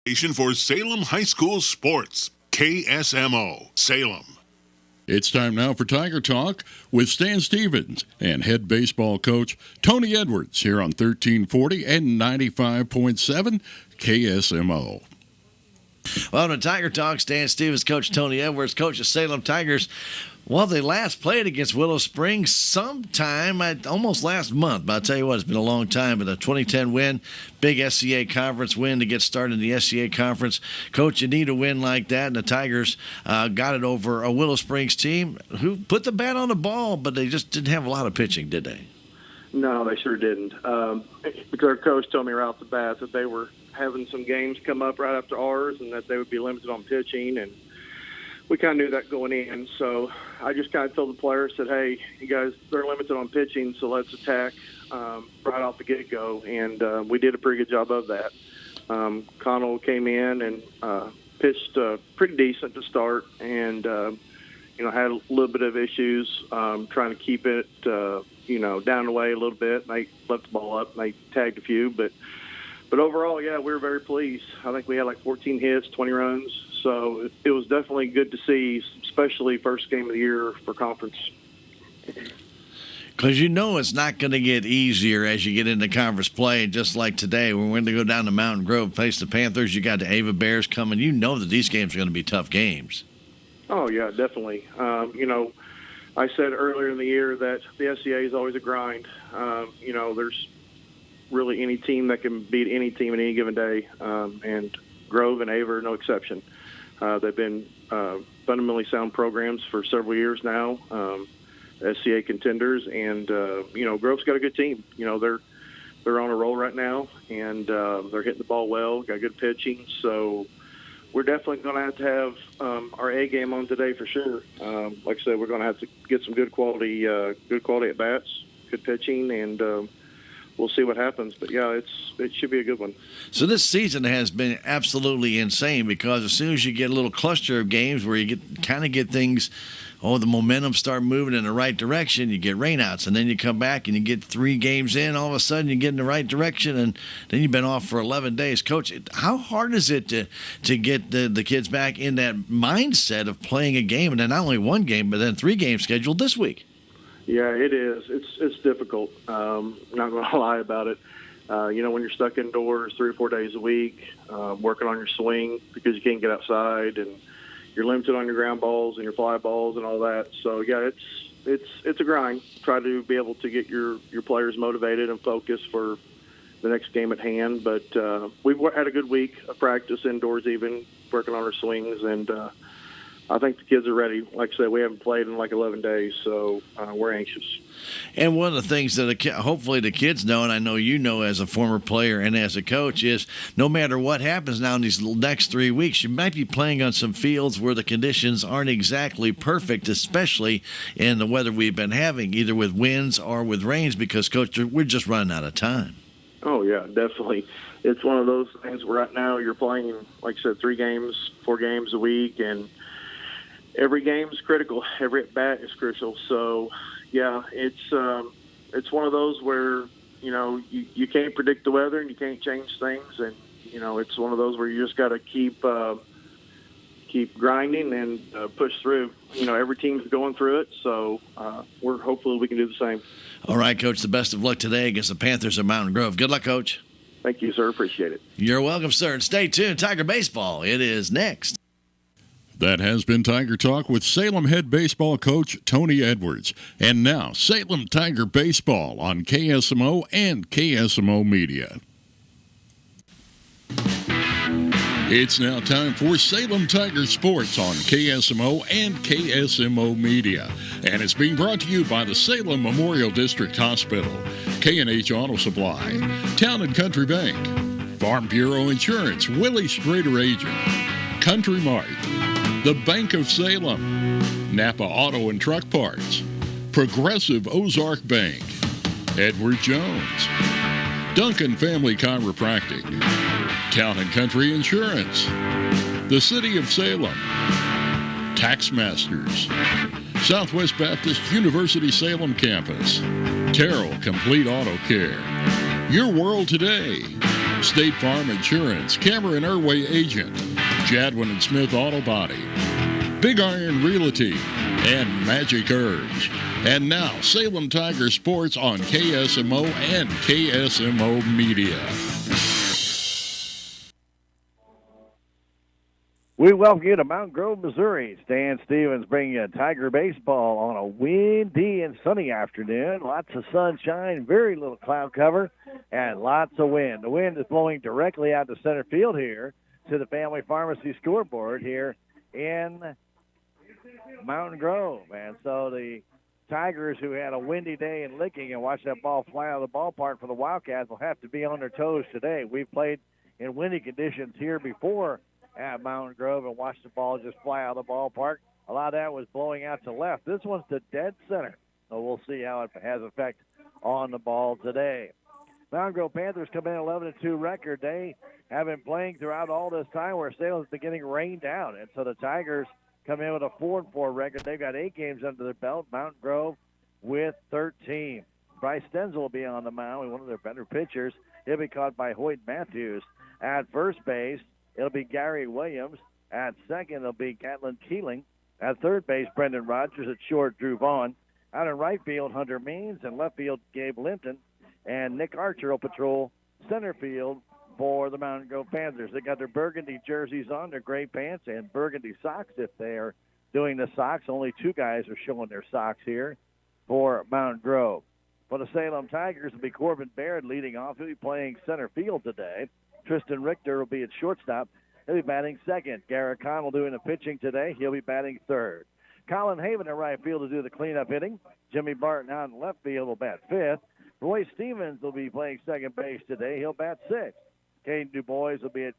Station for Salem High School Sports, KSMO, Salem. It's time now for Tiger Talk with Stan Stevens and head baseball coach Tony Edwards here on 1340 and 95.7 KSMO. Welcome to Tiger Talk. Stan Stevens, Coach Tony Edwards, coach of Salem Tigers. Well, they last played against Willow Springs sometime, almost last month. But I'll tell you what, it's been a long time. But a 2010 win, big SCA conference win to get started in the SCA conference. Coach, you need a win like that. And the Tigers got it over a Willow Springs team who put the bat on the ball, but they just didn't have a lot of pitching, did they? No, they sure didn't. Their coach told me right off the bat that they were having some games come up right after ours and that they would be limited on pitching, and we kind of knew that going in. So I just kind of told the players, said, hey, you guys, they're limited on pitching, so let's attack right off the get-go. And we did a pretty good job of that. Connell came in and pitched pretty decent to start and, had a little bit of issues trying to keep it, down the way a little bit. They left the ball up and they tagged a few. But overall, yeah, we were very pleased. I think we had like 14 hits, 20 runs. So it was definitely good to see, especially first game of the year for conference. Because it's not going to get easier as you get into conference play. Just like today, when we're going to go down to Mountain Grove, face the Panthers, you got the Ava Bears coming. You know that these games are going to be tough games. Oh, yeah, definitely. I said earlier in the year that the SCA is always a grind. There's really any team that can beat any team in any given day, and Grove and Ava are no exception. They've been fundamentally sound programs for several years now, SCA contenders, and Grove's got a good team. They're on a roll right now, and they're hitting the ball well, got good pitching. So we're definitely going to have our A game on today for sure. Like I said, we're going to have to get some good quality at bats, good pitching, and we'll see what happens. But, yeah, it should be a good one. So this season has been absolutely insane because as soon as you get a little cluster of games where you get things, the momentum start moving in the right direction, you get rainouts, and then you come back and you get 3 games in, all of a sudden you get in the right direction, and then you've been off for 11 days. Coach, how hard is it to get the kids back in that mindset of playing a game, and then not only one game, but then 3 games scheduled this week? Yeah, it is. It's difficult. Not going to lie about it. When you're stuck indoors 3 or 4 days a week, working on your swing because you can't get outside, and you're limited on your ground balls and your fly balls and all that. So yeah, it's a grind. Try to be able to get your players motivated and focused for the next game at hand. But we've had a good week of practice indoors, even working on our swings, and I think the kids are ready. Like I said, we haven't played in like 11 days, so we're anxious. And one of the things that hopefully the kids know, and I know you know as a former player and as a coach, is no matter what happens now in these next 3 weeks, you might be playing on some fields where the conditions aren't exactly perfect, especially in the weather we've been having, either with winds or with rains, because, Coach, we're just running out of time. Oh, yeah, definitely. It's one of those things where right now you're playing, like I said, 3 games, 4 games a week, and every game is critical. Every at bat is crucial. So, yeah, it's one of those where you can't predict the weather and you can't change things, and it's one of those where you just got to keep grinding and push through. Every team's going through it, so hopefully we can do the same. All right, Coach. The best of luck today against the Panthers at Mountain Grove. Good luck, Coach. Thank you, sir. Appreciate it. You're welcome, sir. And stay tuned. Tiger Baseball. It is next. That has been Tiger Talk with Salem head baseball coach Tony Edwards. And now, Salem Tiger Baseball on KSMO and KSMO Media. It's now time for Salem Tiger Sports on KSMO and KSMO Media. And it's being brought to you by the Salem Memorial District Hospital, K&H Auto Supply, Town and Country Bank, Farm Bureau Insurance, Willie Strader Agent, Country Mart, the Bank of Salem, Napa Auto and Truck Parts, Progressive Ozark Bank, Edward Jones, Duncan Family Chiropractic, Town and Country Insurance, the City of Salem, Tax Masters, Southwest Baptist University Salem Campus, Terrell Complete Auto Care, Your World Today, State Farm Insurance, Cameron Irway Agent, Jadwin and Smith Auto Body, Big Iron Realty, and Magic Herbs. And now, Salem Tiger Sports on KSMO and KSMO Media. We welcome you to Mountain Grove, Missouri. Stan Stevens bringing you Tiger baseball on a windy and sunny afternoon. Lots of sunshine, very little cloud cover, and lots of wind. The wind is blowing directly out to center field here to the Family Pharmacy scoreboard here in Mountain Grove. And so the Tigers, who had a windy day in Licking and watched that ball fly out of the ballpark for the Wildcats, will have to be on their toes today. We've played in windy conditions here before at Mountain Grove and watched the ball just fly out of the ballpark. A lot of that was blowing out to left. This one's to dead center, so we'll see how it has effect on the ball today. Mountain Grove Panthers come in 11-2 record. They have been playing throughout all this time where Salem's been getting rained out, and so the Tigers come in with a 4-4 record. They've got 8 games under their belt. Mountain Grove with 13. Bryce Stenzel will be on the mound, one of their better pitchers. He'll be caught by Hoyt Matthews. At first base, it'll be Gary Williams. At second, it'll be Catlin Keeling. At third base, Brendan Rogers. At short, Drew Vaughn. Out in right field, Hunter Means. And left field, Gabe Linton. And Nick Archer will patrol center field for the Mountain Grove Panthers. They got their burgundy jerseys on, their gray pants, and burgundy socks if they are doing the socks. Only 2 guys are showing their socks here for Mountain Grove. For the Salem Tigers, it'll be Corbin Baird leading off. He'll be playing center field today. Tristan Richter will be at shortstop. He'll be batting second. Garrett Connell doing the pitching today. He'll be batting third. Colin Haven in right field to do the cleanup hitting. Jimmy Barton out in left field will bat fifth. Roy Stevens will be playing second base today. He'll bat sixth. Caden DuBois will be at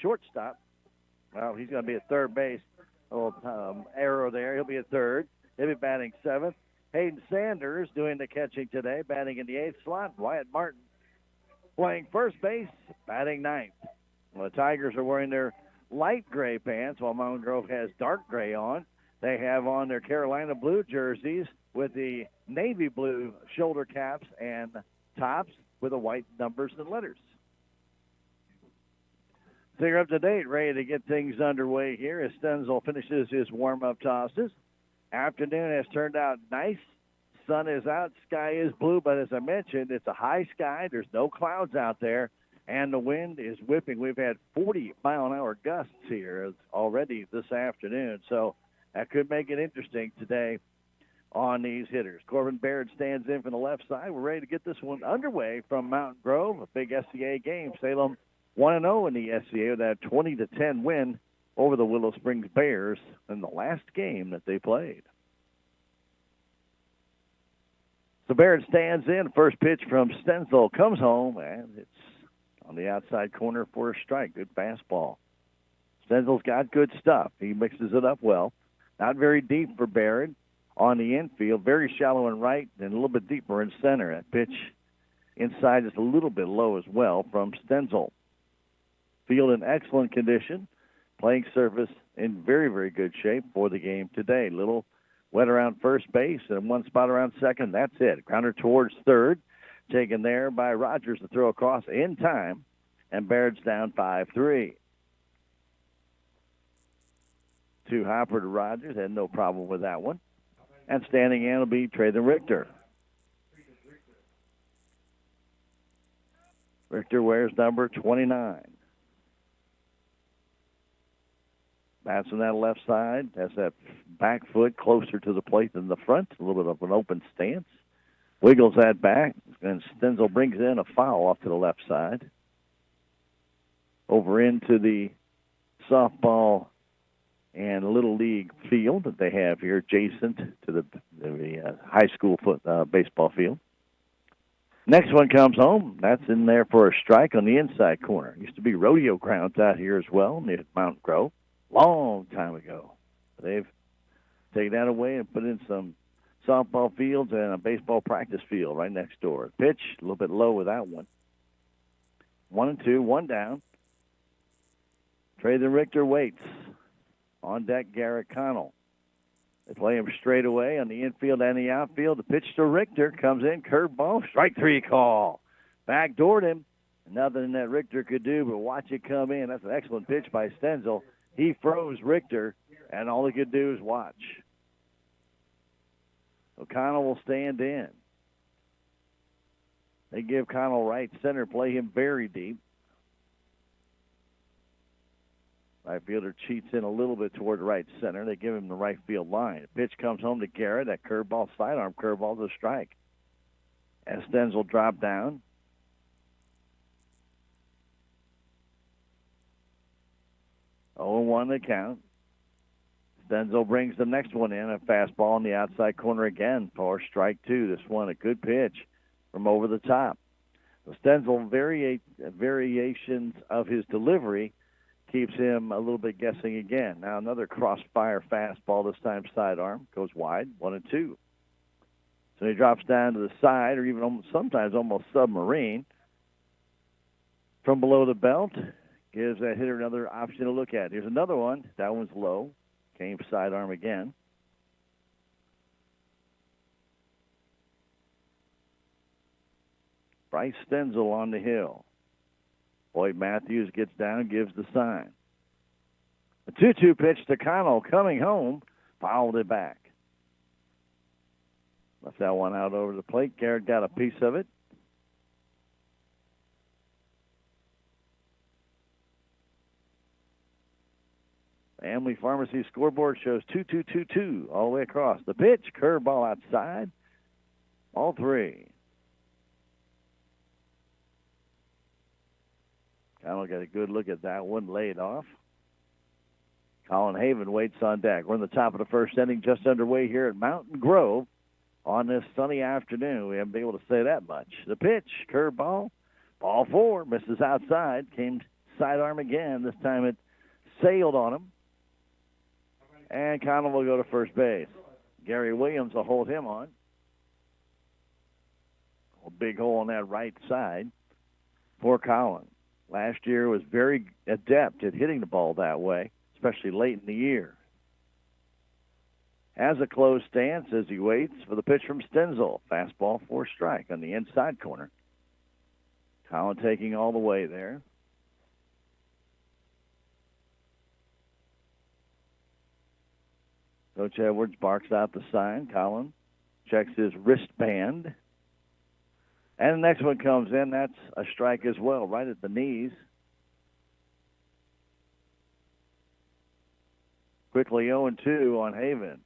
shortstop. Well, he's going to be at third base. A little arrow there. He'll be at third. He'll be batting seventh. Hayden Sanders doing the catching today, batting in the 8th slot. Wyatt Martin playing first base, batting 9th. Well, the Tigers are wearing their light gray pants while Mountain Grove has dark gray on. They have on their Carolina blue jerseys with the navy blue shoulder caps and tops with the white numbers and letters. So you're up to date, ready to get things underway here as Stenzel finishes his warm-up tosses. Afternoon has turned out nice. Sun is out, sky is blue, but as I mentioned, it's a high sky. There's no clouds out there, and the wind is whipping. We've had 40-mile-an-hour gusts here already this afternoon, so that could make it interesting today on these hitters. Corbin Baird stands in from the left side. We're ready to get this one underway from Mountain Grove, a big SCA game. Salem 1-0 in the SCA with that 20-10 win over the Willow Springs Bears in the last game that they played. So Baird stands in. First pitch from Stenzel comes home, and it's on the outside corner for a strike. Good fastball. Stenzel's got good stuff. He mixes it up well. Not very deep for Baird on the infield. Very shallow in right and a little bit deeper in center. That pitch inside is a little bit low as well from Stenzel. Field in excellent condition. Playing surface in very, very good shape for the game today. Little wet around first base and one spot around second. That's it. Grounder towards third. Taken there by Rogers to throw across in time. And Baird's down 5-3. 2 Hopper to Rogers. Had no problem with that one. And standing in will be Trathan Richter. Richter wears number 29. Bats on that left side. Has that back foot closer to the plate than the front. A little bit of an open stance. Wiggles that back. And Stenzel brings in a foul off to the left side. Over into the softball and Little League field that they have here, adjacent to the high school baseball field. Next one comes home. That's in there for a strike on the inside corner. Used to be rodeo grounds out here as well near Mountain Grove. Long time ago. They've taken that away and put in some softball fields and a baseball practice field right next door. Pitch, a little bit low with that one. 1-2, 1 down. Trathan Richter waits. On deck, Garrett Connell. They play him straight away on the infield and the outfield. The pitch to Richter comes in, curveball, strike 3 call. Backdoored him. Nothing that Richter could do but watch it come in. That's an excellent pitch by Stenzel. He froze Richter, and all he could do is watch. O'Connell will stand in. They give Connell right center, play him very deep. Right fielder cheats in a little bit toward right center. They give him the right field line. The pitch comes home to Garrett. That curveball, sidearm curveball to strike. As Stenzel drop down. Oh, 1 the count. Stenzel brings the next one in. A fastball in the outside corner again for strike 2. This one a good pitch from over the top. The Stenzel variations of his delivery keeps him a little bit guessing again. Now another crossfire fastball, this time sidearm, goes wide, 1-2. So he drops down to the side, or even sometimes almost submarine. From below the belt, gives that hitter another option to look at. Here's another one. That one's low. Came sidearm again. Bryce Stenzel on the hill. Boyd Matthews gets down, gives the sign. A 2-2 pitch to Connell coming home, fouled it back. Left that one out over the plate. Garrett got a piece of it. Family Pharmacy scoreboard shows 2-2-2-2 all the way across. The pitch, curveball outside. All 3. Connell got a good look at that one, laid off. Colin Haven waits on deck. We're in the top of the first inning, just underway here at Mountain Grove on this sunny afternoon. We haven't been able to say that much. The pitch, curveball, ball 4, misses outside, came sidearm again. This time it sailed on him. And Connell will go to first base. Gary Williams will hold him on. A big hole on that right side for Colin. Last year was very adept at hitting the ball that way, especially late in the year. Has a closed stance as he waits for the pitch from Stenzel. Fastball for strike on the inside corner. Colin taking all the way there. Coach Edwards barks out the sign. Colin checks his wristband. And the next one comes in. That's a strike as well, right at the knees. Quickly 0-2 on Haven.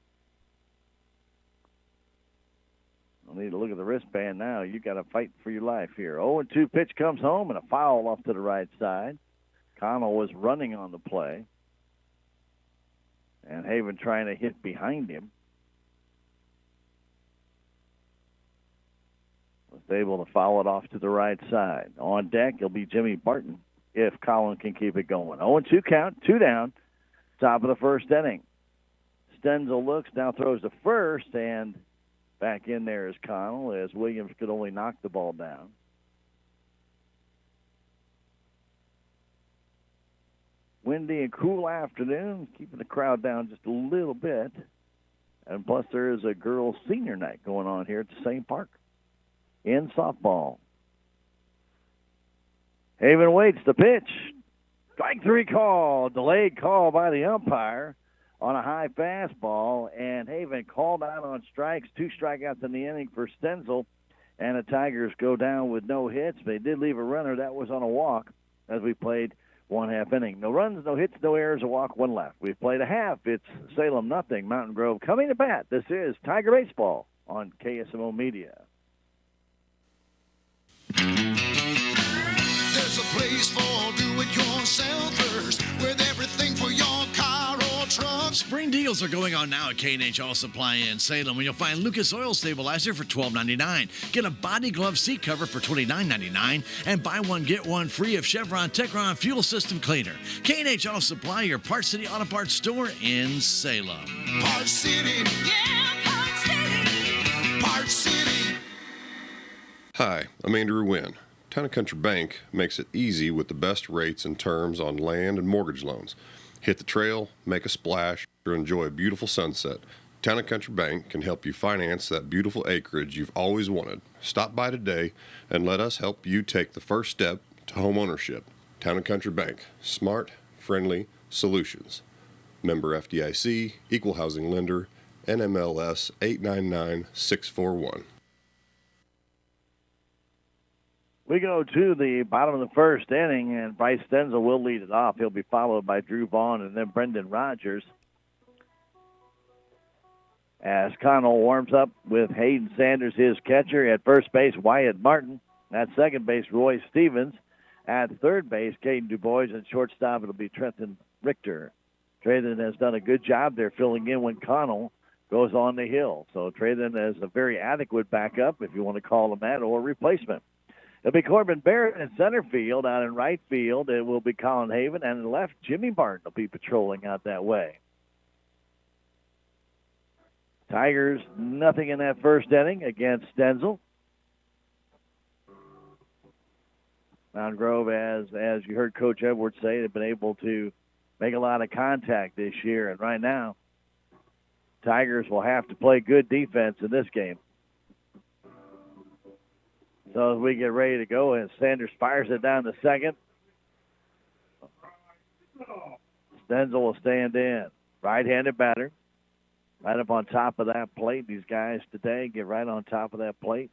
I'll need to look at the wristband now. You got to fight for your life here. 0-2 pitch comes home and a foul off to the right side. Connell was running on the play. And Haven trying to hit behind him. Was able to foul it off to the right side. On deck, it'll be Jimmy Barton if Colin can keep it going. 0-2 count, 2 down, top of the first inning. Stenzel looks, now throws to first, and back in there is Connell as Williams could only knock the ball down. Windy and cool afternoon, keeping the crowd down just a little bit. And plus there is a girls' senior night going on here at the same park in softball. Haven waits the pitch. Strike 3 call. Delayed call by the umpire on a high fastball. And Haven called out on strikes. 2 strikeouts in the inning for Stenzel. And the Tigers go down with no hits. They did leave a runner. That was on a walk as we played 1/2 inning. No runs, no hits, no errors, a walk, 1 left. We've played a half. It's Salem 0, Mountain Grove coming to bat. This is Tiger Baseball on KSMO Media. There's a place for do-it-yourselfers with everything for your car or truck. Spring deals are going on now at K&H All Supply in Salem, where you'll find Lucas Oil Stabilizer for $12.99. Get a body glove seat cover for $29.99, and buy one, get one free of Chevron Techron Fuel System Cleaner. K&H All Supply, your Park City Auto Parts store in Salem. Park City. Yeah, Park City. Park City. Hi, I'm Andrew Wynn. Town & Country Bank makes it easy with the best rates and terms on land and mortgage loans. Hit the trail, make a splash, or enjoy a beautiful sunset. Town & Country Bank can help you finance that beautiful acreage you've always wanted. Stop by today and let us help you take the first step to home ownership. Town and Country Bank. Smart, friendly solutions. Member FDIC, Equal Housing Lender, NMLS 899641. We go to the bottom of the first inning, and Bryce Stenzel will lead it off. He'll be followed by Drew Vaughn and then Brendan Rogers. As Connell warms up with Hayden Sanders, his catcher. At first base, Wyatt Martin. At second base, Roy Stevens. At third base, Caden DuBois. And shortstop, it'll be Trenton Richter. Trenton has done a good job there filling in when Connell goes on the hill. So Trenton is a very adequate backup, if you want to call him that, or replacement. It'll be Corbin Barrett in center field. Out in right field, it will be Colin Haven. And in left, Jimmy Martin will be patrolling out that way. Tigers, nothing in that first inning against Stenzel. Mountain Grove, as you heard Coach Edwards say, they've been able to make a lot of contact this year. And right now, Tigers will have to play good defense in this game. So as we get ready to go, and Sanders fires it down to second, Stenzel will stand in. Right-handed batter. Right up on top of that plate. These guys today get right on top of that plate.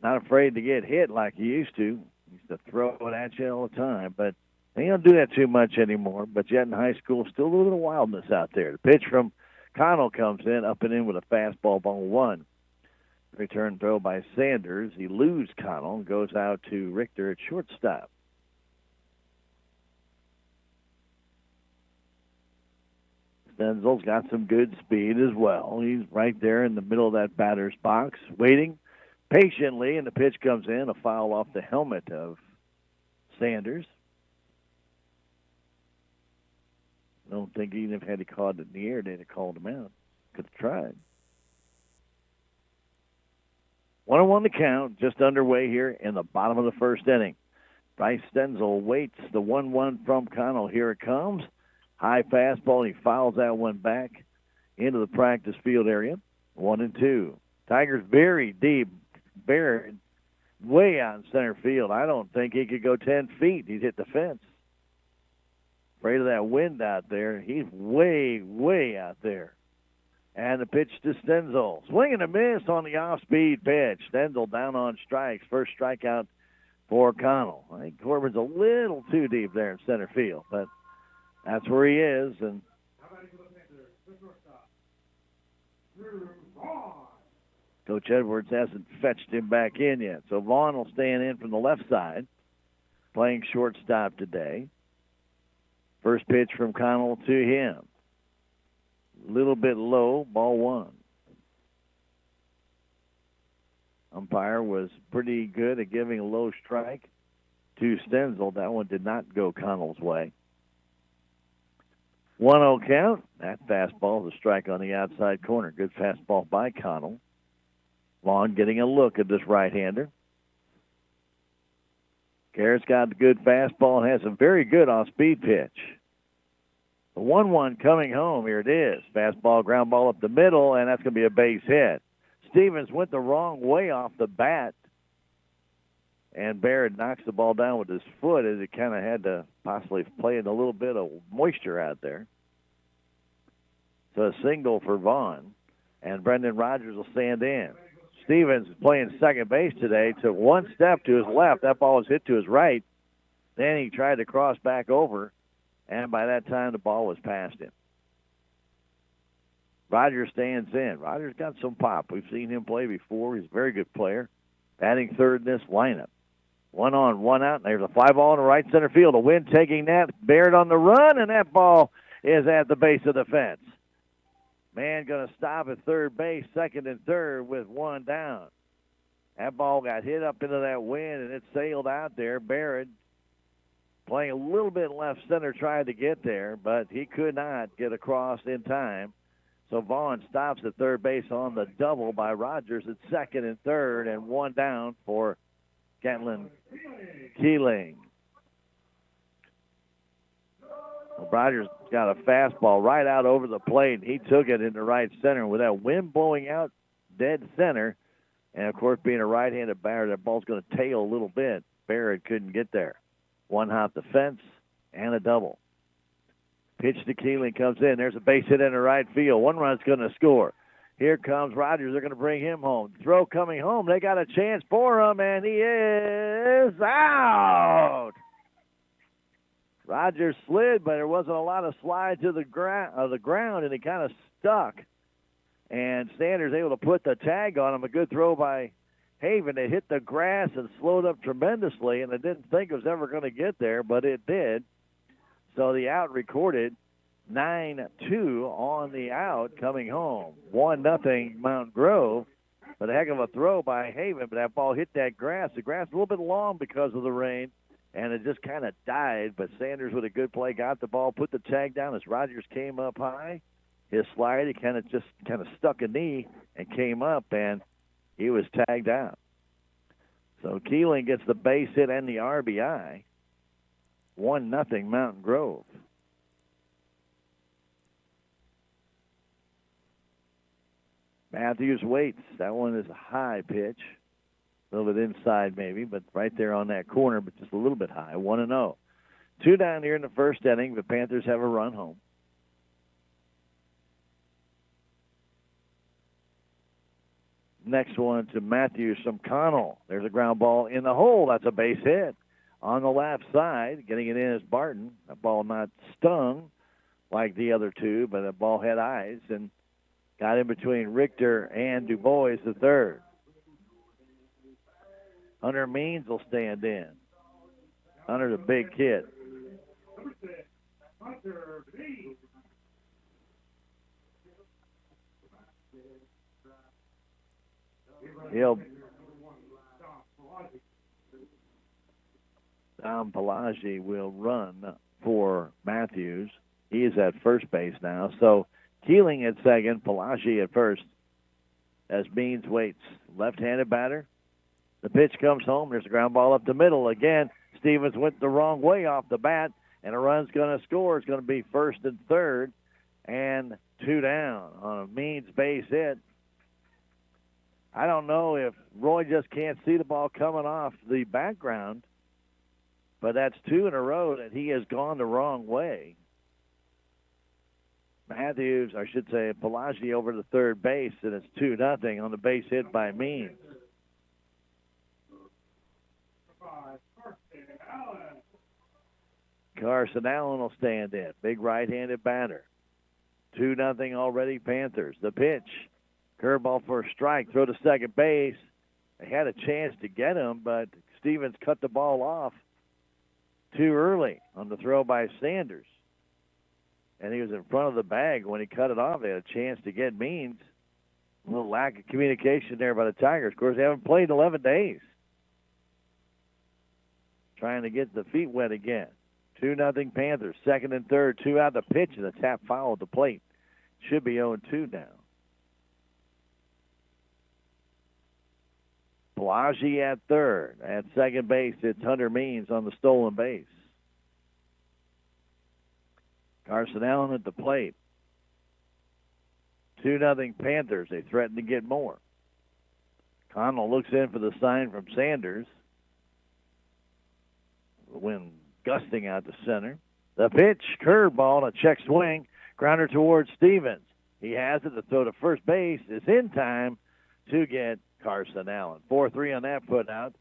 Not afraid to get hit like he used to. He used to throw it at you all the time, but he don't do that too much anymore. But yet in high school, still a little bit of wildness out there. The pitch from Connell comes in, up and in with a fastball, ball one. Return throw by Sanders. He loses Connell and goes out to Richter at shortstop. Stenzel's got some good speed as well. He's right there in the middle of that batter's box, waiting patiently, and the pitch comes in, a foul off the helmet of Sanders. I don't think even if had he caught it in the air, they'd have called him out. Could have tried. 1-1 the count, just underway here in the bottom of the first inning. Bryce Stenzel waits the 1-1 from Connell. Here it comes. High fastball, and he fouls that one back into the practice field area. 1-2. Tigers very deep. Barrett way out in center field. I don't think he could go 10 feet. He'd hit the fence. Afraid of that wind out there. He's way, way out there. And the pitch to Stenzel. Swing and a miss on the off-speed pitch. Stenzel down on strikes. First strikeout for Connell. I think Corbin's a little too deep there in center field, but that's where he is. And Coach Edwards hasn't fetched him back in yet. So Vaughn will stand in from the left side, playing shortstop today. First pitch from Connell to him. A little bit low, ball one. Umpire was pretty good at giving a low strike to Stenzel. That one did not go Connell's way. 1-0 count. That fastball is a strike on the outside corner. Good fastball by Connell. Vaughn getting a look at this right-hander. Garrett's got a good fastball and has a very good off-speed pitch. The 1-1 coming home. Here it is. Fastball, ground ball up the middle, and that's going to be a base hit. Stevens went the wrong way off the bat, and Barrett knocks the ball down with his foot as he kind of had to possibly play in a little bit of moisture out there. So a single for Vaughn, and Brendan Rogers will stand in. Stevens is playing second base today. Took one step to his left. That ball was hit to his right. Then he tried to cross back over, and by that time the ball was past him. Rogers stands in. Rogers got some pop. We've seen him play before. He's a very good player. Batting third in this lineup. 1 on, 1 out. And there's a fly ball in the right center field. A wind taking that. Barrett on the run, and that ball is at the base of the fence. Man going to stop at third base, second and third with one down. That ball got hit up into that wind, and it sailed out there. Barrett playing a little bit left center, tried to get there, but he could not get across in time. So Vaughn stops at third base on the double by Rogers at second and third, and one down for Gatlin Keeling. Well, Rogers got a fastball right out over the plate. He took it into right center with that wind blowing out dead center. And, of course, being a right-handed batter, that ball's going to tail a little bit. Barrett couldn't get there. One hop the fence and a double. Pitch to Keeling comes in. There's a base hit into right field. One run's going to score. Here comes Rogers. They're going to bring him home. Throw coming home. They got a chance for him, and he is out. Rogers slid, but there wasn't a lot of slide to the ground, and he kind of stuck. And Sanders able to put the tag on him. A good throw by Haven. It hit the grass and slowed up tremendously, and I didn't think it was ever going to get there, but it did. So the out recorded 9-2 on the out coming home. 1-0 Mountain Grove. But a heck of a throw by Haven, but that ball hit that grass. The grass a little bit long because of the rain, and it just kind of died. But Sanders with a good play got the ball, put the tag down as Rogers came up high. His slide, he kind of stuck a knee and came up, and he was tagged out. So Keeling gets the base hit and the RBI. 1-0 Mountain Grove. Matthews waits. That one is a high pitch. A little bit inside maybe, but right there on that corner, but just a little bit high. 1-0. 2 down here in the first inning. The Panthers have a run home. Next one to Matthews from Connell. There's a ground ball in the hole. That's a base hit. On the left side, getting it in is Barton. That ball not stung like the other two, but the ball had eyes and got in between Richter and DuBois, the third. Hunter Means will stand in. Hunter's a big kid. Dom Pelagi will run for Matthews. He is at first base now. So Keeling at second, Pelagi at first as Means waits. Left-handed batter. The pitch comes home. There's a ground ball up the middle. Again, Stevens went the wrong way off the bat, and a run's going to score. It's going to be first and third, and 2 down on a Means base hit. I don't know if Roy just can't see the ball coming off the background, but that's 2 in a row that he has gone the wrong way. Matthews, I should say, Pelagi over to third base, and it's 2-0 on the base hit by Means. Carson Allen will stand in. Big right-handed batter. 2-0 already Panthers. The pitch. Curveball for a strike. Throw to second base. They had a chance to get him, but Stevens cut the ball off too early on the throw by Sanders. And he was in front of the bag when he cut it off. They had a chance to get Means. A little lack of communication there by the Tigers. Of course, they haven't played in 11 days. Trying to get the feet wet again. 2-0 Panthers. Second and third. 2 out the pitch, and a tap foul at the plate. Should be 0-2 now. Pelagi at third. At second base, it's Hunter Means on the stolen base. Carson Allen at the plate. 2-0 Panthers. They threaten to get more. Connell looks in for the sign from Sanders. The wind gusting out the center. The pitch, curveball, and a check swing. Grounder towards Stevens. He has it. The throw to first base is in time to get Carson Allen. 4-3 on that put out.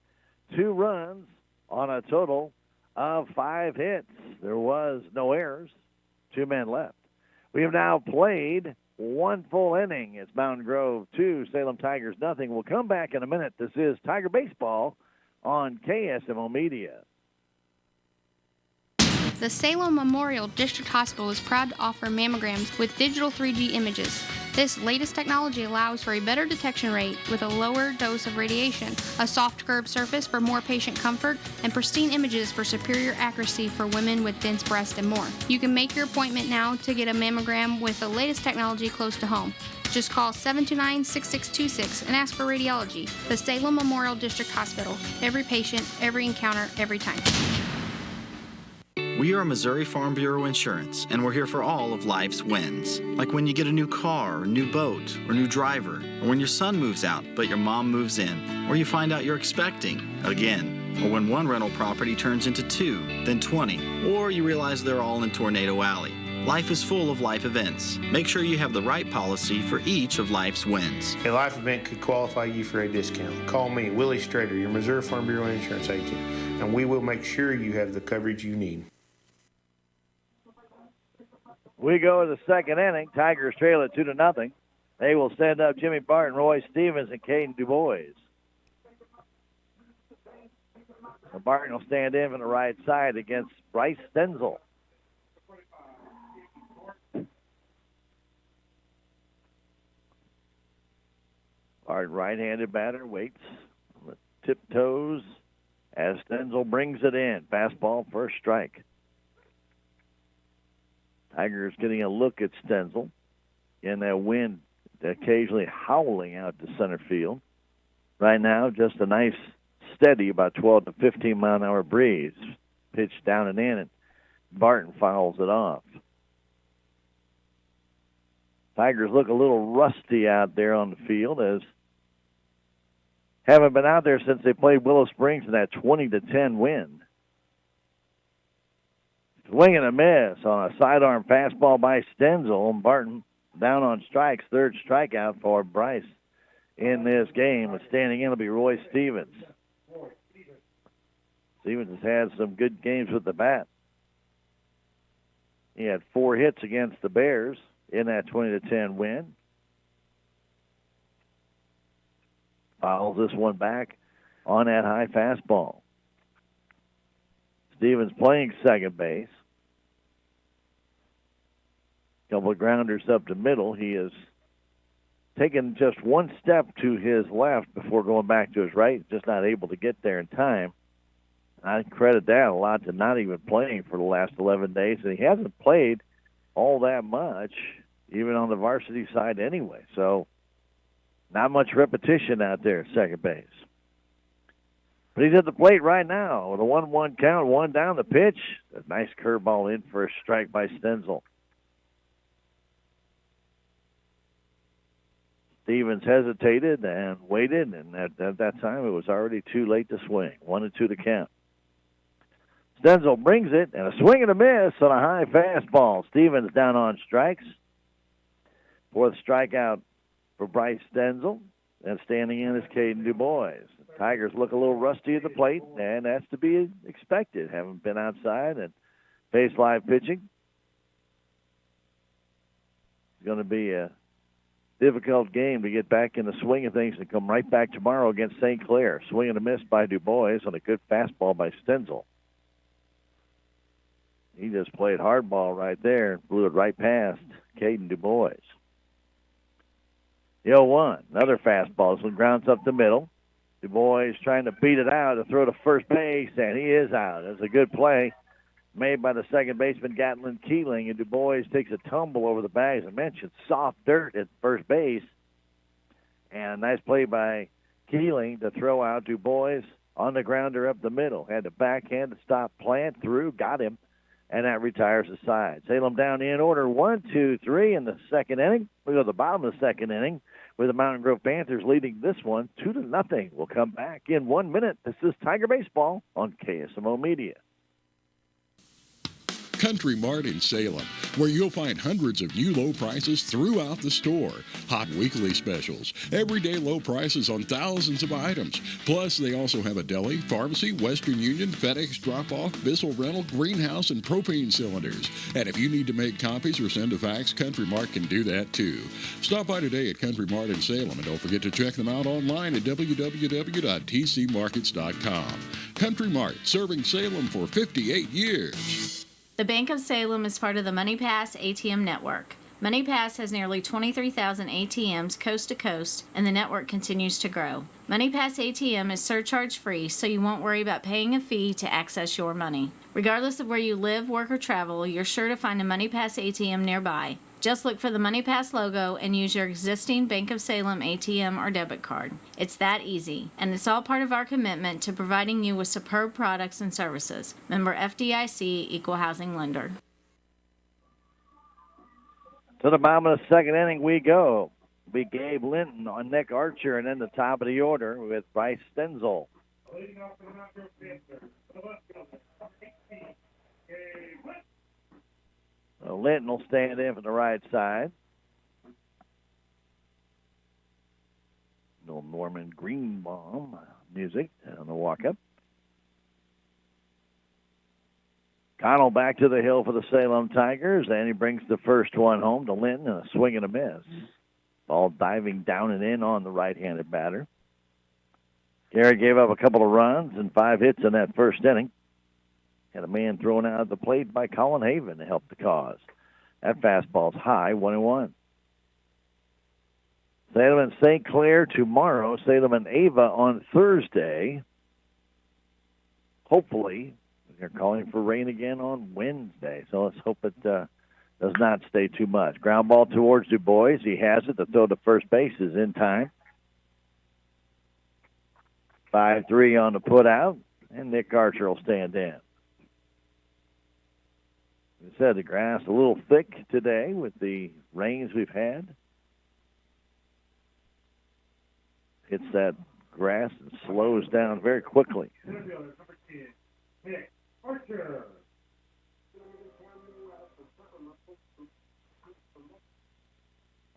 2 runs on a total of 5 hits. There was no errors. 2 men left. We have now played 1 full inning. It's Mountain Grove 2, Salem Tigers nothing. We'll come back in a minute. This is Tiger Baseball on KSMO Media. The Salem Memorial District Hospital is proud to offer mammograms with digital 3D images. This latest technology allows for a better detection rate with a lower dose of radiation, a soft curved surface for more patient comfort, and pristine images for superior accuracy for women with dense breasts and more. You can make your appointment now to get a mammogram with the latest technology close to home. Just call 729-6626 and ask for radiology. The Salem Memorial District Hospital. Every patient, every encounter, every time. We are Missouri Farm Bureau Insurance, and we're here for all of life's wins. Like when you get a new car, or new boat, or new driver, or when your son moves out but your mom moves in, or you find out you're expecting again. or when one rental property turns into 2, then 20, or you realize they're all in Tornado Alley. Life is full of life events. Make sure you have the right policy for each of life's wins. A life event could qualify you for a discount. Call me, Willie Strader, your Missouri Farm Bureau insurance agent, and we will make sure you have the coverage you need. We go to the second inning. Tigers trail it 2-0. They will stand up Jimmy Barton, Roy Stevens, and Caden DuBois. So Barton will stand in from the right side against Bryce Stenzel. Barton, right-handed batter, waits on the tiptoes as Stenzel brings it in. Fastball, first strike. Tigers getting a look at Stenzel in that wind, occasionally howling out to center field. Right now, just a nice, steady, about 12 to 15 mile an hour breeze. Pitched down and in, and Barton fouls it off. Tigers look a little rusty out there on the field, as haven't been out there since they played Willow Springs in that 20-10 win. Swing and a miss on a sidearm fastball by Stenzel, and Barton down on strikes. Third strikeout for Bryce in this game. And standing in will be Roy Stevens. Stevens has had some good games with the bat. He had 4 hits against the Bears in that 20-10 win. Fouls this one back on that high fastball. Stevens playing second base. Couple of grounders up the middle. He has taken just one step to his left before going back to his right, just not able to get there in time. I credit that a lot to not even playing for the last 11 days, and he hasn't played all that much, even on the varsity side anyway. So not much repetition out there at second base. But he's at the plate right now with a 1-1 count, 1 down the pitch. A nice curveball in for a strike by Stenzel. Stevens hesitated and waited, and at that time it was already too late to swing. 1-2 to count. Stenzel brings it, and a swing and a miss on a high fastball. Stevens down on strikes. 4th strikeout for Bryce Stenzel, and standing in is Caden DuBois. The Tigers look a little rusty at the plate, and that's to be expected. Haven't been outside and faced live pitching. It's going to be a difficult game to get back in the swing of things and come right back tomorrow against St. Clair. Swing and a miss by DuBois on a good fastball by Stenzel. He just played hardball right there and blew it right past Caden DuBois. The 0-1, another fastball. This one grounds up the middle. DuBois trying to beat it out to throw to first base, and he is out. That's a good play made by the second baseman, Gatlin Keeling, and DuBois takes a tumble over the bag. As I mentioned, soft dirt at first base. And a nice play by Keeling to throw out DuBois on the grounder up the middle. Had the backhand to stop Plant through, got him, and that retires the side. Salem down in order 1, 2, 3 in the second inning. We go to the bottom of the second inning with the Mountain Grove Panthers leading this one 2-0. We'll come back in 1 minute. This is Tiger Baseball on KSMO Media. Country Mart in Salem, where you'll find hundreds of new low prices throughout the store. Hot weekly specials, everyday low prices on thousands of items. Plus, they also have a deli, pharmacy, Western Union, FedEx drop-off, Bissell rental, greenhouse, and propane cylinders. And if you need to make copies or send a fax, Country Mart can do that too. Stop by today at Country Mart in Salem, and don't forget to check them out online at www.tcmarkets.com. Country Mart, serving Salem for 58 years. The Bank of Salem is part of the MoneyPass ATM network. MoneyPass has nearly 23,000 ATMs coast to coast, and the network continues to grow. MoneyPass ATM is surcharge-free, so you won't worry about paying a fee to access your money. Regardless of where you live, work, or travel, you're sure to find a MoneyPass ATM nearby. Just look for the MoneyPass logo and use your existing Bank of Salem ATM or debit card. It's that easy, and it's all part of our commitment to providing you with superb products and services. Member FDIC, Equal Housing Lender. To the bottom of the second inning we go. We Gabe Linton on Nick Archer, and then the top of the order with Bryce Stenzel Linton will stand in from the right side. Little Norman Greenbaum music on the walk-up. Connell back to the hill for the Salem Tigers, and he brings the first one home to Linton, and a swing and a miss. Ball diving down and in on the right-handed batter. Garrett gave up a couple of runs and 5 hits in that first inning. Had a man thrown out at the plate by Colin Haven to help the cause. That fastball's high, 1-1. Salem and St. Clair tomorrow. Salem and Ava on Thursday. Hopefully, they're calling for rain again on Wednesday. So let's hope it does not stay too much. Ground ball towards Du Bois. He has it. The throw to first base is in time. 5-3 on the put out, and Nick Archer will stand in. As I said, the grass a little thick today with the rains we've had. Hits that grass and slows down very quickly.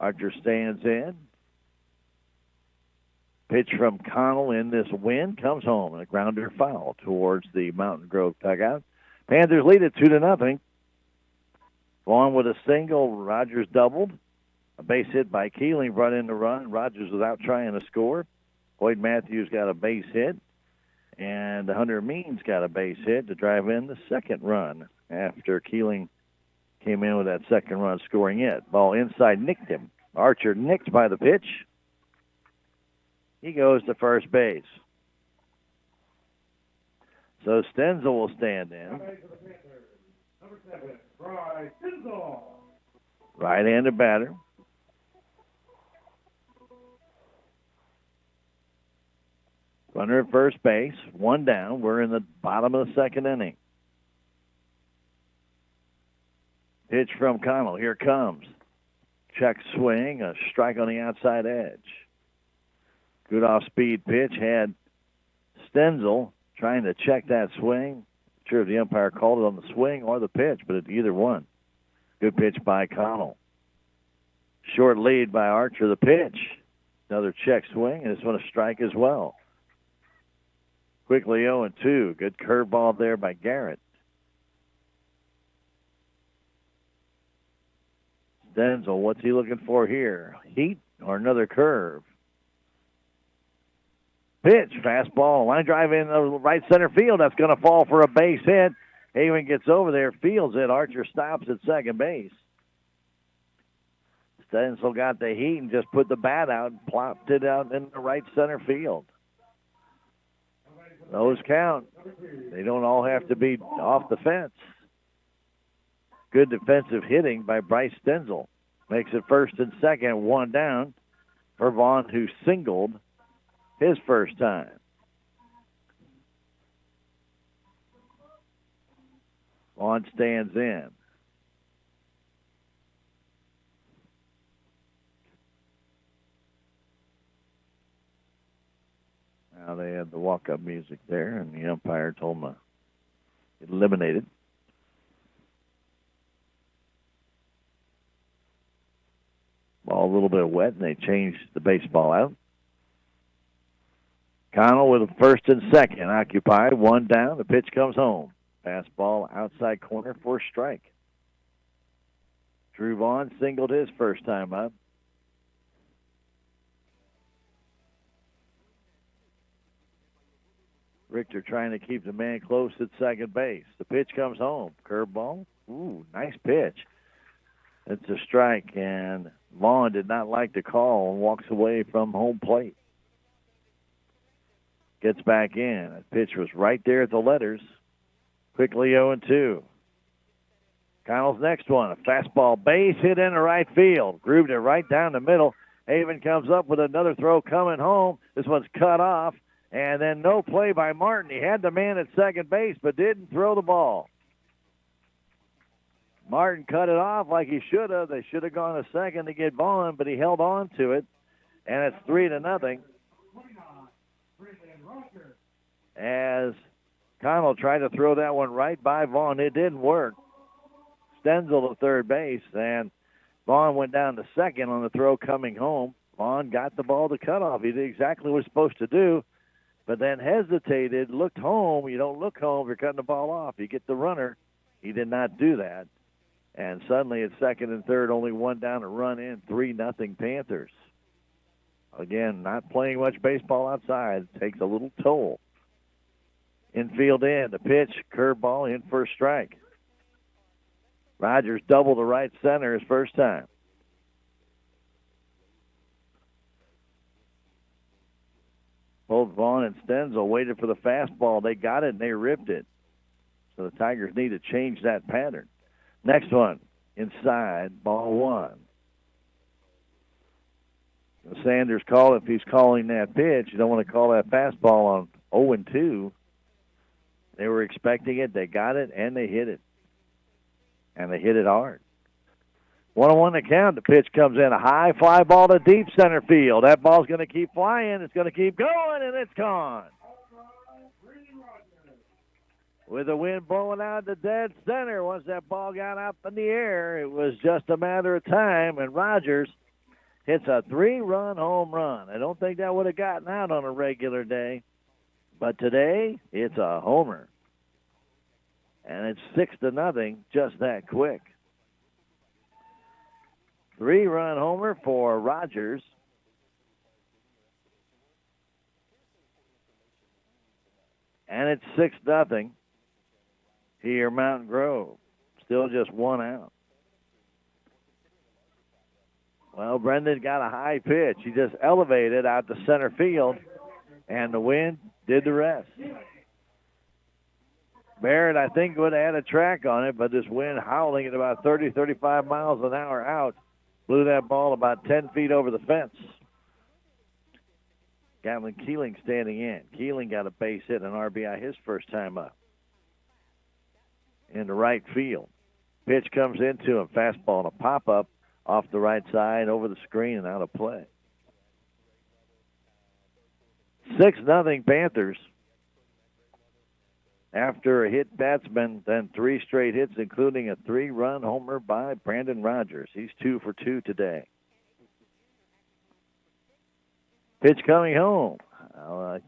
Archer stands in. Pitch from Connell in this wind comes home, and a grounder foul towards the Mountain Grove dugout. Panthers lead it 2-0. Vaughn with a single. Rogers doubled. A base hit by Keeling brought in the run. Rogers was out trying to score. Boyd Matthews got a base hit. And Hunter Means got a base hit to drive in the second run after Keeling came in with that second run scoring it. Ball inside nicked him. Archer nicked by the pitch. He goes to first base. So Stenzel will stand in. Right-handed batter. Runner at first base. One down. We're in the bottom of the second inning. Pitch from Connell. Here it comes. Check swing. A strike on the outside edge. Good off-speed pitch. Had Stenzel trying to check that swing. Not sure if the umpire called it on the swing or the pitch, but it's either one. Good pitch by Connell. Short lead by Archer. The pitch. Another check swing, and this one a strike as well. Quickly 0-2. Good curveball there by Garrett. Stenzel, what's he looking for here? Heat or another curve? Pitch, fastball, line drive in the right center field. That's going to fall for a base hit. Haven gets over there, fields it. Archer stops at second base. Stenzel got the heat and just put the bat out and plopped it out in the right center field. Those count. They don't all have to be off the fence. Good defensive hitting by Bryce Stenzel. Makes it first and second, one down for Vaughn, who singled his first time. Vaughn stands in. Now they had the walk-up music there, and the umpire told them eliminated. Ball a little bit wet, and they changed the baseball out. Connell with a first and second occupied, one down. The pitch comes home. Fastball outside corner for a strike. Drew Vaughn singled his first time up. Richter trying to keep the man close at second base. The pitch comes home. Curveball. Ooh, nice pitch. It's a strike, and Vaughn did not like the call and walks away from home plate. Gets back in. That pitch was right there at the letters. Quickly 0-2. Connell's next one. A fastball base hit into right field. Grooved it right down the middle. Haven comes up with another throw coming home. This one's cut off. And then no play by Martin. He had the man at second base, but didn't throw the ball. Martin cut it off like he should have. They should have gone a second to get Vaughn, but he held on to it. And it's 3-0. as Connell tried to throw that one right by Vaughn. It didn't work. Stenzel to third base, and Vaughn went down to second on the throw coming home. Vaughn got the ball to cutoff. He did exactly what he was supposed to do, but then hesitated, looked home. You don't look home if you're cutting the ball off. You get the runner. He did not do that. And suddenly at second and third, only one down, a run in, 3-0 Panthers. Again, not playing much baseball outside. It takes a little toll. Infield in, the pitch, curveball in for a strike. Rogers doubled to right center his first time. Both Vaughn and Stenzel waited for the fastball. They got it and they ripped it. So the Tigers need to change that pattern. Next one, inside, ball one. Sanders called if he's calling that pitch. You don't want to call that fastball on 0-2. They were expecting it. They got it, and they hit it. And they hit it hard. 1-1 to count. The pitch comes in. A high fly ball to deep center field. That ball's going to keep flying. It's going to keep going, and it's gone. With the wind blowing out the dead center, once that ball got up in the air, it was just a matter of time, and Rogers hits a 3-run home run. I don't think that would have gotten out on a regular day, but today it's a homer. And it's 6-0, just that quick. 3-run homer for Rogers. And it's 6-0 here, Mountain Grove. Still just one out. Well, Brendan got a high pitch. He just elevated out to center field, and the wind did the rest. Barrett, I think, would have had a track on it, but this wind howling at about 30, 35 miles an hour out blew that ball about 10 feet over the fence. Gatlin Keeling standing in. Keeling got a base hit and an RBI his first time up. Into right field. Pitch comes into him. Fastball and a pop-up off the right side over the screen and out of play. 6-0 Panthers. After a hit batsman, then 3 straight hits, including a 3-run homer by Brandon Rogers. He's 2 for 2 today. Pitch coming home. A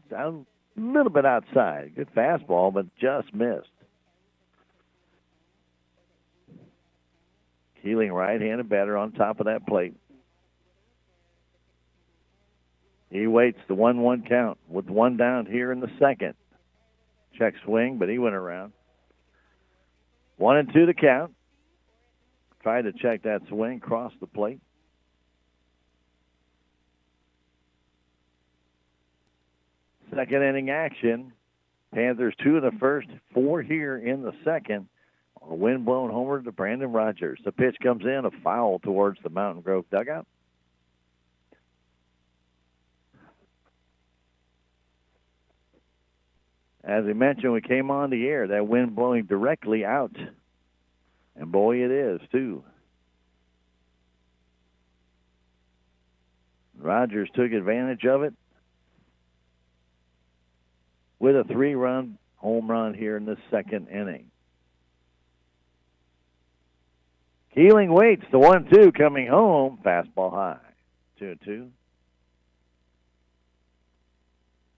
little bit outside. Good fastball, but just missed. Keeling right-handed batter on top of that plate. He waits the 1-1 count with one down here in the second. Check swing, but he went around. 1-2 the count. Tried to check that swing, crossed the plate. Second inning action. Panthers 2 in the first, 4 here in the second. A wind-blown homer to Brandon Rogers. The pitch comes in, a foul towards the Mountain Grove dugout. As we mentioned, we came on the air, that wind blowing directly out. And boy, it is, too. Rogers took advantage of it with a 3-run home run here in the second inning. Keeling waits, the 1-2 coming home, fastball high, 2-2.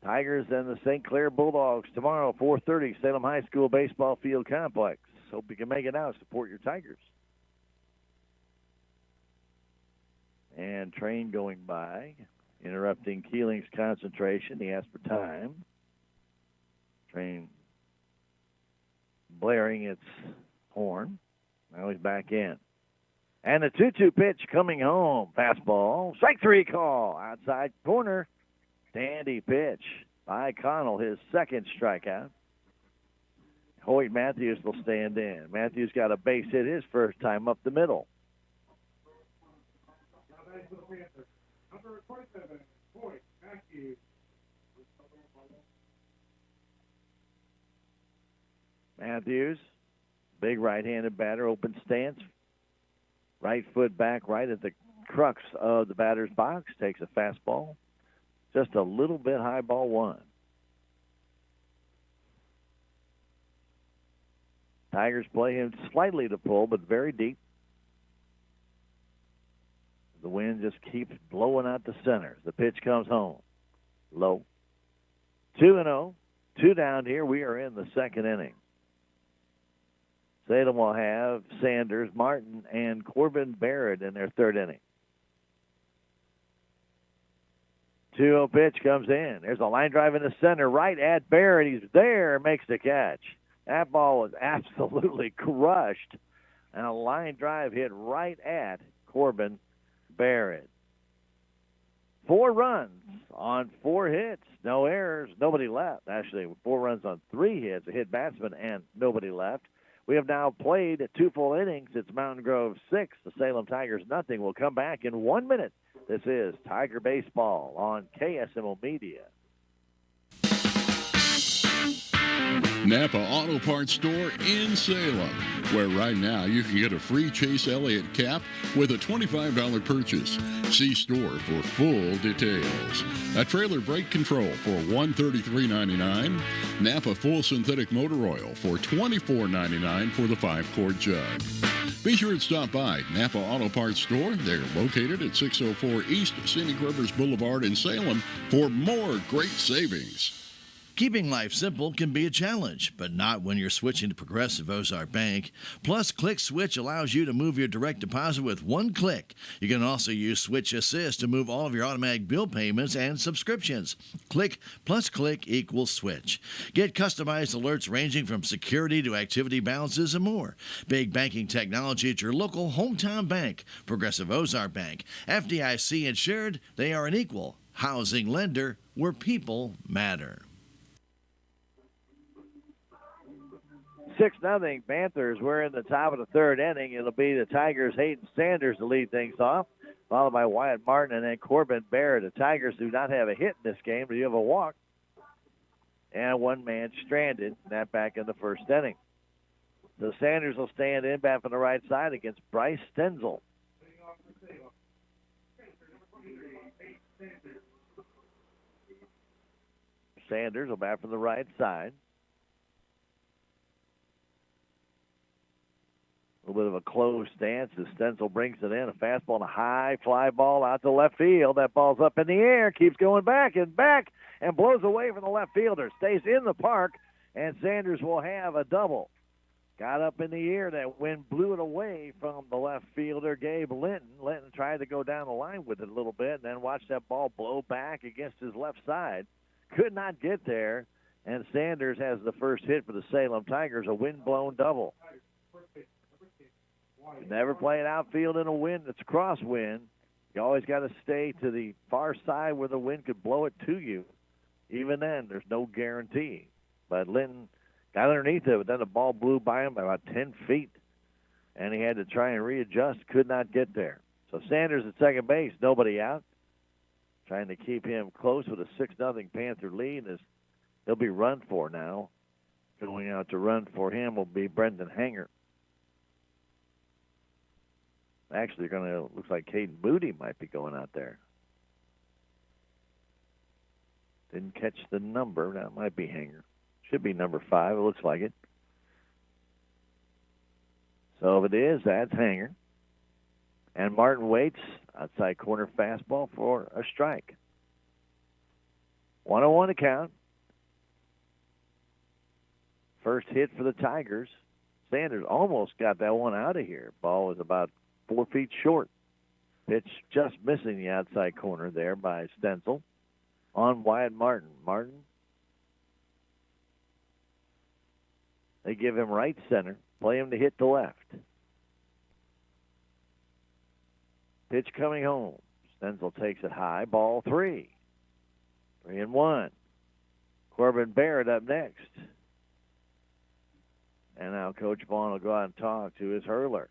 Tigers and the St. Clair Bulldogs tomorrow, 4:30, Salem High School Baseball Field Complex. Hope you can make it out. Support your Tigers. And train going by, interrupting Keeling's concentration. He asked for time. Train blaring its horn. Now he's back in. And the 2-2 pitch coming home. Fastball. Strike 3 call. Outside corner. Dandy pitch by Connell, his second strikeout. Hoyt Matthews will stand in. Matthews got a base hit his first time up the middle. Matthews, big right-handed batter, open stance. Right foot back right at the crux of the batter's box. Takes a fastball. Just a little bit high, ball 1. Tigers play him slightly to pull, but very deep. The wind just keeps blowing out the center. The pitch comes home. Low. 2-0. 2 down here. We are in the second inning. Salem will have Sanders, Martin, and Corbin Barrett in their third inning. 2-0 pitch comes in. There's a line drive in the center, right at Barrett. He's there, makes the catch. That ball was absolutely crushed. And a line drive hit right at Corbin Barrett. 4 runs on 4 hits, no errors, nobody left. Actually, 4 runs on 3 hits, a hit batsman, and nobody left. We have now played 2 full innings. It's Mountain Grove 6, the Salem Tigers nothing. We'll come back in 1 minute. This is Tiger Baseball on KSMO Media. Napa Auto Parts Store in Salem, where right now you can get a free Chase Elliott cap with a $25 purchase. See store for full details. A trailer brake control for $133.99. Napa Full Synthetic Motor Oil for $24.99 for the 5-quart jug. Be sure to stop by Napa Auto Parts Store. They're located at 604 East Scenic Rivers Boulevard in Salem for more great savings. Keeping life simple can be a challenge, but not when you're switching to Progressive Ozark Bank. Plus, Click Switch allows you to move your direct deposit with 1 click. You can also use Switch Assist to move all of your automatic bill payments and subscriptions. Click plus click equals switch. Get customized alerts ranging from security to activity balances and more. Big banking technology at your local hometown bank. Progressive Ozark Bank. FDIC insured, they are an equal housing lender where people matter. 6-0 Panthers. We're in the top of the third inning. It'll be the Tigers' Hayden Sanders to lead things off, followed by Wyatt Martin and then Corbin Barrett. The Tigers do not have a hit in this game, but you have a walk and 1 man stranded. That back in the first inning. So Sanders will stand in back on the right side against Bryce Stenzel. Sanders will bat from the right side. A little bit of a closed stance as Stenzel brings it in. A fastball and a high fly ball out to left field. That ball's up in the air, keeps going back, and blows away from the left fielder. Stays in the park, and Sanders will have a double. Got up in the air. That wind blew it away from the left fielder, Gabe Linton. Linton tried to go down the line with it a little bit, and then watched that ball blow back against his left side. Could not get there, and Sanders has the first hit for the Salem Tigers, a wind-blown double. You never play an outfield in a wind that's crosswind. You always got to stay to the far side where the wind could blow it to you. Even then, there's no guarantee. But Linton got underneath it, but then the ball blew by him by about 10 feet, and he had to try and readjust, could not get there. So Sanders at second base, nobody out. Trying to keep him close with a 6-0 Panther lead as he'll be run for now. Going out to run for him will be Brendan Hanger. Actually, looks like Caden Moody might be going out there. Didn't catch the number. That might be Hanger. Should be number 5. It looks like it. So if it is, that's Hanger. And Martin waits. Outside corner fastball for a strike. 1-1 to count. First hit for the Tigers. Sanders almost got that one out of here. Ball was about 4 feet short. Pitch just missing the outside corner there by Stenzel. On Wyatt Martin. Martin. They give him right center. Play him to hit to left. Pitch coming home. Stenzel takes it high. Ball 3. 3-1. Corbin Barrett up next. And now Coach Vaughn will go out and talk to his hurler.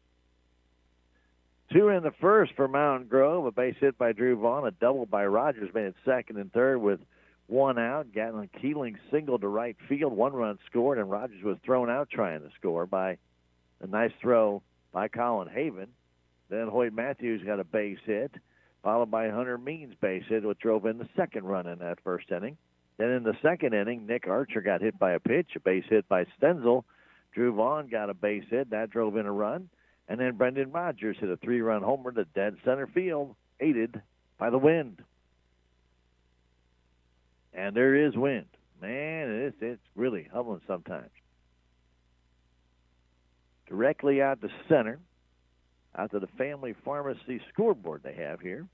2 in the first for Mountain Grove. A base hit by Drew Vaughn. A double by Rogers made it second and third with 1 out. Gatlin Keeling singled to right field. 1 run scored, and Rogers was thrown out trying to score by a nice throw by Colin Haven. Then Hoyt Matthews got a base hit, followed by Hunter Means' base hit, which drove in the second run in that first inning. Then in the second inning, Nick Archer got hit by a pitch, a base hit by Stenzel, Drew Vaughn got a base hit. That drove in a run. And then Brendan Rogers hit a 3-run homer to dead center field, aided by the wind. And there is wind. Man, it's really humming sometimes. Directly out to center, out to the Family Pharmacy scoreboard they have here.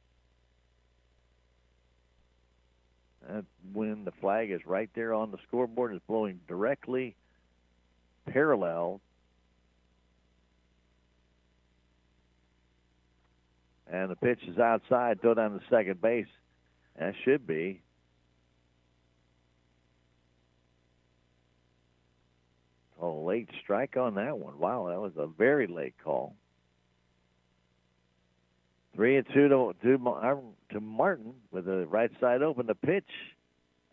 That wind, the flag is right there on the scoreboard. It's blowing directly parallel. And the pitch is outside, throw down to second base. That should be a late strike on that one. Wow, that was a very late call. 3-2 to Martin with the right side open. The pitch,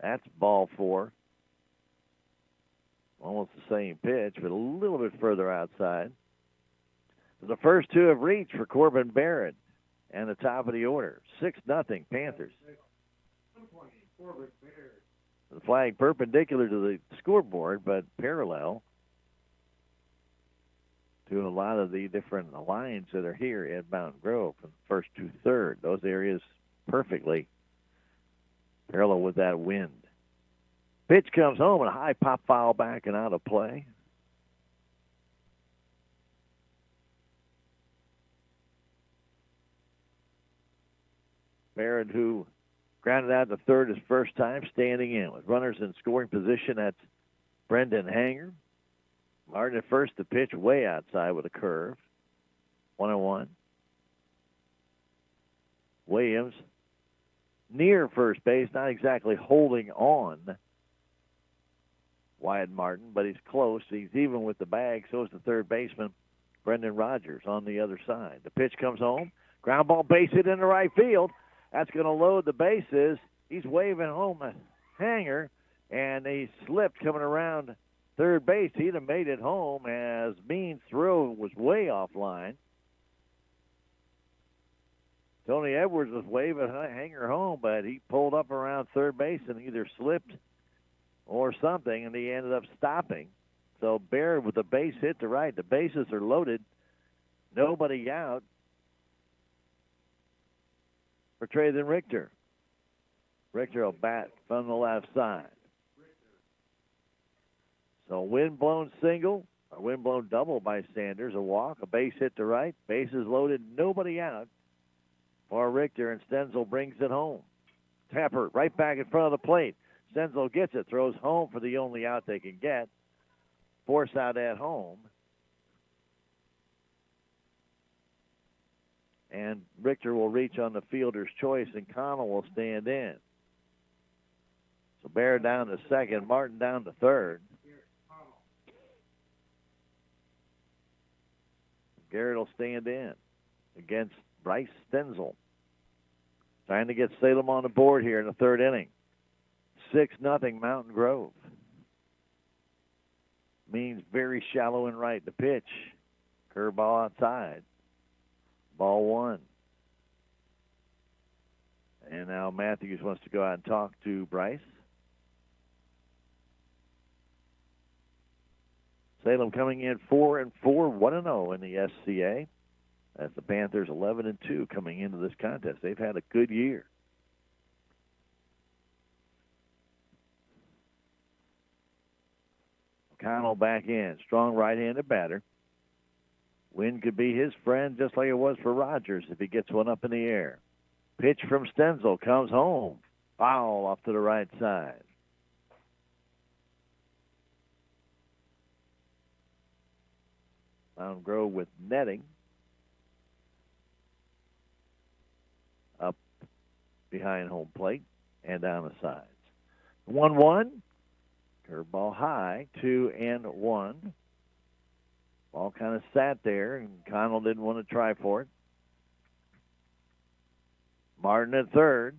that's ball 4. Almost the same pitch, but a little bit further outside. The first 2 have reached for Corbin Barrett and the top of the order. 6-0 Panthers. The flag perpendicular to the scoreboard, but parallel to a lot of the different lines that are here at Mountain Grove from the first to third. Those areas perfectly parallel with that wind. Pitch comes home and a high pop foul back and out of play. Barrett, who grounded out to third his first time, standing in with runners in scoring position. That's Brendan Hanger. Martin at first, the pitch way outside with a curve. 1-1. Williams near first base, not exactly holding on Wyatt Martin, but he's close. He's even with the bag. So is the third baseman, Brendan Rogers, on the other side. The pitch comes home. Ground ball base hit into right field. That's going to load the bases. He's waving home a hanger, and he slipped coming around third base. He'd have made it home as Bean's throw was way offline. Tony Edwards was waving hanger home, but he pulled up around third base and either slipped or something, and he ended up stopping. So Barrett with the base hit to right. The bases are loaded. Nobody out for Treylon Richter. Richter will bat from the left side. So wind-blown single, or wind-blown double by Sanders, a walk, a base hit to right, bases loaded, nobody out for Richter, and Stenzel brings it home. Tapper right back in front of the plate. Stenzel gets it, throws home for the only out they can get. Force out at home. And Richter will reach on the fielder's choice, and Connell will stand in. So Bear down to second, Martin down to third. Garrett will stand in against Bryce Stenzel. Trying to get Salem on the board here in the third inning. 6-0 Mountain Grove. Means very shallow and right. The pitch. Curveball outside. Ball 1. And now Matthews wants to go out and talk to Bryce. Salem coming in 4-4, 1-0 in the SCA. That's the Panthers 11-2 coming into this contest. They've had a good year. Connell back in. Strong right-handed batter. Wind could be his friend just like it was for Rogers if he gets one up in the air. Pitch from Stenzel comes home. Foul off to the right side. Mountain Grove with netting. Up behind home plate and down the sides. 1-1. Curveball high, 2-1. Ball kind of sat there, and Connell didn't want to try for it. Martin at third.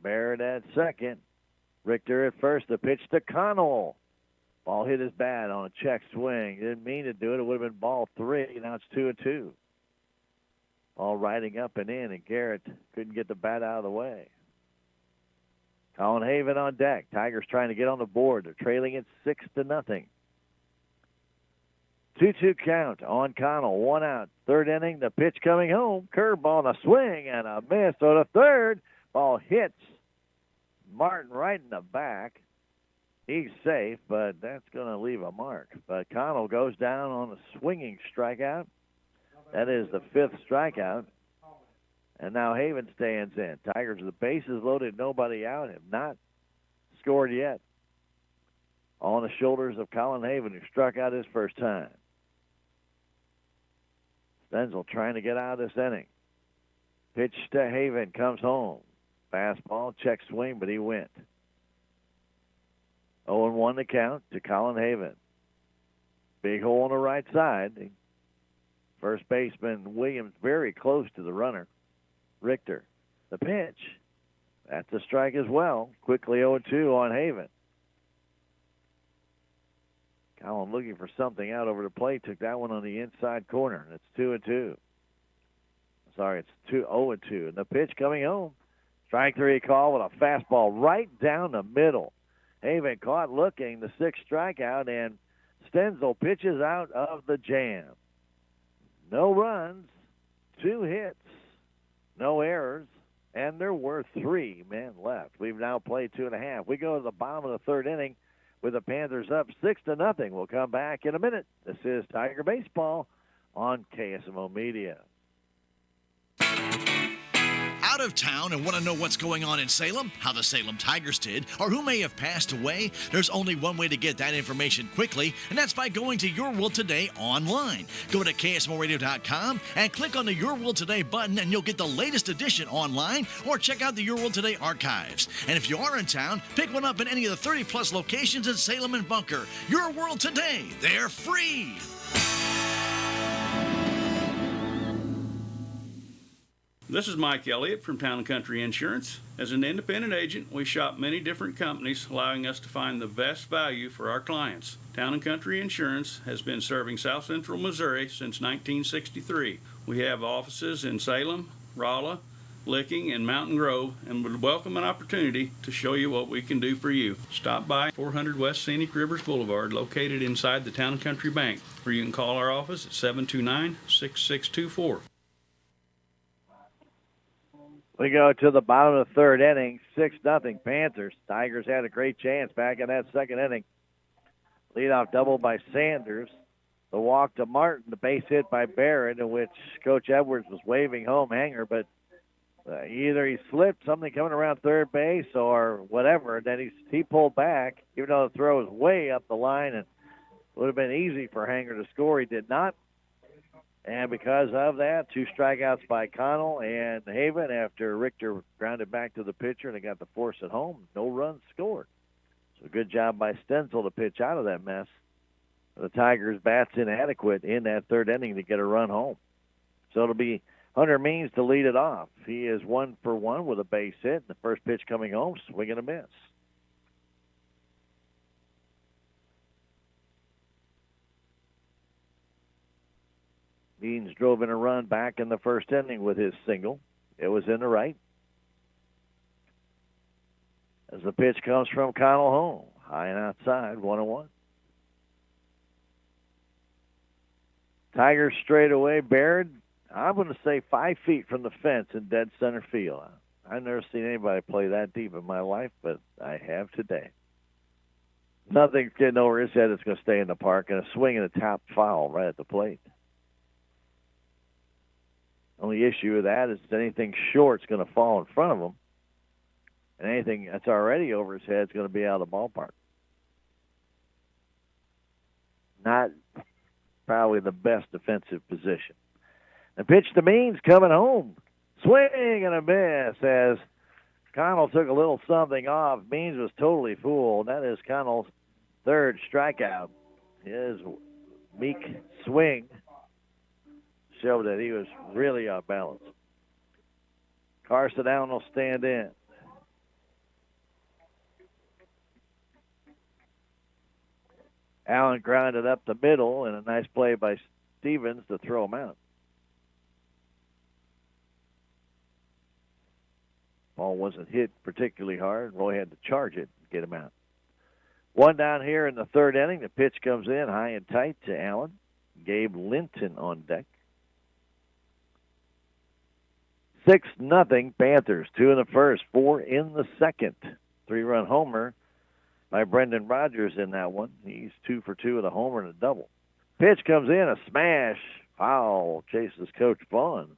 Barrett at second. Richter at first. The pitch to Connell. Ball hit his bat on a check swing. Didn't mean to do it. It would have been ball 3. Now it's 2-2. Ball riding up and in, and Garrett couldn't get the bat out of the way. Colin Haven on deck. Tigers trying to get on the board. They're trailing it 6-0. 2-2 count on Connell. 1 out. Third inning, the pitch coming home. Curveball and a swing and a miss. So the third ball hits Martin right in the back. He's safe, but that's going to leave a mark. But Connell goes down on a swinging strikeout. That is the 5th strikeout. And now Haven stands in. Tigers with the bases loaded, nobody out, have not scored yet. On the shoulders of Colin Haven, who struck out his first time. Stenzel trying to get out of this inning. Pitch to Haven, comes home. Fastball, check swing, but he went. 0-1 the count to Colin Haven. Big hole on the right side. First baseman Williams very close to the runner. Richter. The pitch. That's a strike as well. Quickly 0-2 on Haven. Colin looking for something out over the plate. Took that one on the inside corner. It's 2-2. Sorry, it's 0-2. And the pitch coming home. Strike 3 call with a fastball right down the middle. Haven caught looking, the 6th strikeout, and Stenzel pitches out of the jam. No runs, 2 hits, no errors, and there were 3 men left. We've now played 2.5. We go to the bottom of the 3rd inning with the Panthers up 6-0. We'll come back in a minute. This is Tiger Baseball on KSMO Media. Out of town and want to know what's going on in Salem, how the Salem Tigers did, or who may have passed away? There's only one way to get that information quickly, and that's by going to Your World Today online. Go to KSMORadio.com and click on the Your World Today button, and you'll get the latest edition online, or check out the Your World Today archives. And if you are in town, pick one up in any of the 30-plus locations in Salem and Bunker. Your World Today, they're free. This is Mike Elliott from Town & Country Insurance. As an independent agent, we shop many different companies, allowing us to find the best value for our clients. Town & Country Insurance has been serving South Central Missouri since 1963. We have offices in Salem, Rolla, Licking, and Mountain Grove, and would welcome an opportunity to show you what we can do for you. Stop by 400 West Scenic Rivers Boulevard, located inside the Town & Country Bank, or you can call our office at 729-6624. We go to the bottom of the 3rd inning, 6-0 Panthers. Tigers had a great chance back in that 2nd inning. Leadoff double by Sanders. The walk to Martin, the base hit by Barrett, in which Coach Edwards was waving home hanger, but either he slipped, something coming around third base, or whatever. Then he pulled back, even though the throw was way up the line and would have been easy for Hanger to score. He did not. And because of that, 2 strikeouts by Connell and Haven after Richter grounded back to the pitcher and they got the force at home. No runs scored. So good job by Stenzel to pitch out of that mess. The Tigers' bat's inadequate in that 3rd inning to get a run home. So it'll be Hunter Means to lead it off. He is 1 for 1 with a base hit. The first pitch coming home, swing and a miss. Means drove in a run back in the 1st inning with his single. It was in the right. As the pitch comes from Connell home, high and outside, 1-1. Tigers straight away. Baird, I'm going to say 5 feet from the fence in dead center field. I've never seen anybody play that deep in my life, but I have today. Nothing's getting over his head. It's going to stay in the park, and a swing and a top foul right at the plate. Only issue with that is anything short's going to fall in front of him, and anything that's already over his head is going to be out of the ballpark. Not probably the best defensive position. The pitch to Means coming home. Swing and a miss as Connell took a little something off. Means was totally fooled. That is Connell's 3rd strikeout. His meek swing showed that he was really off balance. Carson Allen will stand in. Allen grounded up the middle, and a nice play by Stevens to throw him out. Ball wasn't hit particularly hard. Roy had to charge it and get him out. 1 down here in the 3rd inning. The pitch comes in high and tight to Allen. Gabe Linton on deck. 6-0 Panthers. 2 in the first, 4 in the second. 3-run homer by Brendan Rogers in that one. He's 2 for 2 with a homer and a double. Pitch comes in, a smash. Foul chases Coach Vaughn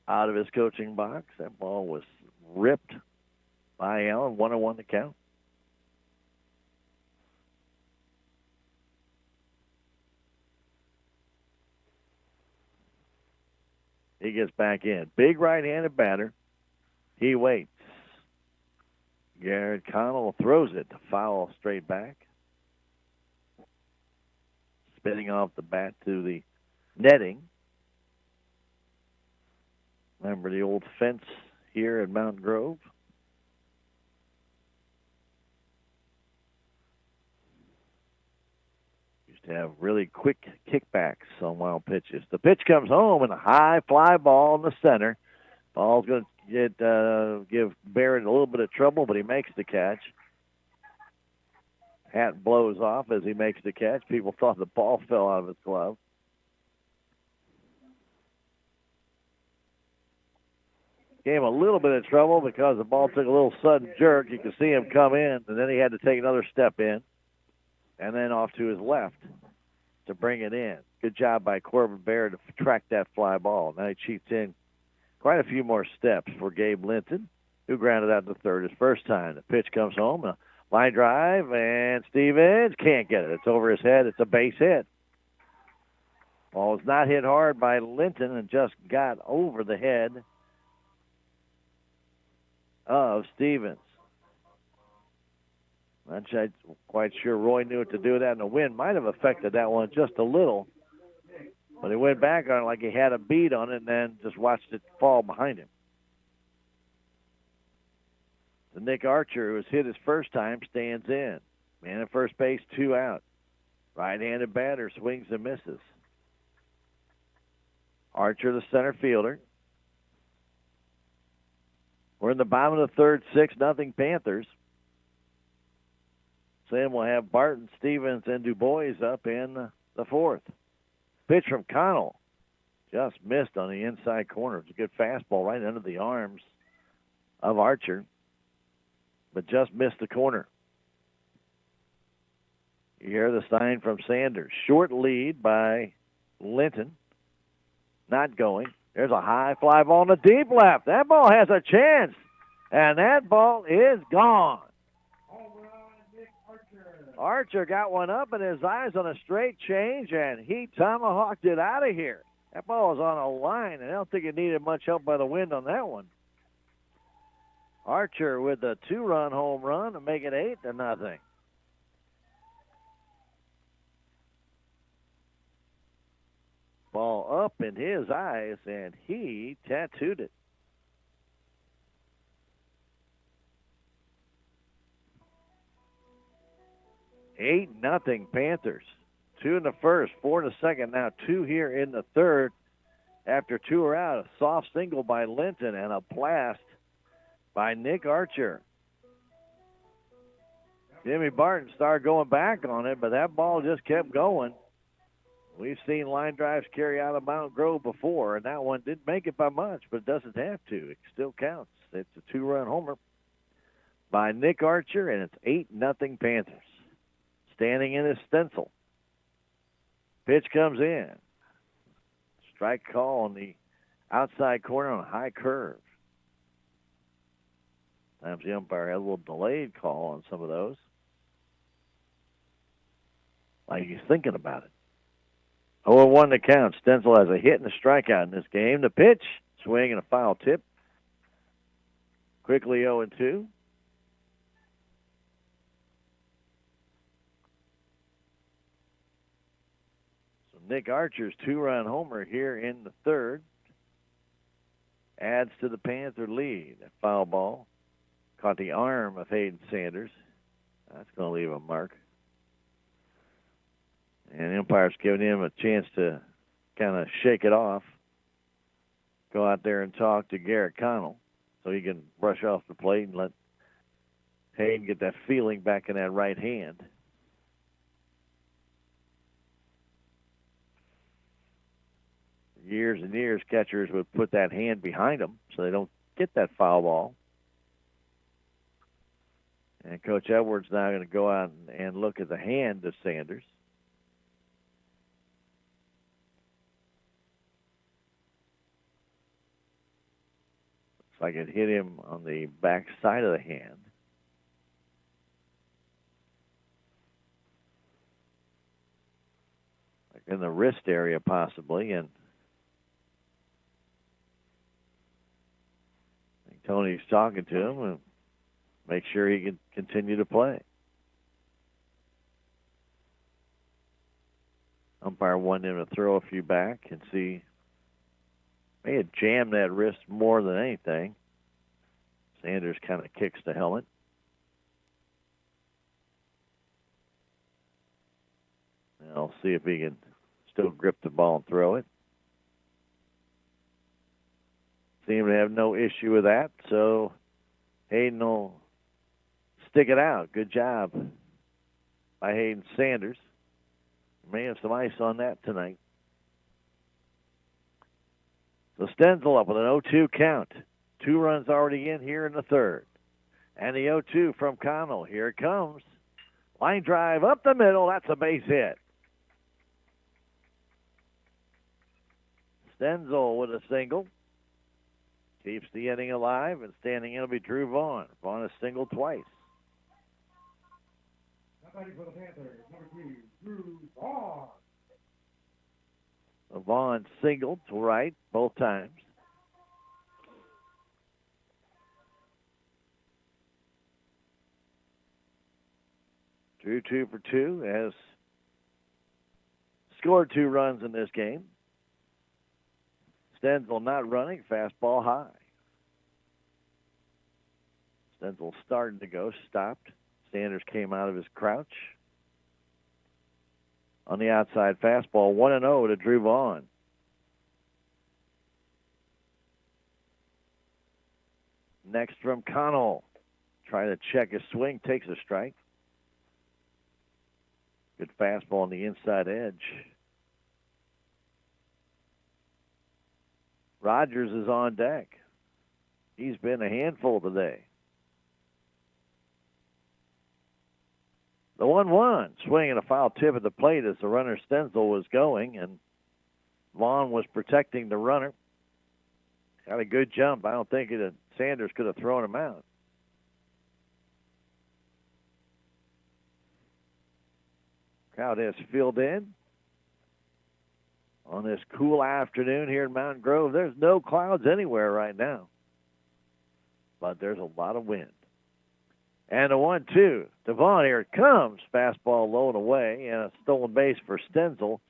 out of his coaching box. That ball was ripped by Allen. 1-1 to count. He gets back in. Big right-handed batter. He waits. Garrett Connell throws it. Foul straight back. Spinning off the bat to the netting. Remember the old fence here at Mount Grove? Used to have really quick kickbacks on wild pitches. The pitch comes home and a high fly ball in the center. Ball's going to give Barrett a little bit of trouble, but he makes the catch. Hat blows off as he makes the catch. People thought the ball fell out of his glove. Gave him a little bit of trouble because the ball took a little sudden jerk. You could see him come in, and then he had to take another step in, and then off to his left to bring it in. Good job by Corbin Barrett to track that fly ball. Now he cheats in quite a few more steps for Gabe Linton, who grounded out to third his first time. The pitch comes home, a line drive, and Stevens can't get it. It's over his head. It's a base hit. Ball was not hit hard by Linton and just got over the head of Stevens. I'm not quite sure Roy knew what to do with that, and the wind might have affected that one just a little. But he went back on it like he had a bead on it and then just watched it fall behind him. The Nick Archer, who was hit his first time, stands in. Man at first base, 2 out. Right-handed batter swings and misses. Archer, the center fielder. We're in the bottom of the third, 6-0 Panthers. Then we'll have Barton, Stevens, and Du Bois up in the fourth. Pitch from Connell. Just missed on the inside corner. It's a good fastball right under the arms of Archer, but just missed the corner. You hear the sign from Sanders. Short lead by Linton. Not going. There's a high fly ball in the deep left. That ball has a chance, and that ball is gone. Archer got one up in his eyes on a straight change, and he tomahawked it out of here. That ball was on a line, and I don't think it needed much help by the wind on that one. Archer with a 2-run home run to make it 8-0. Ball up in his eyes, and he tattooed it. 8-0 Panthers. 2 in the first, 4 in the second, now 2 here in the third. After 2 are out, a soft single by Linton and a blast by Nick Archer. Jimmy Barton started going back on it, but that ball just kept going. We've seen line drives carry out of Mount Grove before, and that one didn't make it by much, but it doesn't have to. It still counts. It's a 2-run homer by Nick Archer, and it's 8-0 Panthers. Standing in his stencil. Pitch comes in. Strike call on the outside corner on a high curve. Sometimes the umpire had a little delayed call on some of those. Like he's thinking about it. 0-1 to count. Stencil has a hit and a strikeout in this game. The pitch, swing and a foul tip. Quickly 0-2. Nick Archer's 2-run homer here in the third adds to the Panther lead. A foul ball caught the arm of Hayden Sanders. That's going to leave a mark. And the umpire's giving him a chance to kind of shake it off. Go out there and talk to Garrett Connell so he can brush off the plate and let Hayden get that feeling back in that right hand. Years and years, catchers would put that hand behind them so they don't get that foul ball. And Coach Edwards now going to go out and look at the hand of Sanders. Looks like it hit him on the back side of the hand. Like in the wrist area possibly, and Tony's talking to him and make sure he can continue to play. Umpire wanted him to throw a few back and see. May have jammed that wrist more than anything. Sanders kind of kicks the helmet. And I'll see if he can still grip the ball and throw it. Seem to have no issue with that, so Hayden will stick it out. Good job by Hayden Sanders. May have some ice on that tonight. So Stenzel up with an 0-2 count. 2 runs already in here in the third. And the 0-2 from Connell. Here it comes. Line drive up the middle. That's a base hit. Stenzel with a single. Keeps the inning alive, and standing in will be Drew Vaughn. Vaughn has singled twice. For the Panthers, number 2, Drew Vaughn. Vaughn singled to right both times. Drew 2 for 2 has scored 2 runs in this game. Stenzel not running, fastball high. Stenzel starting to go, stopped. Sanders came out of his crouch. On the outside fastball, 1-0 to Drew Vaughn. Next from Connell. Trying to check his swing, takes a strike. Good fastball on the inside edge. Rogers is on deck. He's been a handful today. The 1-1, swinging a foul tip at the plate as the runner Stenzel was going, and Vaughn was protecting the runner. Got a good jump. I don't think Sanders could have thrown him out. Crowd has filled in on this cool afternoon here in Mountain Grove. There's no clouds anywhere right now, but there's a lot of wind. And a 1-2 to Vaughn. Here it comes. Fastball low and away, and a stolen base for Stenzel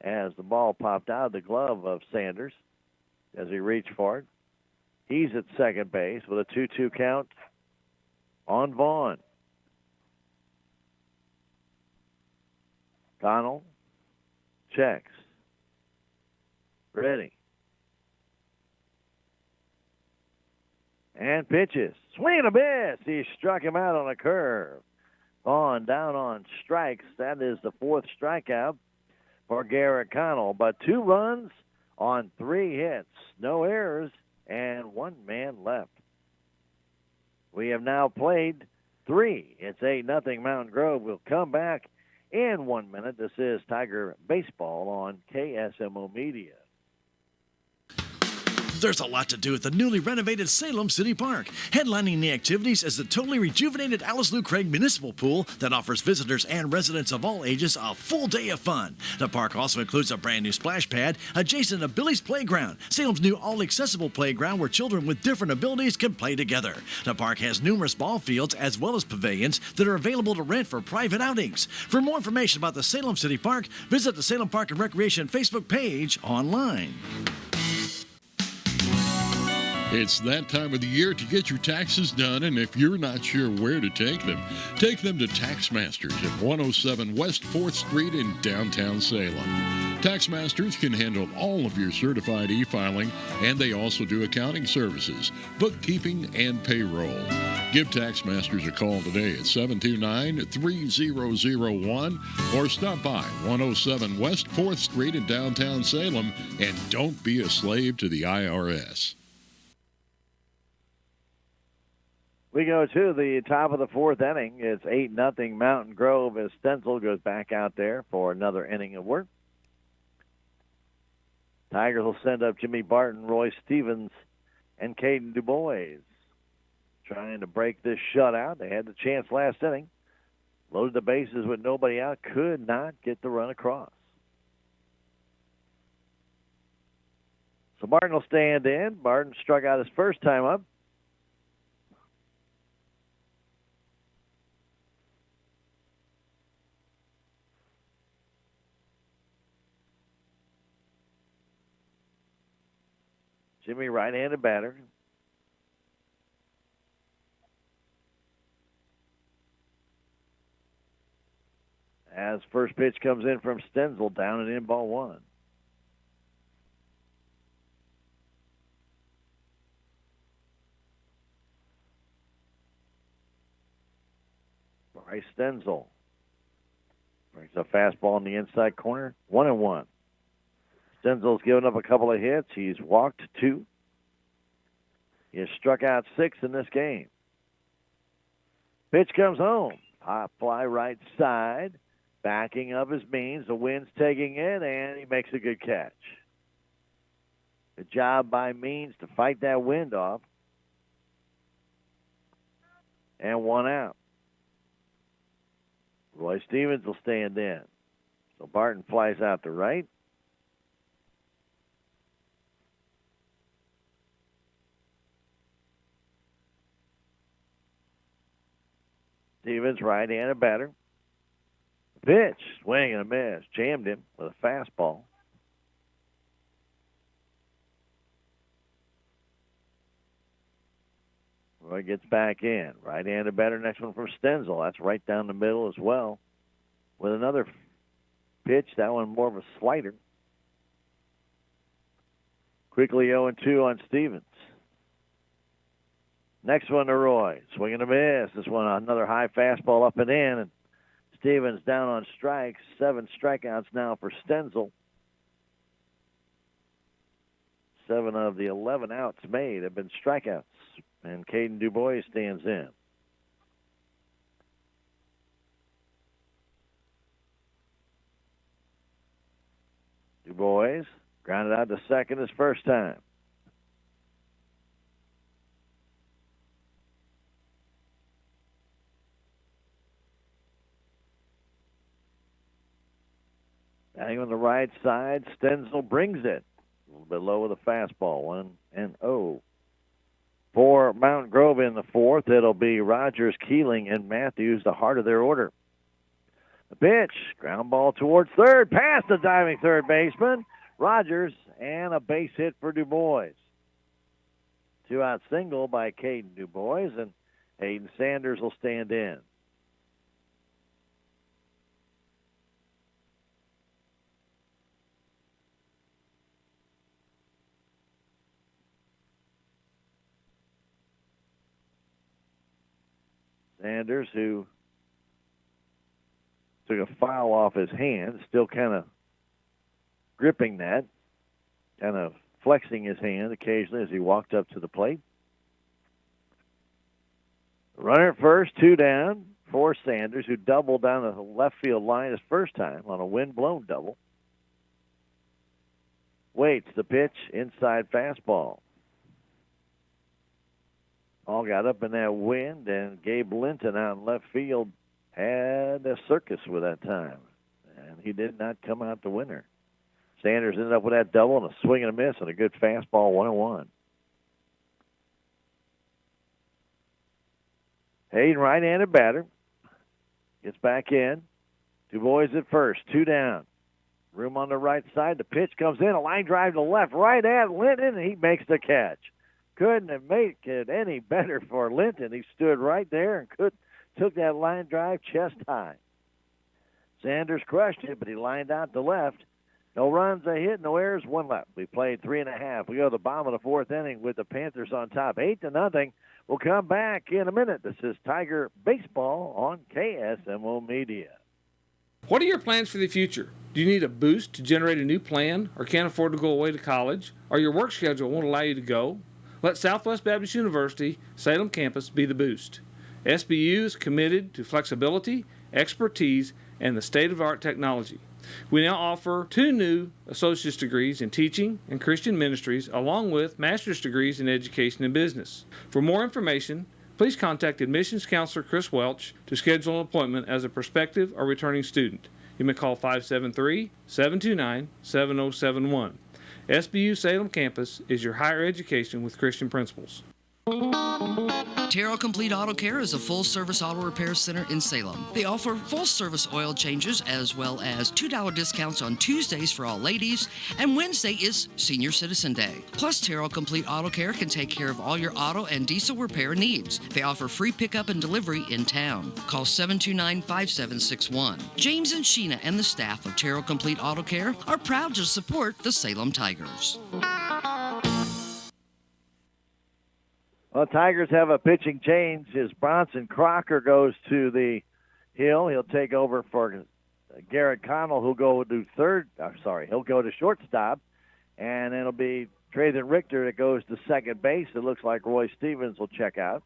as the ball popped out of the glove of Sanders as he reached for it. He's at second base with a 2-2 count on Vaughn. Connell checks. Ready. And pitches. Swing and a miss. He struck him out on a curve. Vaughn down on strikes. That is the 4th strikeout for Garrett Connell. But 2 runs on 3 hits. No errors and 1 man left. We have now played 3. It's 8-0 Mountain Grove. We'll come back in 1 minute. This is Tiger Baseball on KSMO Media. There's a lot to do at the newly renovated Salem City Park. Headlining the activities is the totally rejuvenated Alice Lou Craig Municipal Pool that offers visitors and residents of all ages a full day of fun. The park also includes a brand new splash pad adjacent to Billy's Playground, Salem's new all-accessible playground where children with different abilities can play together. The park has numerous ball fields as well as pavilions that are available to rent for private outings. For more information about the Salem City Park, visit the Salem Park and Recreation Facebook page online. It's that time of the year to get your taxes done, and if you're not sure where to take them to Tax Masters at 107 West 4th Street in downtown Salem. TaxMasters can handle all of your certified e-filing, and they also do accounting services, bookkeeping, and payroll. Give TaxMasters a call today at 729-3001 or stop by 107 West 4th Street in downtown Salem, and don't be a slave to the IRS. We go to the top of the fourth inning. It's 8-0 Mountain Grove as Stenzel goes back out there for another inning of work. Tigers will send up Jimmy Barton, Roy Stevens, and Caden DuBois, trying to break this shutout. They had the chance last inning. Loaded the bases with nobody out. Could not get the run across. So Barton will stand in. Barton struck out his first time up. Jimmy, right-handed batter. As first pitch comes in from Stenzel, down and in, ball one. Bryce Stenzel brings a fastball in the inside corner, 1-1. Stenzel's given up a couple of hits. He's walked 2. He has struck out 6 in this game. Pitch comes home. Hot fly right side. Backing up his means. The wind's taking it, and he makes a good catch. Good job by Means to fight that wind off. And 1 out. Roy Stevens will stand in. So Barton flies out to right. Stevens, right-handed batter. Pitch, swing and a miss. Jammed him with a fastball. Roy gets back in. Right-handed batter, next one from Stenzel. That's right down the middle as well. With another pitch, that one more of a slider. Quickly 0-2 on Stevens. Next one to Roy. Swing and a miss. This one, another high fastball up and in. And Stevens down on strikes. 7 strikeouts now for Stenzel. 7 of the 11 outs made have been strikeouts. And Caden DuBois stands in. DuBois grounded out to second his first time. Batting on the right side, Stenzel brings it. A little bit low with a fastball, 1-0. For Mountain Grove in the fourth, it'll be Rogers, Keeling, and Matthews, the heart of their order. The pitch, ground ball towards third, past the diving third baseman, Rogers, and a base hit for DuBois. 2-out single by Caden DuBois, and Hayden Sanders will stand in. Sanders, who took a foul off his hand, still kind of gripping that, kind of flexing his hand occasionally as he walked up to the plate. Runner at first, 2 down for Sanders, who doubled down the left field line his first time on a wind-blown double. Waits the pitch, inside fastball. All got up in that wind, and Gabe Linton out in left field had a circus with that time, and he did not come out the winner. Sanders ended up with that double and a swing and a miss and a good fastball, 1-1. Hayden, right-handed batter, gets back in. DuBois at first, 2 down. Room on the right side. The pitch comes in, a line drive to left, right at Linton, and he makes the catch. Couldn't have made it any better for Linton. He stood right there and took that line drive chest high. Sanders crushed it, but he lined out to left. No runs, a hit, no errors, one left. We played 3.5. We go to the bottom of the fourth inning with the Panthers on top, 8-0. We'll come back in a minute. This is Tiger Baseball on KSMO Media. What are your plans for the future? Do you need a boost to generate a new plan or can't afford to go away to college? Or your work schedule won't allow you to go? Let Southwest Baptist University, Salem campus be the boost. SBU is committed to flexibility, expertise, and the state-of-the-art technology. We now offer 2 new associate's degrees in teaching and Christian ministries, along with master's degrees in education and business. For more information, please contact admissions counselor Chris Welch to schedule an appointment as a prospective or returning student. You may call 573-729-7071. SBU Salem campus is your higher education with Christian principles. Terrell Complete Auto Care is a full-service auto repair center in Salem. They offer full-service oil changes as well as $2 discounts on Tuesdays for all ladies, and Wednesday is Senior Citizen Day. Plus, Terrell Complete Auto Care can take care of all your auto and diesel repair needs. They offer free pickup and delivery in town. Call 729-5761. James and Sheena and the staff of Terrell Complete Auto Care are proud to support the Salem Tigers. Well, Tigers have a pitching change as Bronson Crocker goes to the hill. He'll take over for Garrett Connell, who'll go to he'll go to shortstop, and it'll be Trayvon Richter that goes to second base. It looks like Roy Stevens will check out.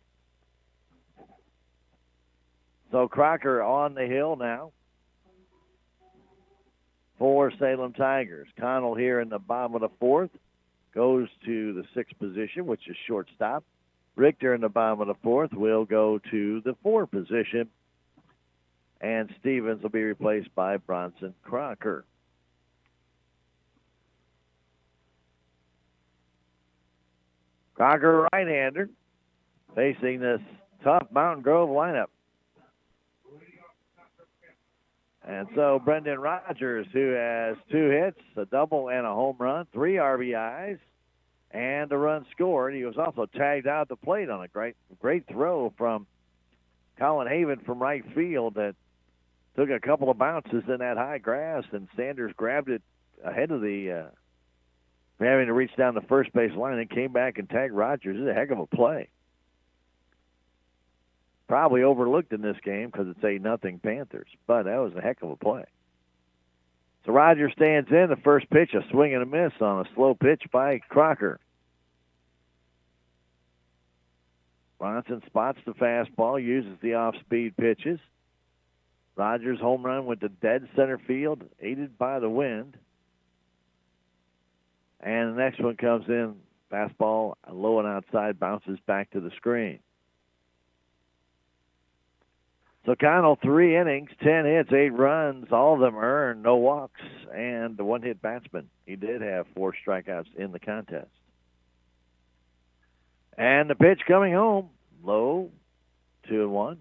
So Crocker on the hill now for Salem Tigers. Connell here in the bottom of the fourth goes to the sixth position, which is shortstop. Richter in the bottom of the fourth will go to the 4 position, and Stevens will be replaced by Bronson Crocker. Crocker, right-hander, facing this tough Mountain Grove lineup. And so Brendan Rogers, who has 2 hits, a double, and a home run, 3 RBIs, and a run scored. He was also tagged out at the plate on a great throw from Colin Haven from right field that took a couple of bounces in that high grass, and Sanders grabbed it ahead of the having to reach down the first base line and came back and tagged Rogers. It's a heck of a play. Probably overlooked in this game because it's 8-0 Panthers, but that was a heck of a play. So Rogers stands in. The first pitch, a swing and a miss on a slow pitch by Crocker. Bronson spots the fastball, uses the off-speed pitches. Rogers' home run went to dead center field, aided by the wind. And the next one comes in, fastball low and outside, bounces back to the screen. So Connell, 3 innings, 10 hits, 8 runs, all of them earned, no walks, and the 1-hit batsman. He did have 4 strikeouts in the contest. And the pitch coming home, low, 2-1.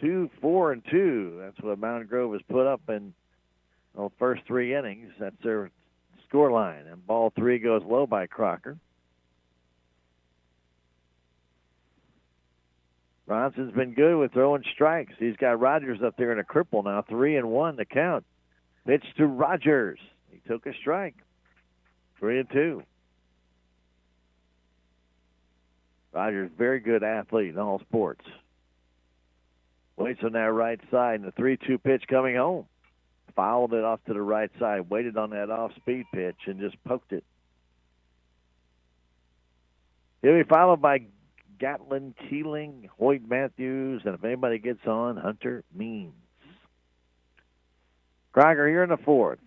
Two, 4, and 2. That's what Mountain Grove has put up in the first 3 innings. That's their score line. And ball 3 goes low by Crocker. Bronson's been good with throwing strikes. He's got Rogers up there in a cripple now, 3-1 the count. Pitch to Rogers. He took a strike. 3-2. Rogers, very good athlete in all sports. Waits on that right side, and the 3-2 pitch coming home. Fouled it off to the right side, waited on that off-speed pitch, and just poked it. He'll be followed by Gatlin, Keeling, Hoyt Matthews, and if anybody gets on, Hunter Means. Crocker here in the 4th.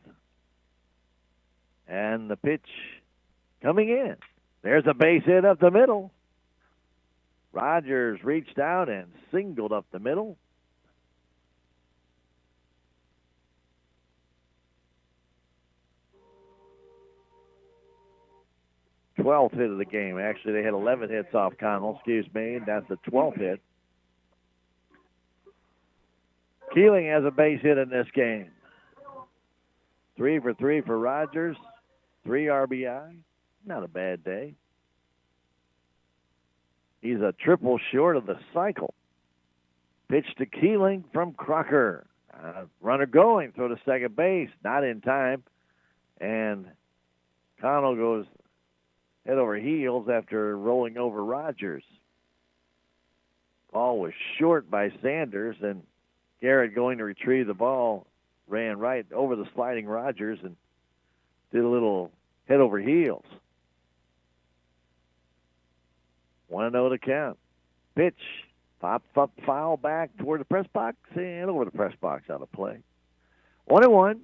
And the pitch coming in. There's a base hit up the middle. Rogers reached out and singled up the middle. Twelfth hit of the game. Actually, they had 11 hits off Connell. Excuse me. And that's the 12th hit. Keeling has a base hit in this game. 3 for 3 for Rogers. 3 RBI. Not a bad day. He's a triple short of the cycle. Pitch to Keeling from Crocker. Runner going, throw to second base, not in time. And Connell goes head over heels after rolling over Rogers. Ball was short by Sanders, and Garrett, going to retrieve the ball, ran right over the sliding Rogers and did a little head over heels. 1-0 to count. Pitch. Pop up, foul back toward the press box and over the press box, out of play. 1-1.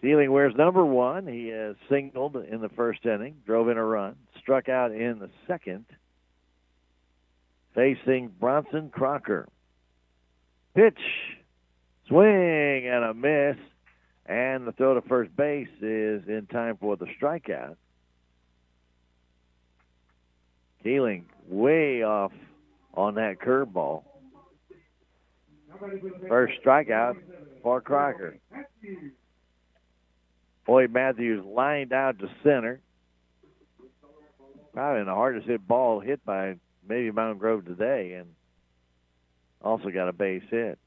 Keeling wears number 1. He has singled in the first inning, drove in a run, struck out in the second. Facing Bronson Crocker. Pitch. Swing and a miss. And the throw to first base is in time for the strikeout. Keeling way off on that curveball. First strikeout for Crocker. Boyd Matthews lined out to center. Probably the hardest hit ball hit by maybe Mountain Grove today, and also got a base hit.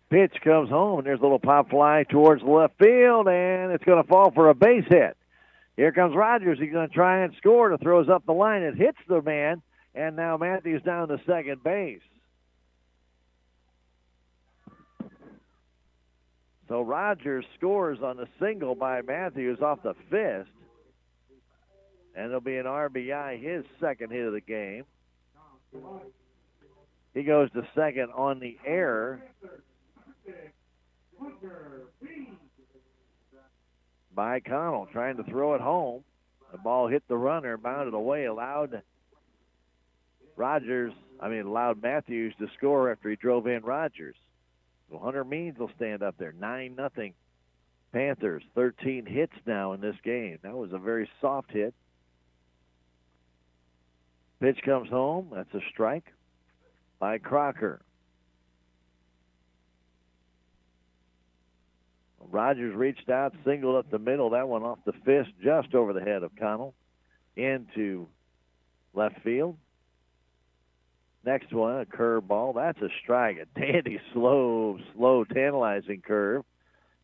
Pitch comes home, and there's a little pop fly towards left field, and it's going to fall for a base hit. Here comes Rogers. He's going to try and score. To throws up the line. It hits the man, and now Matthews down to second base. So Rogers scores on the single by Matthews off the fist, and it'll be an RBI, his second hit of the game. He goes to second on the error by Connell, trying to throw it home. The ball hit the runner, bounded away, allowed Matthews to score after he drove in Rogers. So Hunter Means will stand up there, 9-0 Panthers, 13 hits now in this game. That was a very soft hit. Pitch comes home. That's a strike by Crocker. Rogers reached out, singled up the middle. That one off the fist, just over the head of Connell, into left field. Next one, a curveball. That's a strike. A dandy, slow, tantalizing curve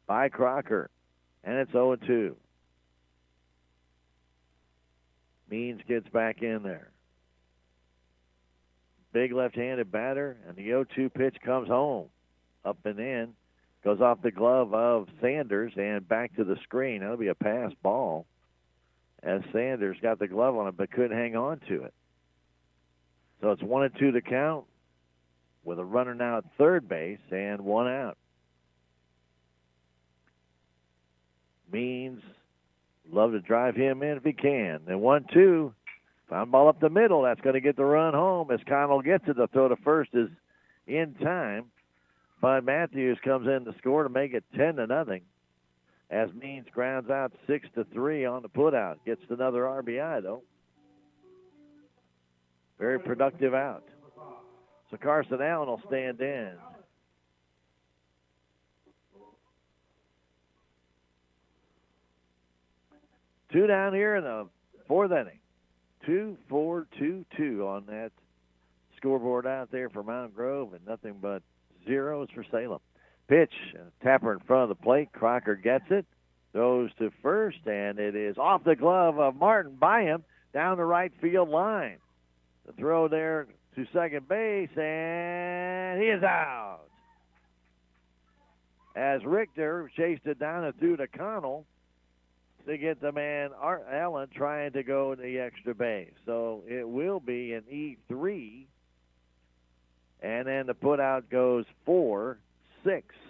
by Crocker. And it's 0-2. Means gets back in there. Big left-handed batter, and the 0-2 pitch comes home. Up and in. Goes off the glove of Sanders and back to the screen. That'll be a pass ball, as Sanders got the glove on it but couldn't hang on to it. So it's 1-2 to count with a runner now at third base and one out. Means love to drive him in if he can. And 1-2, found ball up the middle. That's going to get the run home as Connell gets it. The throw to first is in time. But Matthews comes in to score to make it 10-0. As Means grounds out 6-3 on the putout. Gets another RBI though. Very productive out. So Carson Allen will stand in. Two down here in the fourth inning. 2-4-2-2 on that scoreboard out there for Mount Grove, and nothing but zeros for Salem. Pitch, tapper in front of the plate. Crocker gets it, throws to first, and it is off the glove of Martin by him down the right field line. The throw there to second base, and he is out. As Richter chased it down and threw to Connell to get the man Allen trying to go to the extra base. So it will be an E3. And then the putout goes 4-6.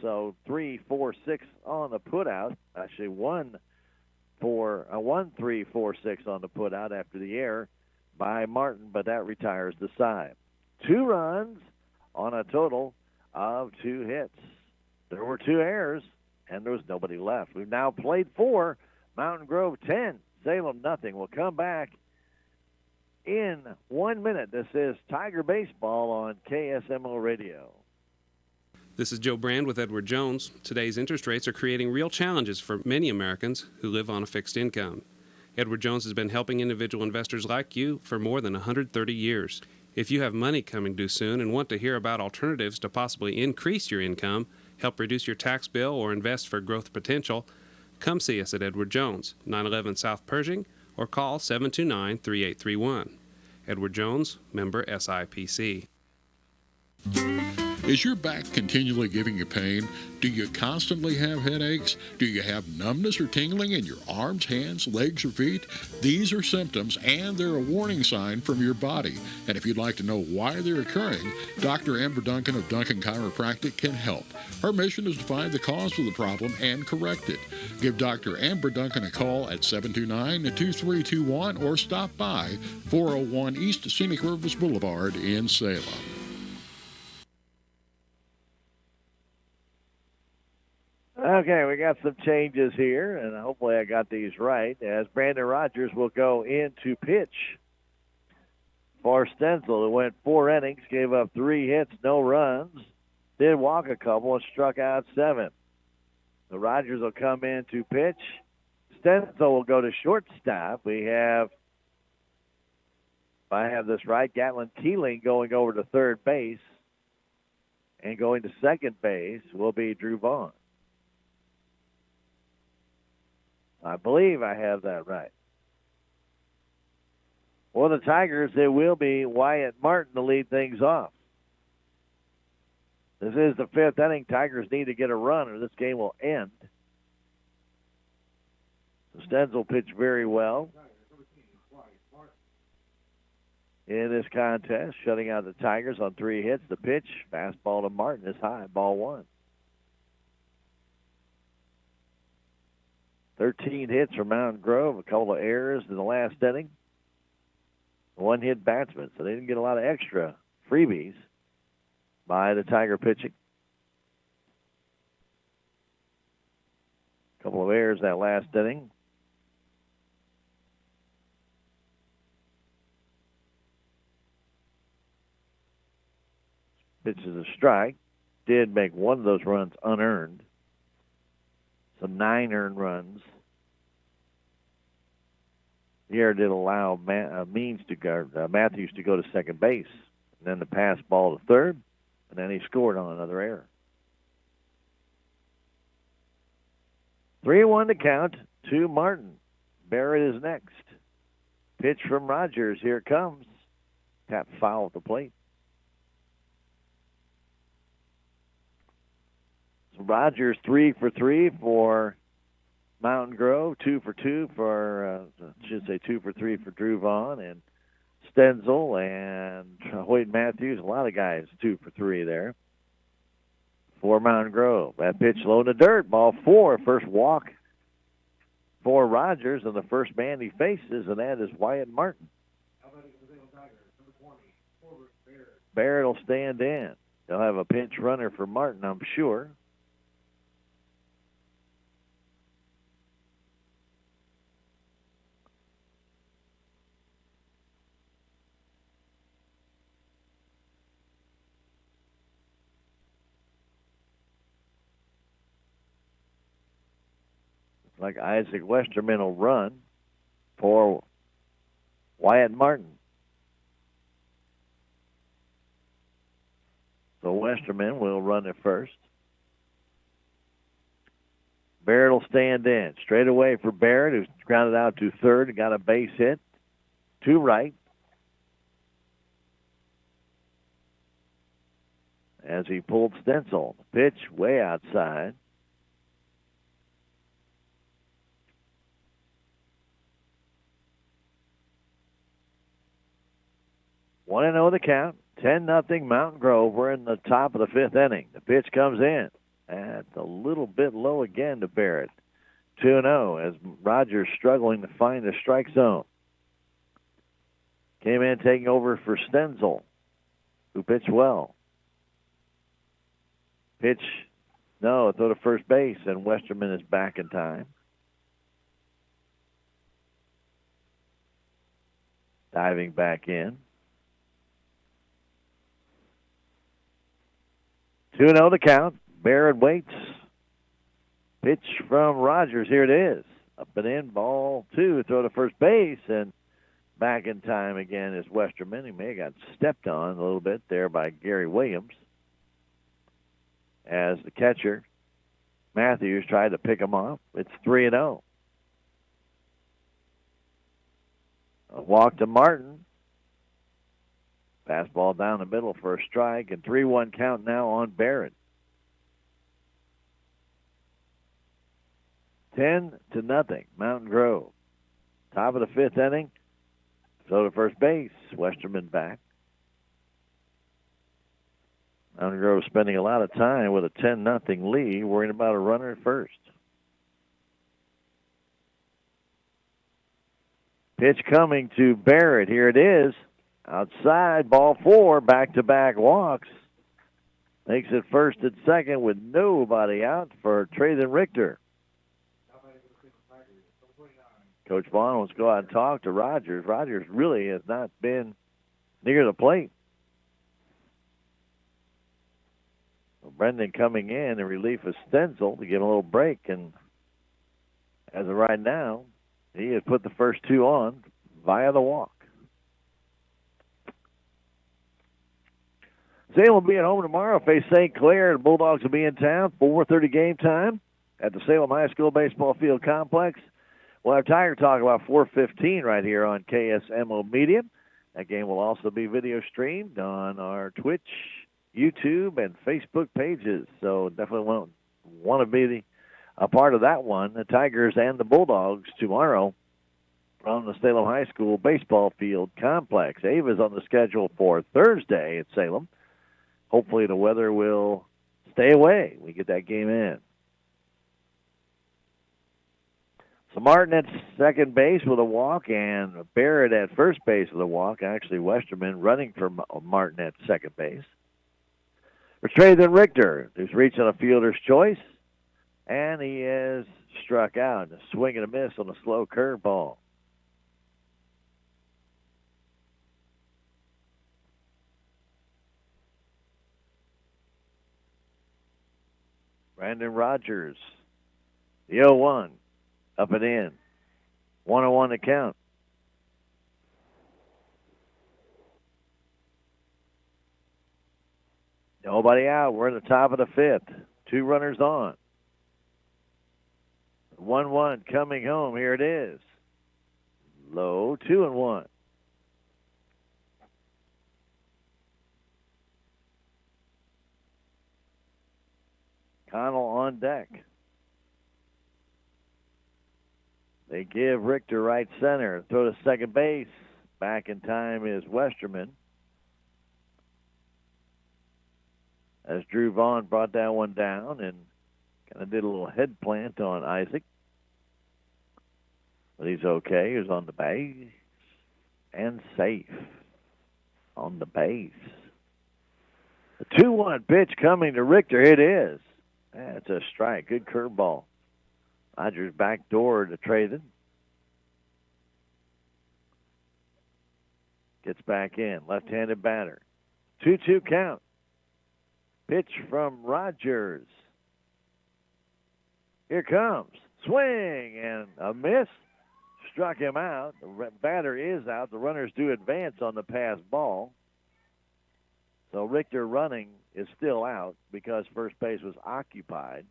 So 3-4-6 on the putout. Actually 1-3-4-6 on the putout after the error by Martin, but that retires the side. 2 runs on a total of 2 hits. There were 2 errors, and there was nobody left. We've now played 4. Mountain Grove 10, Salem nothing. We'll come back in 1 minute. This is Tiger Baseball on KSMO Radio. This is Joe Brand with Edward Jones. Today's interest rates are creating real challenges for many Americans who live on a fixed income. Edward Jones has been helping individual investors like you for more than 130 years. If you have money coming due soon and want to hear about alternatives to possibly increase your income, help reduce your tax bill, or invest for growth potential, come see us at Edward Jones, 911 South Pershing, or call 729-3831. Edward Jones, member SIPC. Is your back continually giving you pain? Do you constantly have headaches? Do you have numbness or tingling in your arms, hands, legs, or feet? These are symptoms, and they're a warning sign from your body. And if you'd like to know why they're occurring, Dr. Amber Duncan of Duncan Chiropractic can help. Her mission is to find the cause of the problem and correct it. Give Dr. Amber Duncan a call at 729-2321 or stop by 401 East Scenic Rivers Boulevard in Salem. Okay, we got some changes here, and hopefully I got these right, as Brandon Rogers will go into pitch for Stenzel, who went 4 innings, gave up 3 hits, no runs, did walk a couple, and struck out 7. The Rogers will come in to pitch. Stenzel will go to shortstop. If I have this right, Gatlin Keeling going over to third base, and going to second base will be Drew Vaughn. I believe I have that right. For the Tigers, it will be Wyatt Martin to lead things off. This is the 5th inning. Tigers need to get a run or this game will end. Stenzel pitched very well in this contest, shutting out the Tigers on 3 hits. The pitch, fastball to Martin, is high, ball 1. 13 hits for Mountain Grove, a couple of errors in the last inning. 1 hit batsman, so they didn't get a lot of extra freebies by the Tiger pitching. A couple of errors that last inning. Pitch is a strike. Did make one of those runs unearned. So 9 earned runs. The error did allow Matthews to go to second base. And then the pass ball to third. And then he scored on another error. 3-1 to count to Martin. Barrett is next. Pitch from Rogers. Here it comes. Tap foul at the plate. So Rogers 3 for 3 for Mountain Grove, 2 for 2 for, 2 for 3 for Drew Vaughn and Stenzel and Hoyt Matthews. A lot of guys 2 for 3 there for Mountain Grove. That pitch low in the dirt, ball 4, first walk for Rogers, and the first man he faces, and that is Wyatt Martin. Barrett will stand in. They'll have a pinch runner for Martin, I'm sure. Like Isaac Westerman will run for Wyatt Martin. So Westerman will run at first. Barrett will stand in. Straight away for Barrett, who's grounded out to third and got a base hit to right. As he pulled Stenzel. Pitch way outside. 1-0 the count. 10-0 Mountain Grove. We're in the top of the 5th inning. The pitch comes in. That's a little bit low again to Barrett. 2-0 as Rogers struggling to find the strike zone. Came in taking over for Stenzel, who pitched well. Pitch, no, throw to first base, and Westerman is back in time. Diving back in. 2-0 the count. Barrett waits. Pitch from Rogers. Here it is. Up and in, ball 2, throw to first base, and back in time again is Westerman. He may have got stepped on a little bit there by Gary Williams as the catcher, Matthews, tried to pick him off. It's 3-0. A walk to Martin. Fastball down the middle for a strike, and 3-1 count now on Barrett. 10-0, Mountain Grove. Top of the 5th inning. So to first base, Westerman back. Mountain Grove spending a lot of time with a 10-0 lead, worrying about a runner at first. Pitch coming to Barrett. Here it is. Outside, ball 4, back-to-back walks. Makes it first and second with nobody out for Treylon Richter. Coach Vaughn wants to go out and talk to Rogers. Rogers really has not been near the plate. So Brendan coming in relief of Stenzel to give him a little break. And as of right now, he has put the first 2 on via the walk. Salem will be at home tomorrow, face St. Clair. The Bulldogs will be in town. 4:30 game time at the Salem High School Baseball Field Complex. We'll have Tiger Talk about 4:15 right here on KSMO Media. That game will also be video streamed on our Twitch, YouTube, and Facebook pages. So definitely want to be a part of that one. The Tigers and the Bulldogs tomorrow from the Salem High School Baseball Field Complex. Ava's on the schedule for Thursday at Salem. Hopefully the weather will stay away. We get that game in. So Martin at second base with a walk, and Barrett at first base with a walk. Actually, Westerman running for Martin at second base. For Treylon Richter, who's reaching a fielder's choice, and he is struck out. A swing and a miss on a slow curveball. Brandon Rogers, the 0-1, up and in. 1-1 to count. Nobody out. We're in the top of the 5th. 2 runners on. 1-1 coming home. Here it is. Low, 2-1. Connell on deck. They give Richter right center. Throw to second base. Back in time is Westerman. As Drew Vaughn brought that one down and kind of did a little head plant on Isaac. But he's okay. He was on the base and safe on the base. The 2-1 pitch coming to Richter. It is. That's a strike. Good curveball. Rogers backdoor to Treylon. Gets back in. Left-handed batter. 2-2 count. Pitch from Rogers. Here comes. Swing and a miss. Struck him out. The batter is out. The runners do advance on the pass ball. So Richter running is still out because first base was occupied.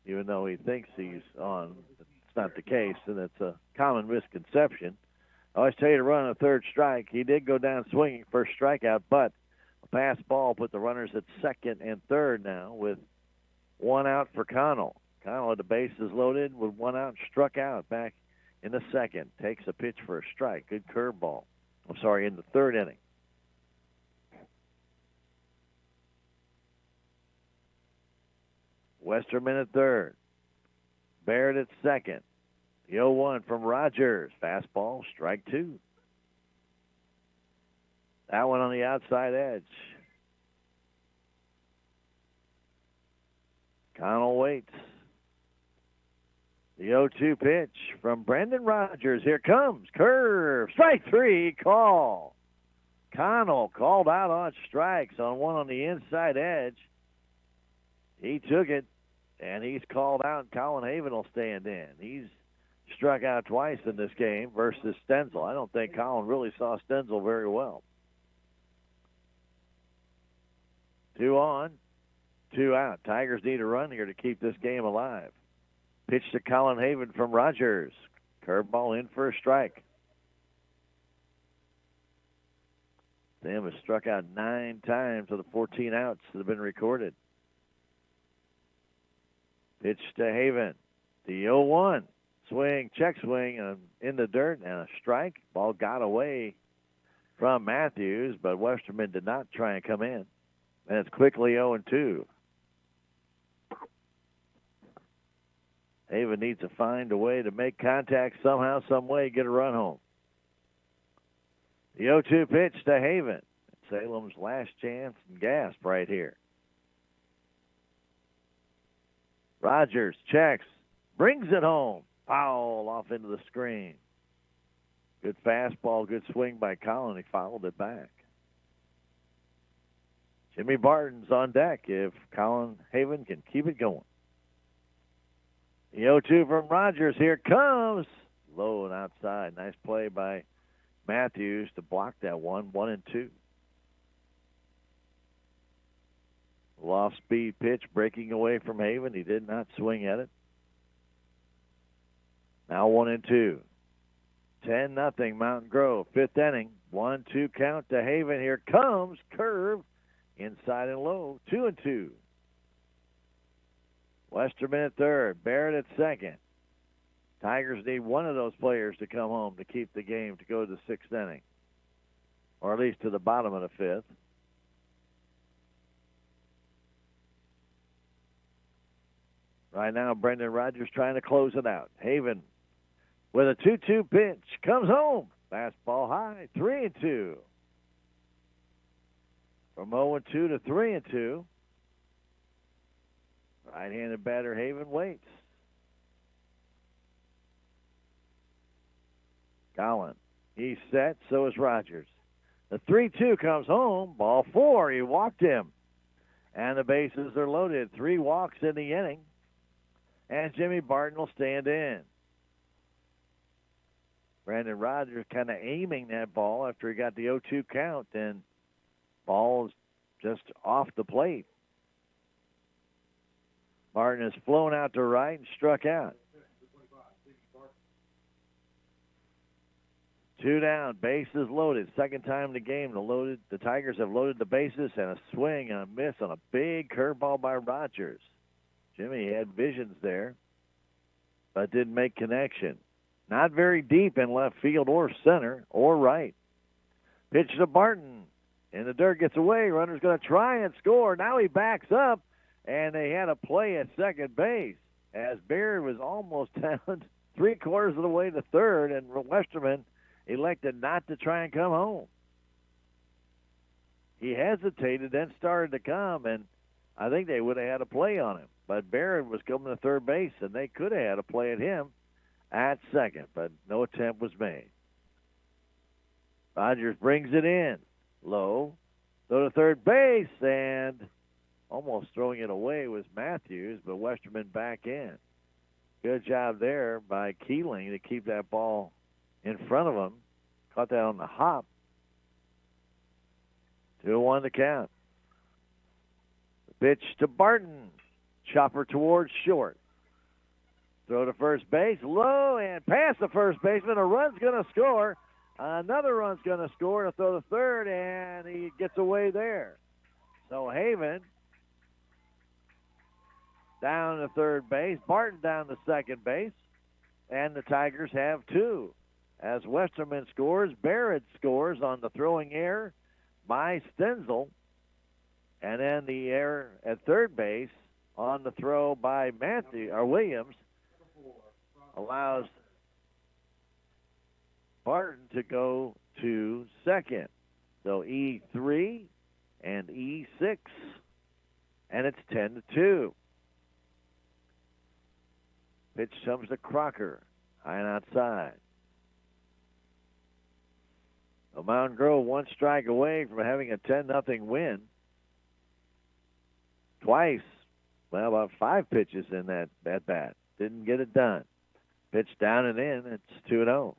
Even though he thinks he's on, it's not the case, and it's a common misconception. I always tell you to run a third strike. He did go down swinging first strikeout, but a pass ball put the runners at second and third now with 1 out for Connell. Connell had the bases loaded with 1 out, struck out back in the second. Takes a pitch for a strike. Good curveball. In the third inning. Westerman at third. Barrett at second. The 0-1 from Rogers. Fastball, strike 2. That one on the outside edge. Connell waits. The 0-2 pitch from Brandon Rogers. Here comes. Curve. Strike 3. Call. Connell called out on strikes on one on the inside edge. He took it and he's called out, and Colin Haven will stand in. He's struck out twice in this game versus Stenzel. I don't think Colin really saw Stenzel very well. 2 on, 2 out. Tigers need a run here to keep this game alive. Pitch to Colin Haven from Rogers. Curveball in for a strike. Sam has struck out 9 times of the 14 outs that have been recorded. Pitch to Haven. The 0-1. Swing, check swing, and in the dirt, and a strike. Ball got away from Matthews, but Westerman did not try and come in. And it's quickly 0-2. Haven needs to find a way to make contact somehow, some way, get a run home. The 0-2 pitch to Haven. Salem's last chance and gasp right here. Rogers checks, brings it home. Foul off into the screen. Good fastball, good swing by Colin. He fouled it back. Jimmy Barton's on deck if Colin Haven can keep it going. The 0-2 from Rogers. Here comes. Low and outside. Nice play by Matthews to block that one. 1-2. Off speed pitch breaking away from Haven. He did not swing at it. Now 1-2. 10-0 Mountain Grove. 5th inning. 1-2 count to Haven. Here comes. Curve. Inside and low. 2-2. Westerman at third. Barrett at second. Tigers need one of those players to come home to keep the game to go to the 6th inning. Or at least to the bottom of the 5th. Right now, Brendan Rogers trying to close it out. Haven with a 2-2 pitch. Comes home. Fastball high. 3-2. From 0-2 to 3-2. Right-handed batter Haven waits. Collin. He's set. So is Rogers. The 3-2 comes home. Ball 4. He walked him. And the bases are loaded. 3 walks in the inning. And Jimmy Barton will stand in. Brandon Rogers kind of aiming that ball after he got the 0-2 count, and ball is just off the plate. Barton has flown out to right and struck out. 2 down, bases loaded. Second time in the game, the Tigers have loaded the bases, and a swing and a miss on a big curveball by Rogers. Jimmy had visions there, but didn't make connection. Not very deep in left field or center or right. Pitch to Barton. In the dirt, gets away. Runner's going to try and score. Now he backs up, and they had a play at second base as Beard was almost down 3/4 of the way to third, and Westerman elected not to try and come home. He hesitated, then started to come, and I think they would have had a play on him. But Barrett was coming to third base, and they could have had a play at him at second, but no attempt was made. Rogers brings it in. Low. Go to third base, and almost throwing it away was Matthews, but Westerman back in. Good job there by Keeling to keep that ball in front of him. Caught that on the hop. 2-1 to count. Pitch to Barton. Chopper towards short. Throw to first base. Low and past the first baseman. A run's going to score. Another run's going to score to throw to third, and he gets away there. So Haven down to third base. Barton down to second base. And the Tigers have 2. As Westerman scores, Barrett scores on the throwing error by Stenzel. And then the error at third base on the throw by Williams allows Barton to go to second. So E3 and E6, and it's 10-2. Pitch comes to Crocker, high and outside. So Mountain Grove 1 strike away from having a 10-0 win. Twice about 5 pitches in that at bat. Didn't get it done. Pitch down and in. It's 2-0.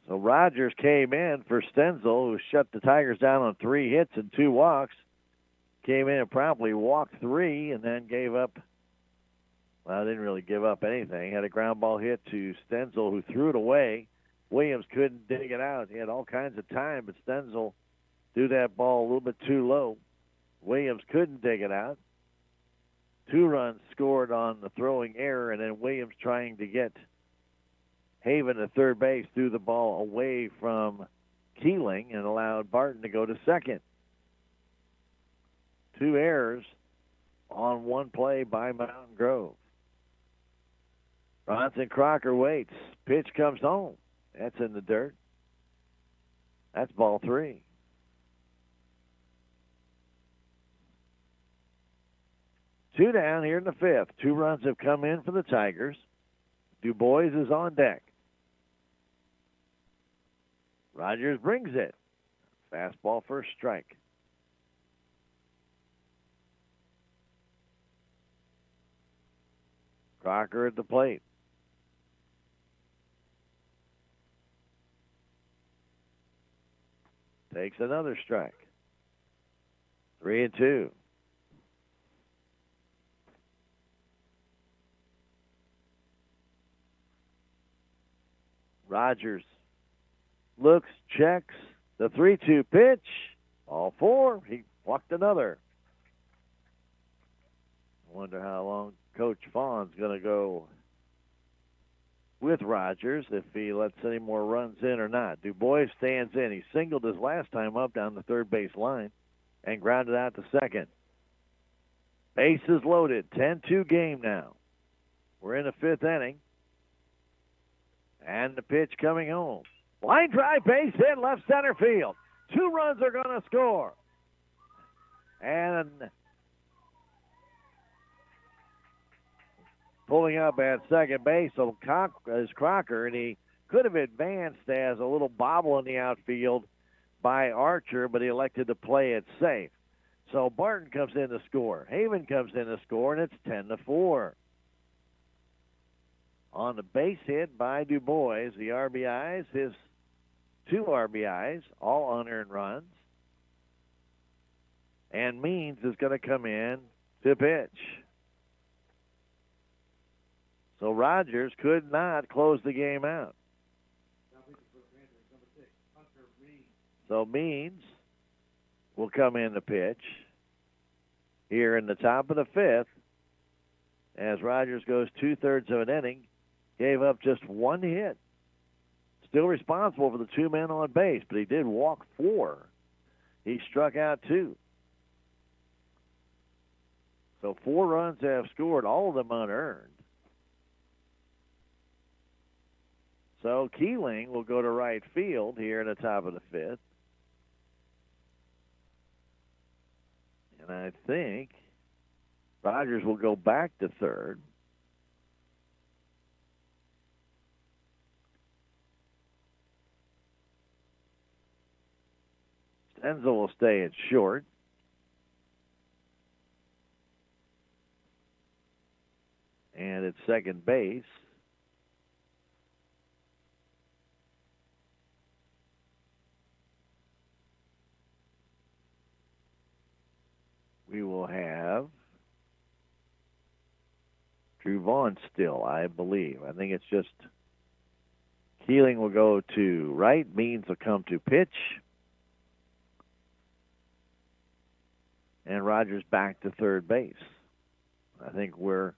So Rogers came in for Stenzel, who shut the Tigers down on 3 hits and 2 walks. Came in and promptly walked 3 and then gave up. Well, didn't really give up anything. Had a ground ball hit to Stenzel, who threw it away. Williams couldn't dig it out. He had all kinds of time, but Stenzel threw that ball a little bit too low. Williams couldn't dig it out. 2 runs scored on the throwing error, and then Williams trying to get Haven to third base threw the ball away from Keeling and allowed Barton to go to second. 2 errors on 1 play by Mountain Grove. Bronson Crocker waits. Pitch comes home. That's in the dirt. That's ball 3. Two down here in the 5th. 2 runs have come in for the Tigers. Du Bois is on deck. Rogers brings it. Fastball for a strike. Crocker at the plate. Takes another strike. 3-2. Rogers looks, checks, the 3-2 pitch. All 4. He walked another. I wonder how long Coach Vaughn's going to go with Rogers, if he lets any more runs in or not. Du Bois stands in. He singled his last time up down the third base line and grounded out to second. Bases loaded. 10-2 game now. We're in the 5th inning. And the pitch coming home. Line drive, base hit, left center field. 2 runs are going to score. And pulling up at second base is Crocker, and he could have advanced as a little bobble in the outfield by Archer, but he elected to play it safe. So Barton comes in to score. Haven comes in to score, and it's 10-4. On the base hit by Du Bois, the RBIs, his 2 RBIs, all unearned runs. And Means is going to come in to pitch. So Rogers could not close the game out. So Means will come in to pitch here in the top of the 5th as Rogers goes 2/3 of an inning, gave up just 1 hit. Still responsible for the 2 men on base, but he did walk 4. He struck out 2. So 4 runs have scored, all of them unearned. So Keeling will go to right field here in the top of the 5th. And I think Rogers will go back to third. Stenzel will stay at short. And at second base, we will have Drew Vaughn still, I believe. I think it's just Keeling will go to right. Means will come to pitch. And Rogers back to third base. I think we're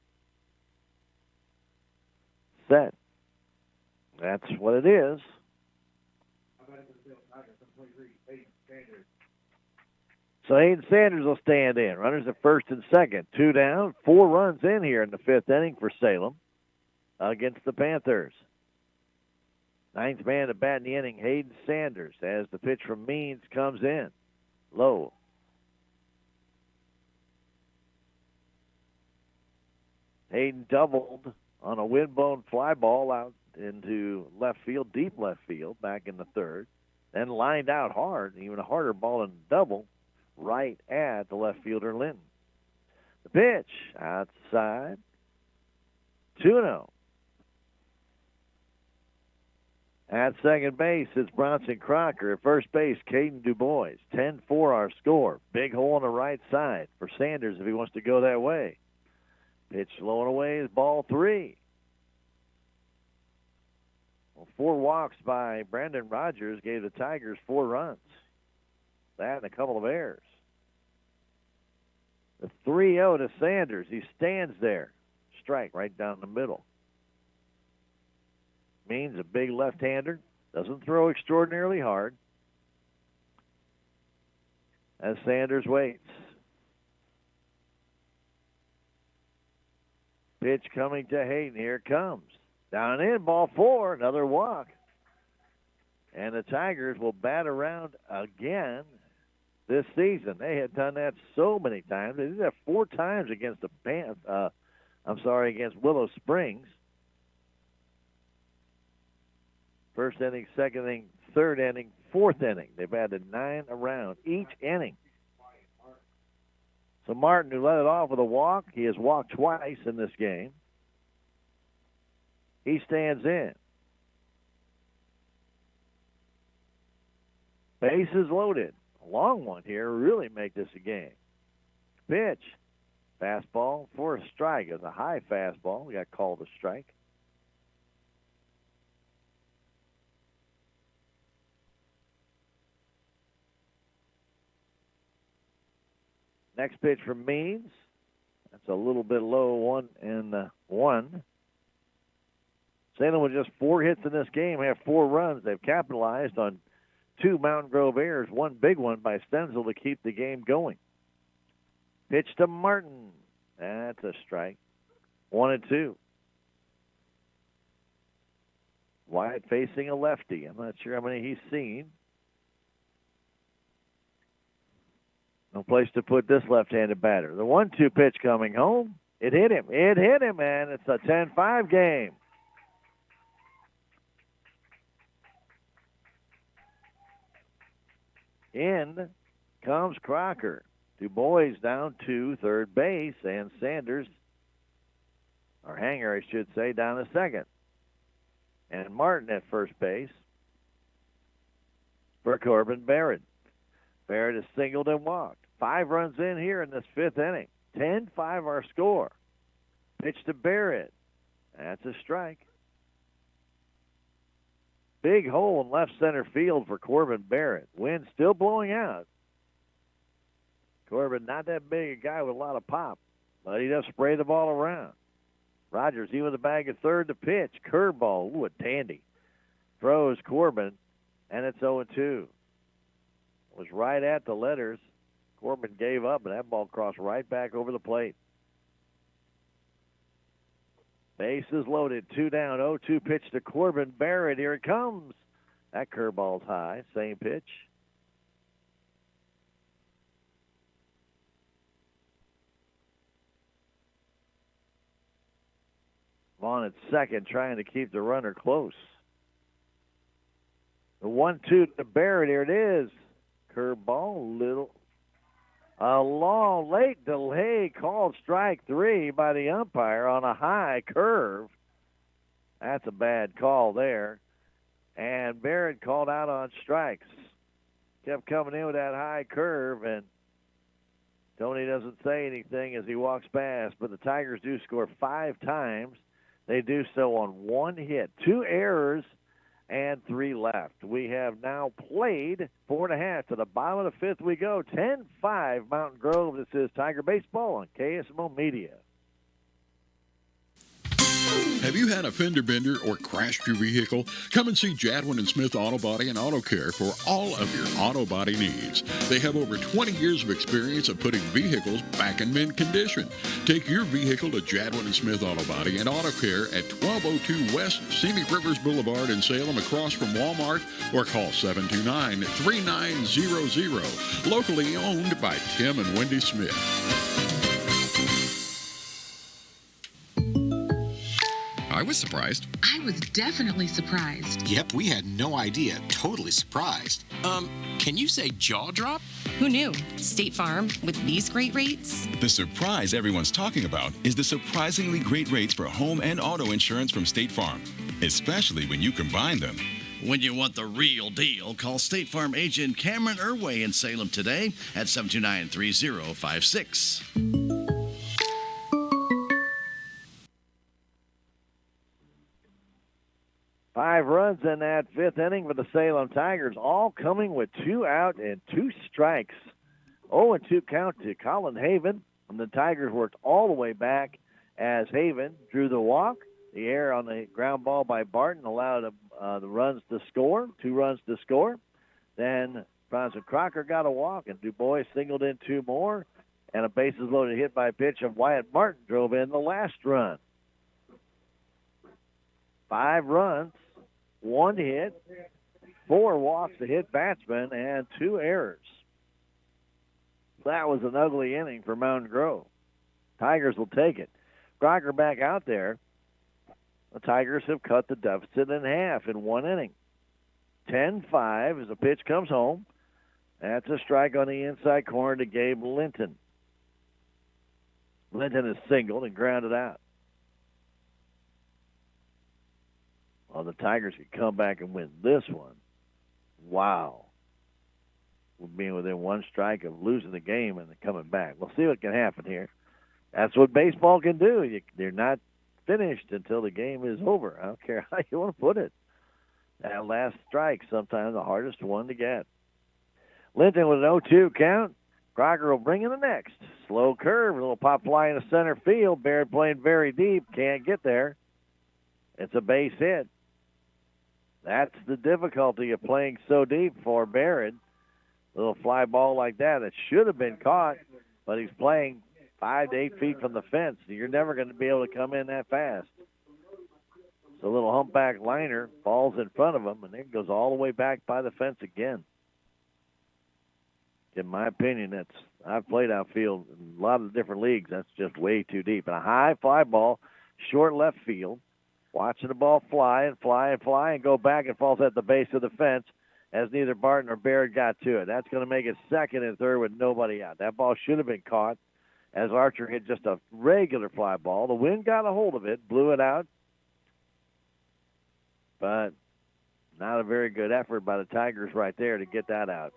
set. That's what it is. So Hayden Sanders will stand in. Runners at first and second. 2 down. 4 runs in here in the 5th inning for Salem against the Panthers. 9th man to bat in the inning, Hayden Sanders, as the pitch from Means comes in. Low. Hayden doubled on a windblown fly ball out into left field, deep left field, back in the 3rd. Then lined out hard, even a harder ball than double, right at the left fielder, Linton. The pitch outside. 2-0. At second base, it's Bronson Crocker. At first base, Caden DuBois. 10-4 our score. Big hole on the right side for Sanders if he wants to go that way. Pitch low and away is ball 3. Well, 4 walks by Brandon Rogers gave the Tigers 4 runs. That and a couple of errors. The 3-0 to Sanders. He stands there. Strike right down the middle. Means a big left-hander. Doesn't throw extraordinarily hard. As Sanders waits. Pitch coming to Hayden. Here it comes. Down and in, ball 4. Another walk. And the Tigers will bat around again this season. They had done that so many times. They did that 4 times against against Willow Springs. First inning, second inning, third inning, fourth inning. They've batted 9 around each inning. So Martin, who led it off with a walk, he has walked twice in this game. He stands in. Bases loaded. A long one here really make this a game. Pitch. Fastball for a strike. It's a high fastball. We got called a strike. Next pitch from Means. That's a little bit low, 1-1. Salem with just 4 hits in this game, have 4 runs. They've capitalized on 2 Mountain Grove errors, 1 big one by Stenzel to keep the game going. Pitch to Martin. That's a strike. 1-2. Wyatt facing a lefty. I'm not sure how many he's seen. No place to put this left-handed batter. The 1-2 pitch coming home. It hit him. It hit him, man. It's a 10-5 game. In comes Crocker. DuBois down to third base, and Sanders, or Hanger, I should say, down to second. And Martin at first base for Corbin Barrett. Barrett is singled and walked. 5 runs in here in this 5th inning. 10-5 our score. Pitch to Barrett. That's a strike. Big hole in left center field for Corbin Barrett. Wind still blowing out. Corbin, not that big a guy with a lot of pop, but he does spray the ball around. Rogers, he with the bag at third to pitch. Curveball. Ooh, a dandy. Throws Corbin, and it's 0-2. It was right at the letters. Corbin gave up, and that ball crossed right back over the plate. Bases loaded, 2 down, 0-2 pitch to Corbin Barrett. Here it comes. That curveball's high. Same pitch. Vaughn at second, trying to keep the runner close. The 1-2 to Barrett. Here it is. Curveball, a long late delay called strike 3 by the umpire on a high curve. That's a bad call there. And Barrett called out on strikes. Kept coming in with that high curve, and Tony doesn't say anything as he walks past, but the Tigers do score 5 times. They do so on 1 hit, 2 errors, and 3 left. We have now played 4.5. To the bottom of the 5th we go. 10-5 Mountain Grove. This is Tiger Baseball on KSMO Media. Have you had a fender bender or crashed your vehicle? Come and see Jadwin and Smith Auto Body and Auto Care for all of your auto body needs. They have over 20 years of experience of putting vehicles back in mint condition. Take your vehicle to Jadwin and Smith Auto Body and Auto Care at 1202 West Scenic Rivers Boulevard in Salem, across from Walmart, or call 729-3900. Locally owned by Tim and Wendy Smith. I was surprised. I was definitely surprised. Yep, we had no idea. totally surprised. Can you say jaw drop? Who knew? State Farm, with these great rates? The surprise everyone's talking about is the surprisingly great rates for home and auto insurance from State Farm, especially when you combine them. When you want the real deal, call State Farm agent Cameron Irway in Salem today at 729-3056. 5 runs in that 5th inning for the Salem Tigers, all coming with 2 out and 2 strikes. 0-2 count to Colin Haven, and the Tigers worked all the way back as Haven drew the walk. The error on the ground ball by Barton allowed the runs to score, 2 runs to score. Then Bronson Crocker got a walk, and Du Bois singled in 2 more, and a bases loaded hit by pitch of Wyatt Martin drove in the last run. 5 runs, 1 hit, 4 walks to hit batsmen, and 2 errors. That was an ugly inning for Mountain Grove. Tigers will take it. Crocker back out there. The Tigers have cut the deficit in half in 1 inning. 10-5 as the pitch comes home. That's a strike on the inside corner to Gabe Linton. Linton is singled and grounded out. Well, the Tigers could come back and win this one. Wow. We're being within 1 strike of losing the game and then coming back. We'll see what can happen here. That's what baseball can do. They're not finished until the game is over. I don't care how you want to put it. That last strike, sometimes the hardest one to get. Linton with an 0-2 count. Crocker will bring in the next. Slow curve, a little pop fly into center field. Baird playing very deep, can't get there. It's a base hit. That's the difficulty of playing so deep for Barrett. A little fly ball like that should have been caught, but he's playing 5 to 8 feet from the fence. You're never going to be able to come in that fast. So a little humpback liner falls in front of him, and then goes all the way back by the fence again. In my opinion, I've played outfield in a lot of different leagues. That's just way too deep. And a high fly ball, short left field. Watching the ball fly and fly and fly and go back and falls at the base of the fence as neither Barton or Baird got to it. That's going to make it 2nd and 3rd with nobody out. That ball should have been caught as Archer hit just a regular fly ball. The wind got a hold of it, blew it out. But not a very good effort by the Tigers right there to get that out.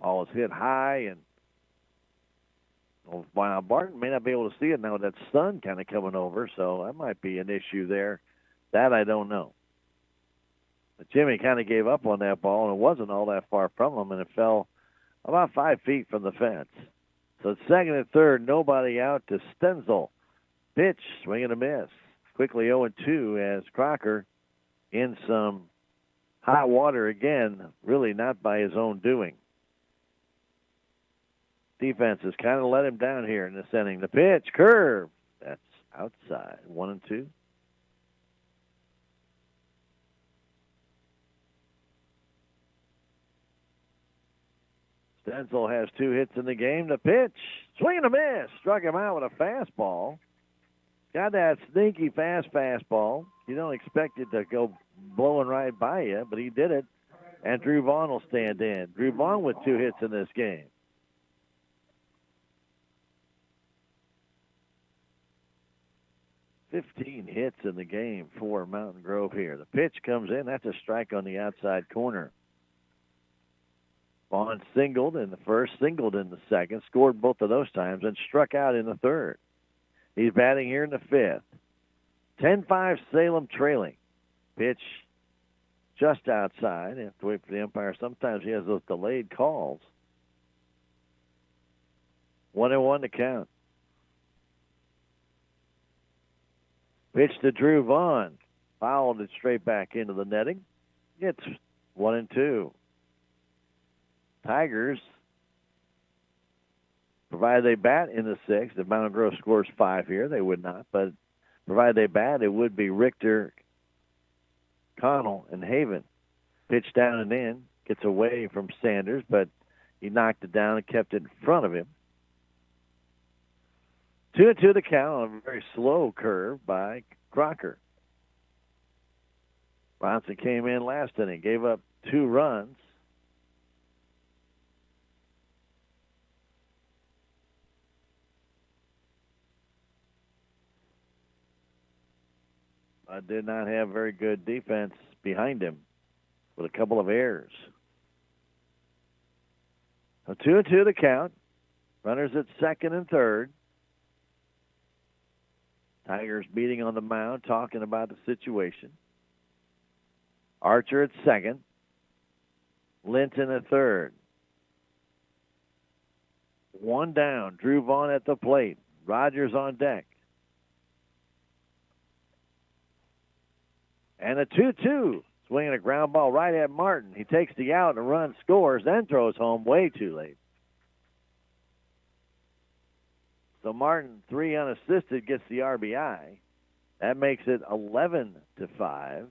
Ball is hit high, and well, Barton may not be able to see it now with that sun kind of coming over, so that might be an issue there. That I don't know. But Jimmy kind of gave up on that ball, and it wasn't all that far from him, and it fell about 5 feet from the fence. So it's 2nd and 3rd, nobody out to Stenzel. Pitch, swing and a miss. Quickly 0-2 as Crocker in some hot water again, really not by his own doing. Defense has kind of let him down here in this inning. The pitch, curve. That's outside. 1-2. Stenzel has 2 hits in the game. The pitch, swing and a miss. Struck him out with a fastball. Got that sneaky fast fastball. You don't expect it to go blowing right by you, but he did it. And Drew Vaughn will stand in. Drew Vaughn with 2 hits in this game. 15 hits in the game for Mountain Grove here. The pitch comes in. That's a strike on the outside corner. Vaughn singled in the first, singled in the second, scored both of those times, and struck out in the third. He's batting here in the 5th. 10-5 Salem trailing. Pitch just outside. You have to wait for the umpire. Sometimes he has those delayed calls. 1-1 to count. Pitch to Drew Vaughn. Fouled it straight back into the netting. It's 1-2. Tigers, provided they bat in the 6th, if Mountain Grove scores 5 here, they would not, but provided they bat, it would be Richter, Connell, and Haven. Pitch down and in, gets away from Sanders, but he knocked it down and kept it in front of him. 2-2 the count on a very slow curve by Crocker. Bronson came in last inning, gave up 2 runs. But did not have very good defense behind him with a couple of errors. So 2-2 the count. Runners at second and third. Tigers meeting on the mound, talking about the situation. Archer at second. Linton at third. 1 down. Drew Vaughn at the plate. Rogers on deck. And a 2-2. Swinging a ground ball right at Martin. He takes the out and a run scores, then throws home way too late. So Martin, 3 unassisted, gets the RBI. That makes it 11-5.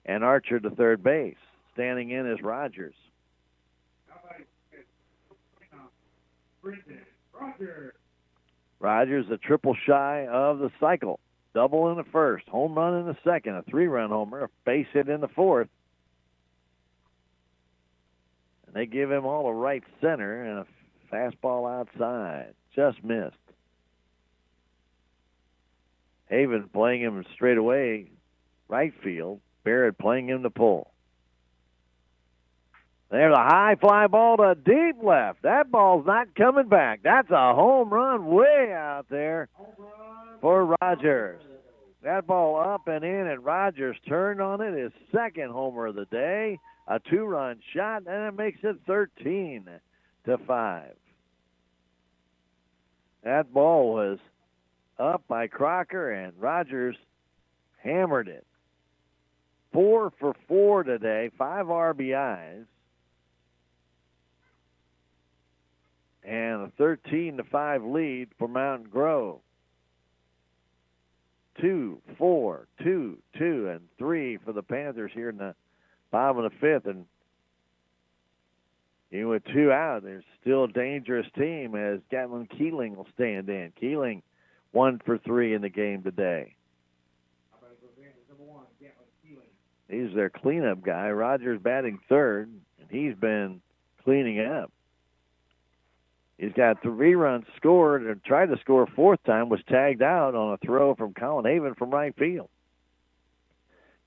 And Archer to third base. Standing in is Rogers. Rogers a triple shy of the cycle. Double in the first, home run in the second, a 3-run homer, a base hit in the fourth. And they give him all to right center and a fastball outside. Just missed. Haven playing him straight away, right field. Barrett playing him to pull. There's a high fly ball to deep left. That ball's not coming back. That's a home run way out there for Rogers. That ball up and in, and Rogers turned on it. His second homer of the day. A 2-run shot, and it makes it 13-5. That ball was up by Crocker, and Rogers hammered it. 4 for 4 today, 5 RBIs. And a 13-5 lead for Mountain Grove. 2, 4, 2, 2, and 3 for the Panthers here in the bottom of the fifth. And even with 2 out, there's still a dangerous team as Gatlin Keeling will stand in. Keeling 1 for 3 in the game today. He's their cleanup guy. Rogers batting third, and he's been cleaning up. He's got 3 runs scored and tried to score a 4th time, was tagged out on a throw from Colin Haven from right field.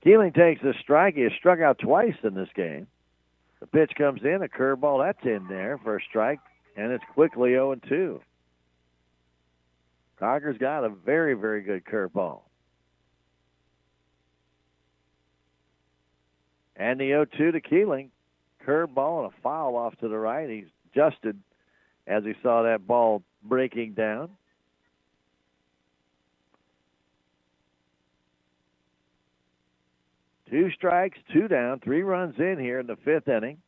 Keeling takes a strike. He has struck out twice in this game. The pitch comes in, a curveball, that's in there for a strike, and it's quickly 0-2. Crocker's got a very, very good curveball. And the 0-2 to Keeling. Curveball and a foul off to the right. He's adjusted as he saw that ball breaking down. Two strikes, 2 down, 3 runs in here in the 5th inning.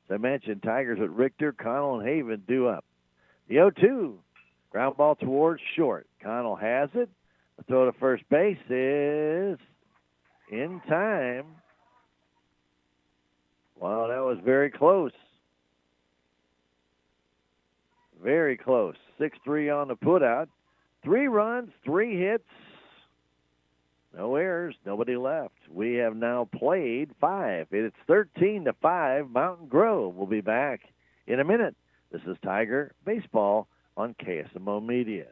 As I mentioned, Tigers with Richter, Connell, and Haven due up. The 0-2, ground ball towards short. Connell has it. The throw to first base is in time. Wow, that was very close. Very close. 6-3 on the putout. 3 runs, 3 hits. No errors, nobody left. We have now played 5. It's 13-5. Mountain Grove will be back in a minute. This is Tiger Baseball on KSMO Media.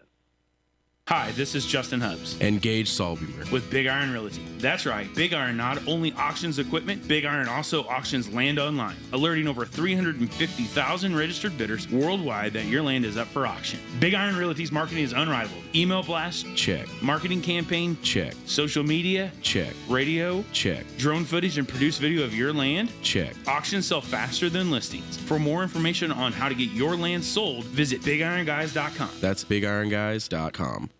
Hi, this is Justin Hubbs and Gage Solbumer with Big Iron Realty. That's right, Big Iron not only auctions equipment, Big Iron also auctions land online, alerting over 350,000 registered bidders worldwide that your land is up for auction. Big Iron Realty's marketing is unrivaled. Email blast? Check. Marketing campaign? Check. Social media? Check. Radio? Check. Drone footage and produced video of your land? Check. Auctions sell faster than listings. For more information on how to get your land sold, visit BigIronGuys.com. That's BigIronGuys.com.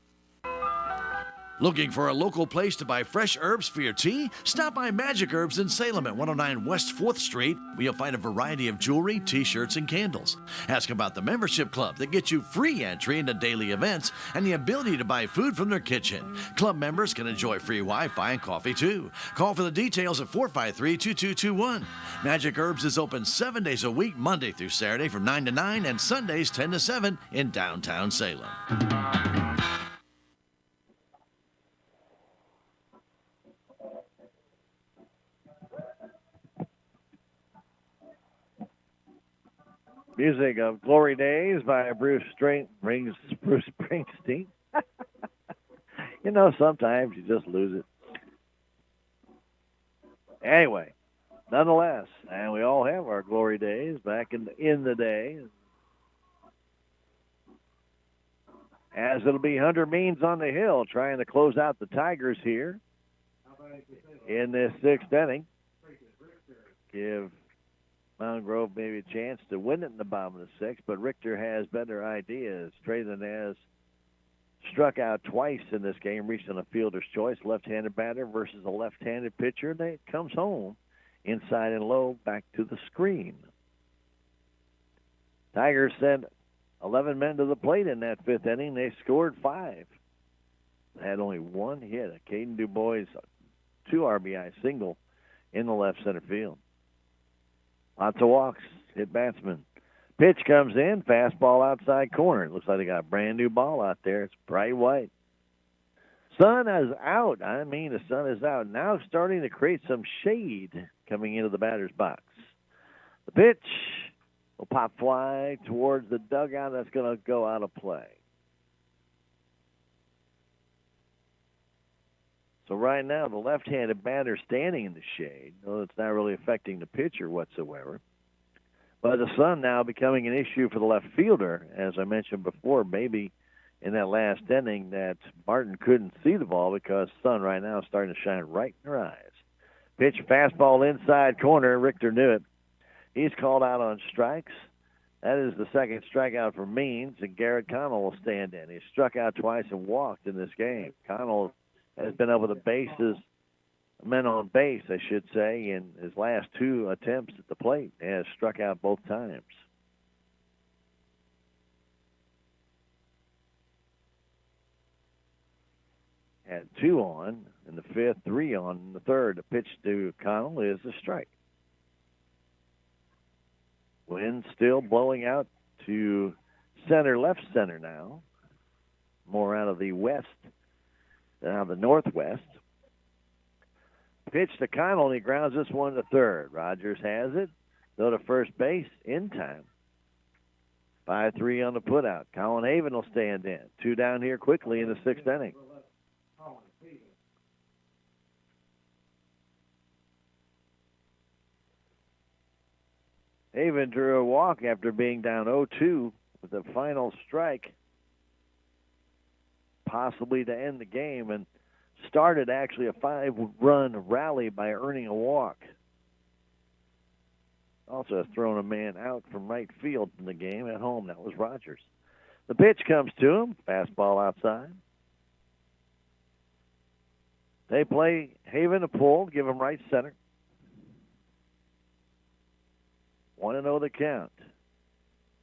Looking for a local place to buy fresh herbs for your tea? Stop by Magic Herbs in Salem at 109 West 4th Street, where you'll find a variety of jewelry, t-shirts, and candles. Ask about the membership club that gets you free entry into daily events and the ability to buy food from their kitchen. Club members can enjoy free Wi-Fi and coffee too. Call for the details at 453-2221. Magic Herbs is open 7 days a week, Monday through Saturday from 9 to 9 and Sundays 10 to 7 in downtown Salem. Music of Glory Days by Bruce Springsteen. You know, sometimes you just lose it. Anyway, nonetheless, and we all have our glory days back in the day. As it'll be Hunter Means on the hill trying to close out the Tigers here in this sixth inning. Give Mountain Grove maybe a chance to win it in the bottom of the sixth, but Richter has better ideas. Traylon has struck out twice in this game, reaching a fielder's choice. Left-handed batter versus a left-handed pitcher. And it comes home inside and low back to the screen. Tigers sent 11 men to the plate in that fifth inning. They scored 5. They had only one hit, a Caden DuBois 2 RBI single in the left center field. Lots of walks, hit batsman. Pitch comes in, fastball outside corner. It looks like they got a brand new ball out there. It's bright white. Sun is out. I mean, the sun is out. Now starting to create some shade coming into the batter's box. The pitch will pop fly towards the dugout. That's going to go out of play. So right now, the left-handed batter standing in the shade. No, it's not really affecting the pitcher whatsoever. But the sun now becoming an issue for the left fielder. As I mentioned before, maybe in that last inning that Martin couldn't see the ball because the sun right now is starting to shine right in her eyes. Pitch fastball inside corner. Richter knew it. He's called out on strikes. That is the second strikeout for Means, and Garrett Connell will stand in. He struck out twice and walked in this game. Connell has been able to bases, men on base, I should say, in his last 2 attempts at the plate. He has struck out both times. Had 2 on in the fifth, 3 on in the third. The pitch to Connell is a strike. Wind still blowing out to center, left center now. More out of the west than out of the northwest. Pitch to Connell, and he grounds this one to third. Rogers has it. Go to first base in time. 5-3 on the putout. Colin Haven will stand in. 2 down here quickly in the sixth inning. Haven drew a walk after being down 0-2 with the final strike, possibly to end the game, and started actually a 5-run rally by earning a walk. Also has thrown a man out from right field in the game at home. That was Rogers. The pitch comes to him. Fastball outside. They play Haven a pull, give him right center. 1-0 the count.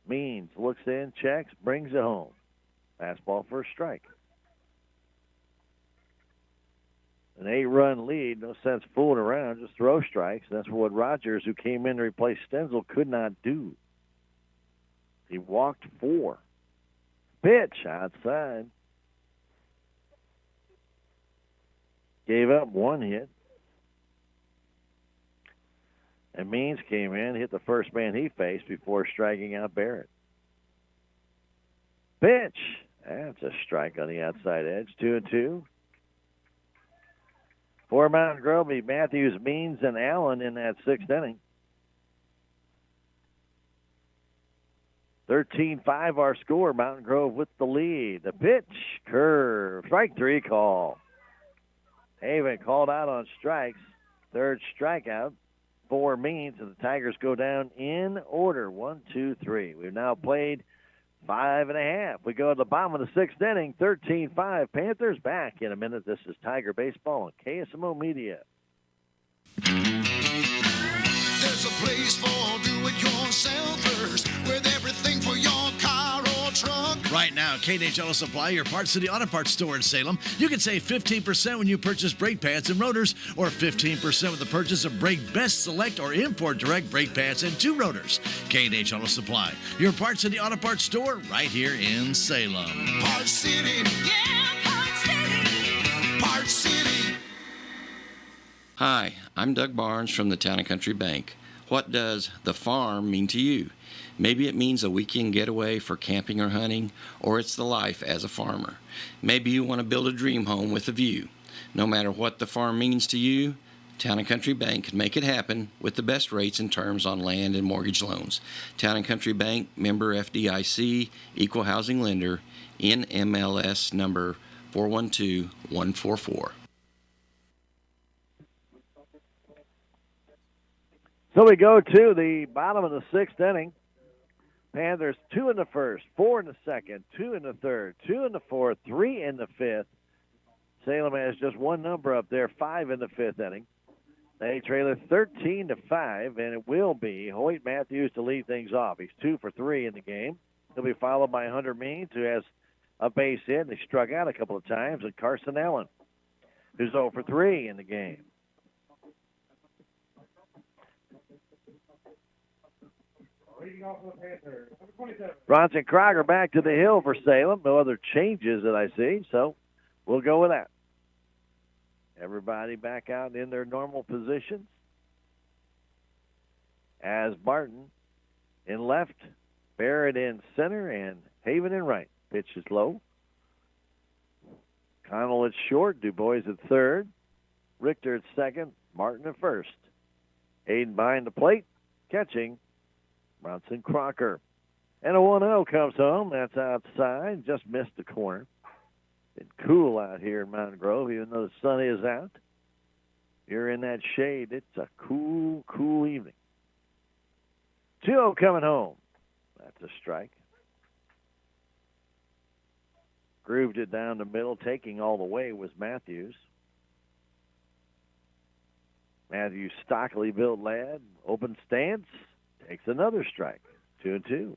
Means looks in, checks, brings it home. Fastball for a strike. An 8-run lead, no sense fooling around, just throw strikes. That's what Rogers, who came in to replace Stenzel, could not do. He walked 4. Pitch outside. Gave up 1 hit. And Means came in, hit the first man he faced before striking out Barrett. Pitch. That's a strike on the outside edge. 2-2. For Mountain Grove, Matthews, Means, and Allen in that sixth inning. 13-5 our score. Mountain Grove with the lead. The pitch, curve, strike 3 call. Haven called out on strikes. Third strikeout for Means, and the Tigers go down in order. 1, 2, 3. We've now played 5.5. We go to the bottom of the sixth inning. 13-5. Panthers back in a minute. This is Tiger Baseball on KSMO Media. There's a place for do-it-yourselfers with everything for your car or truck. Right now, K&H Auto Supply, your Parts City Auto Parts store in Salem. You can save 15% when you purchase brake pads and rotors, or 15% with the purchase of Brake Best Select or Import Direct brake pads and 2 rotors. K&H Auto Supply, your Parts City Auto Parts store right here in Salem. Parts City. Yeah, Parts City. Parts City. Hi, I'm Doug Barnes from the Town & Country Bank. What does the farm mean to you? Maybe it means a weekend getaway for camping or hunting, or it's the life as a farmer. Maybe you want to build a dream home with a view. No matter what the farm means to you, Town & Country Bank can make it happen with the best rates and terms on land and mortgage loans. Town & Country Bank, member FDIC, equal housing lender, NMLS number 412144. So we go to the bottom of the sixth inning. Panthers 2 in the first, 4 in the second, 2 in the third, 2 in the fourth, 3 in the fifth. Salem has just one number up there, 5 in the fifth inning. They trail it 13-5, and it will be Hoyt Matthews to lead things off. He's 2 for 3 in the game. He'll be followed by Hunter Means, who has a base hit, and he struck out a couple of times, and Carson Allen, who's 0 for 3 in the game. Bronson Crocker back to the hill for Salem. No other changes that I see, so we'll go with that. Everybody back out in their normal positions. As Barton in left, Barrett in center, and Haven in right. Pitch is low. Connell at short, Du Bois at third, Richter at second, Martin at first. Aiden behind the plate, catching Bronson Crocker. And a 1-0 comes home. That's outside. Just missed the corner. It's cool out here in Mountain Grove, even though the sun is out. You're in that shade. It's a cool, cool evening. 2-0 coming home. That's a strike. Grooved it down the middle. Taking all the way was Matthews. Matthews, stockily built lad. Open stance. Takes another strike. 2-2.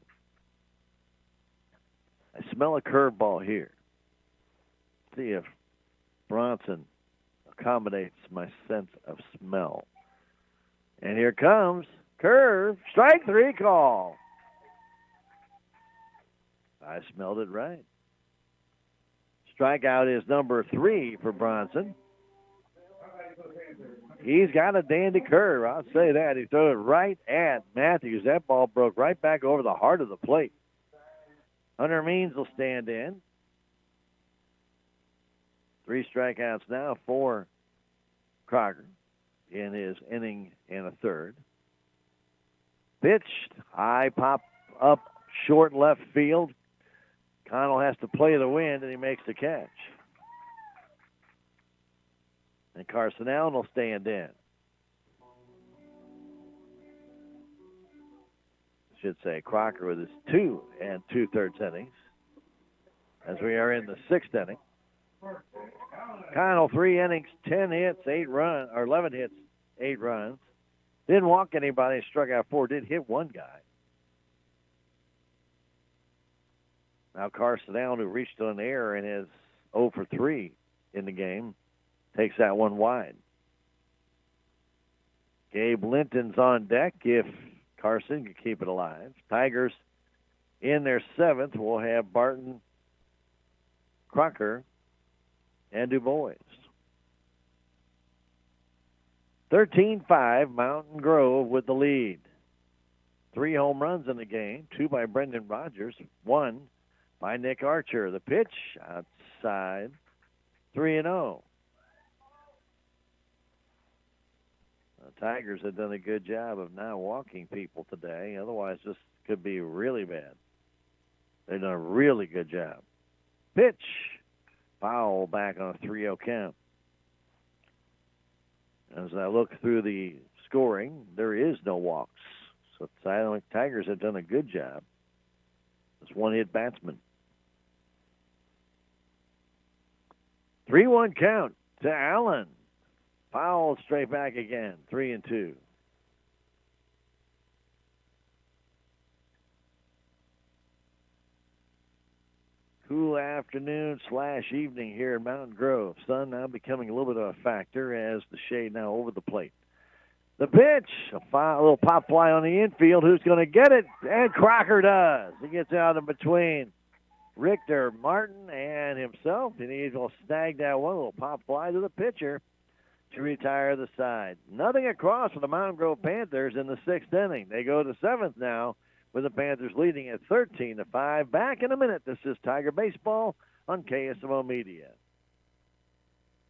I smell a curveball here. See if Bronson accommodates my sense of smell. And here comes curve. Strike 3 call. I smelled it right. Strikeout is number 3 for Bronson. He's got a dandy curve, I'll say that. He threw it right at Matthews. That ball broke right back over the heart of the plate. Hunter Means will stand in. 3 strikeouts now for Crocker in his inning and a third. Pitched, high pop up, short left field. Connell has to play the wind, and he makes the catch. And Carson Allen will stand in. Should say Crocker with his 2 2/3 innings. As we are in the 6th inning. Connell 3 innings, 10 hits, 11 hits, 8 runs. Didn't walk anybody, struck out 4, did hit 1 guy. Now Carson Allen, who reached on air and is 0 for 3 in the game, takes that one wide. Gabe Linton's on deck if Carson can keep it alive. Tigers in their 7th will have Barton, Crocker, and Du Bois. 13-5, Mountain Grove with the lead. 3 home runs in the game, 2 by Brendan Rogers, 1 by Nick Archer. The pitch outside, 3-0. The Tigers have done a good job of not walking people today. Otherwise, this could be really bad. They've done a really good job. Pitch. Foul back on a 3-0 count. As I look through the scoring, there is no walks. So the Salem Tigers have done a good job. This one-hit batsman. 3-1 count to Allen. Foul straight back again, 3-2. Cool afternoon / evening here in Mountain Grove. Sun now becoming a little bit of a factor as the shade now over the plate. The pitch, a little pop fly on the infield. Who's going to get it? And Crocker does. He gets out in between Richter, Martin, and himself. And he will snag that one. A little pop fly to the pitcher to retire the side. Nothing across for the Mountain Grove Panthers in the 6th inning. They go to 7th now with the Panthers leading at 13-5. Back in a minute. This is Tiger Baseball on KSMO Media.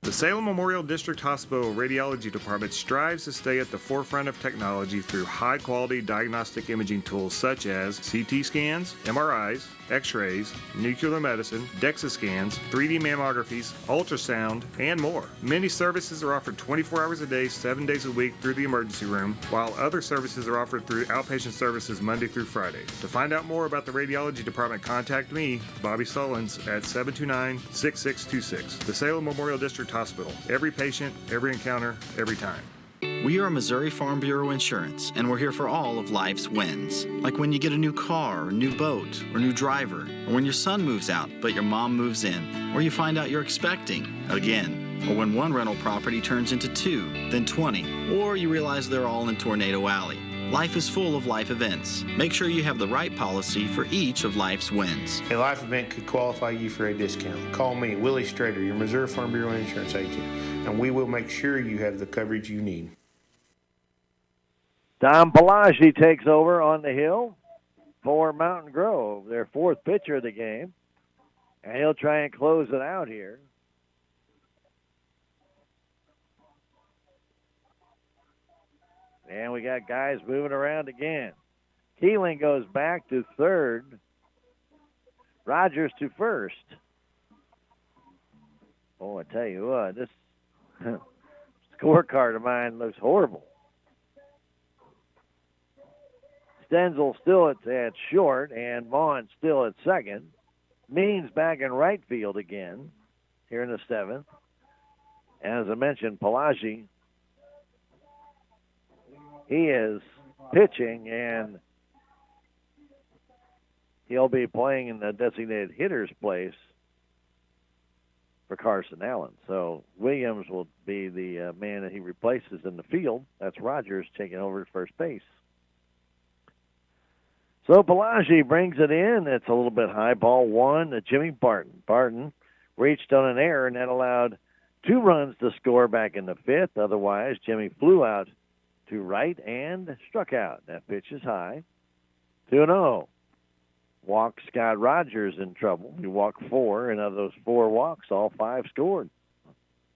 The Salem Memorial District Hospital Radiology Department strives to stay at the forefront of technology through high-quality diagnostic imaging tools such as CT scans, MRIs, X-rays, nuclear medicine, DEXA scans, 3D mammographies, ultrasound, and more. Many services are offered 24 hours a day, 7 days a week through the emergency room, while other services are offered through outpatient services Monday through Friday. To find out more about the Radiology Department, contact me, Bobby Sullins, at 729-6626. The Salem Memorial District Hospital. Every patient, every encounter, every time. We are Missouri Farm Bureau Insurance, and we're here for all of life's wins. Like when you get a new car, or new boat, or new driver, or when your son moves out but your mom moves in, or you find out you're expecting again, or when one rental property turns into 2, then 20, or you realize they're all in Tornado Alley. Life is full of life events. Make sure you have the right policy for each of life's wins. A life event could qualify you for a discount. Call me, Willie Strader, your Missouri Farm Bureau Insurance agent, and we will make sure you have the coverage you need. Don Pelagi takes over on the hill for Mountain Grove, their fourth pitcher of the game, and he'll try and close it out here. And we got guys moving around again. Keeling goes back to third. Rogers to first. Oh, I tell you what, this scorecard of mine looks horrible. Stenzel still at short, and Vaughn still at second. Means back in right field again here in the seventh. As I mentioned, Pelagi, he is pitching, and he'll be playing in the designated hitter's place for Carson Allen. So Williams will be the man that he replaces in the field. That's Rogers taking over at first base. So Pelagi brings it in. It's a little bit high. Ball one to Jimmy Barton. Barton reached on an error, and that allowed 2 runs to score back in the fifth. Otherwise, Jimmy flew out to right and struck out. That pitch is high. 2-0. Walked Scott Rogers in trouble. He walked 4, and of those 4 walks, all 5 scored.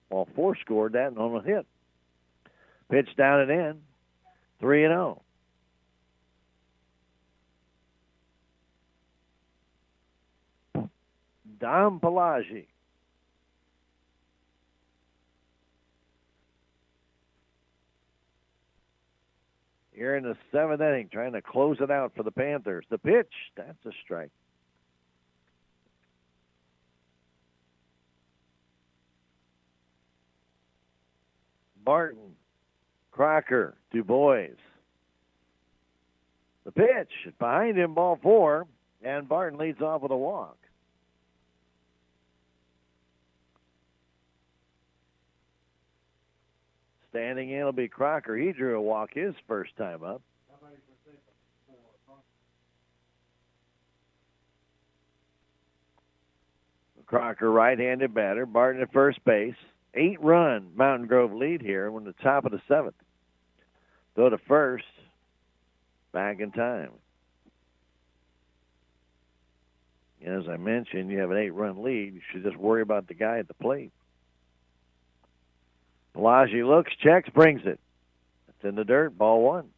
All 4 scored that on a hit. Pitch down and in. 3-0. Don Pelagi. Here in the 7th inning, trying to close it out for the Panthers. The pitch, that's a strike. Barton, Crocker, Du Bois. The pitch, behind him, ball 4, and Barton leads off with a walk. Standing in will be Crocker. He drew a walk his first time up. Crocker, right-handed batter. Barton at first base. 8-run Mountain Grove lead here. We're in the top of the 7th. Go to first. Back in time. And as I mentioned, you have an 8-run lead. You should just worry about the guy at the plate. Pelagi looks, checks, brings it. It's in the dirt, ball 1.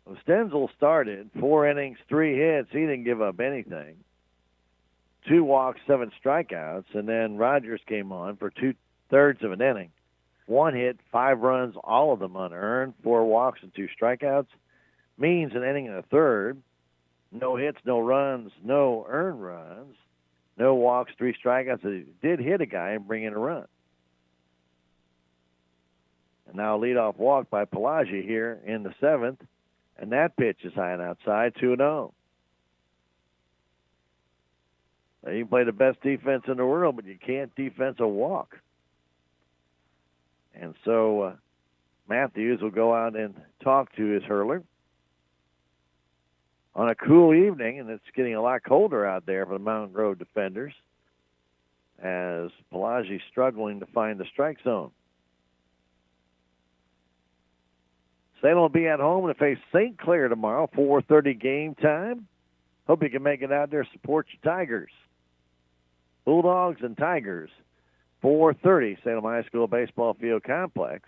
Well, Stenzel started 4 innings, 3 hits. He didn't give up anything. 2 walks, 7 strikeouts, and then Rogers came on for 2/3 of an inning. 1 hit, 5 runs, all of them unearned. 4 walks and 2 strikeouts. Means an inning and a third. No hits, no runs, no earned runs, no walks, 3 strikeouts. He did hit a guy and bring in a run. And now a leadoff walk by Pelagi here in the 7th, and that pitch is high and outside, 2-0. Now, you can play the best defense in the world, but you can't defense a walk. And so Matthews will go out and talk to his hurler. On a cool evening, and it's getting a lot colder out there for the Mountain Grove defenders, as Pelagi struggling to find the strike zone. Salem will be at home to face St. Clair tomorrow, 4:30 game time. Hope you can make it out there, support your Tigers. Bulldogs and Tigers, 4:30, Salem High School Baseball Field Complex.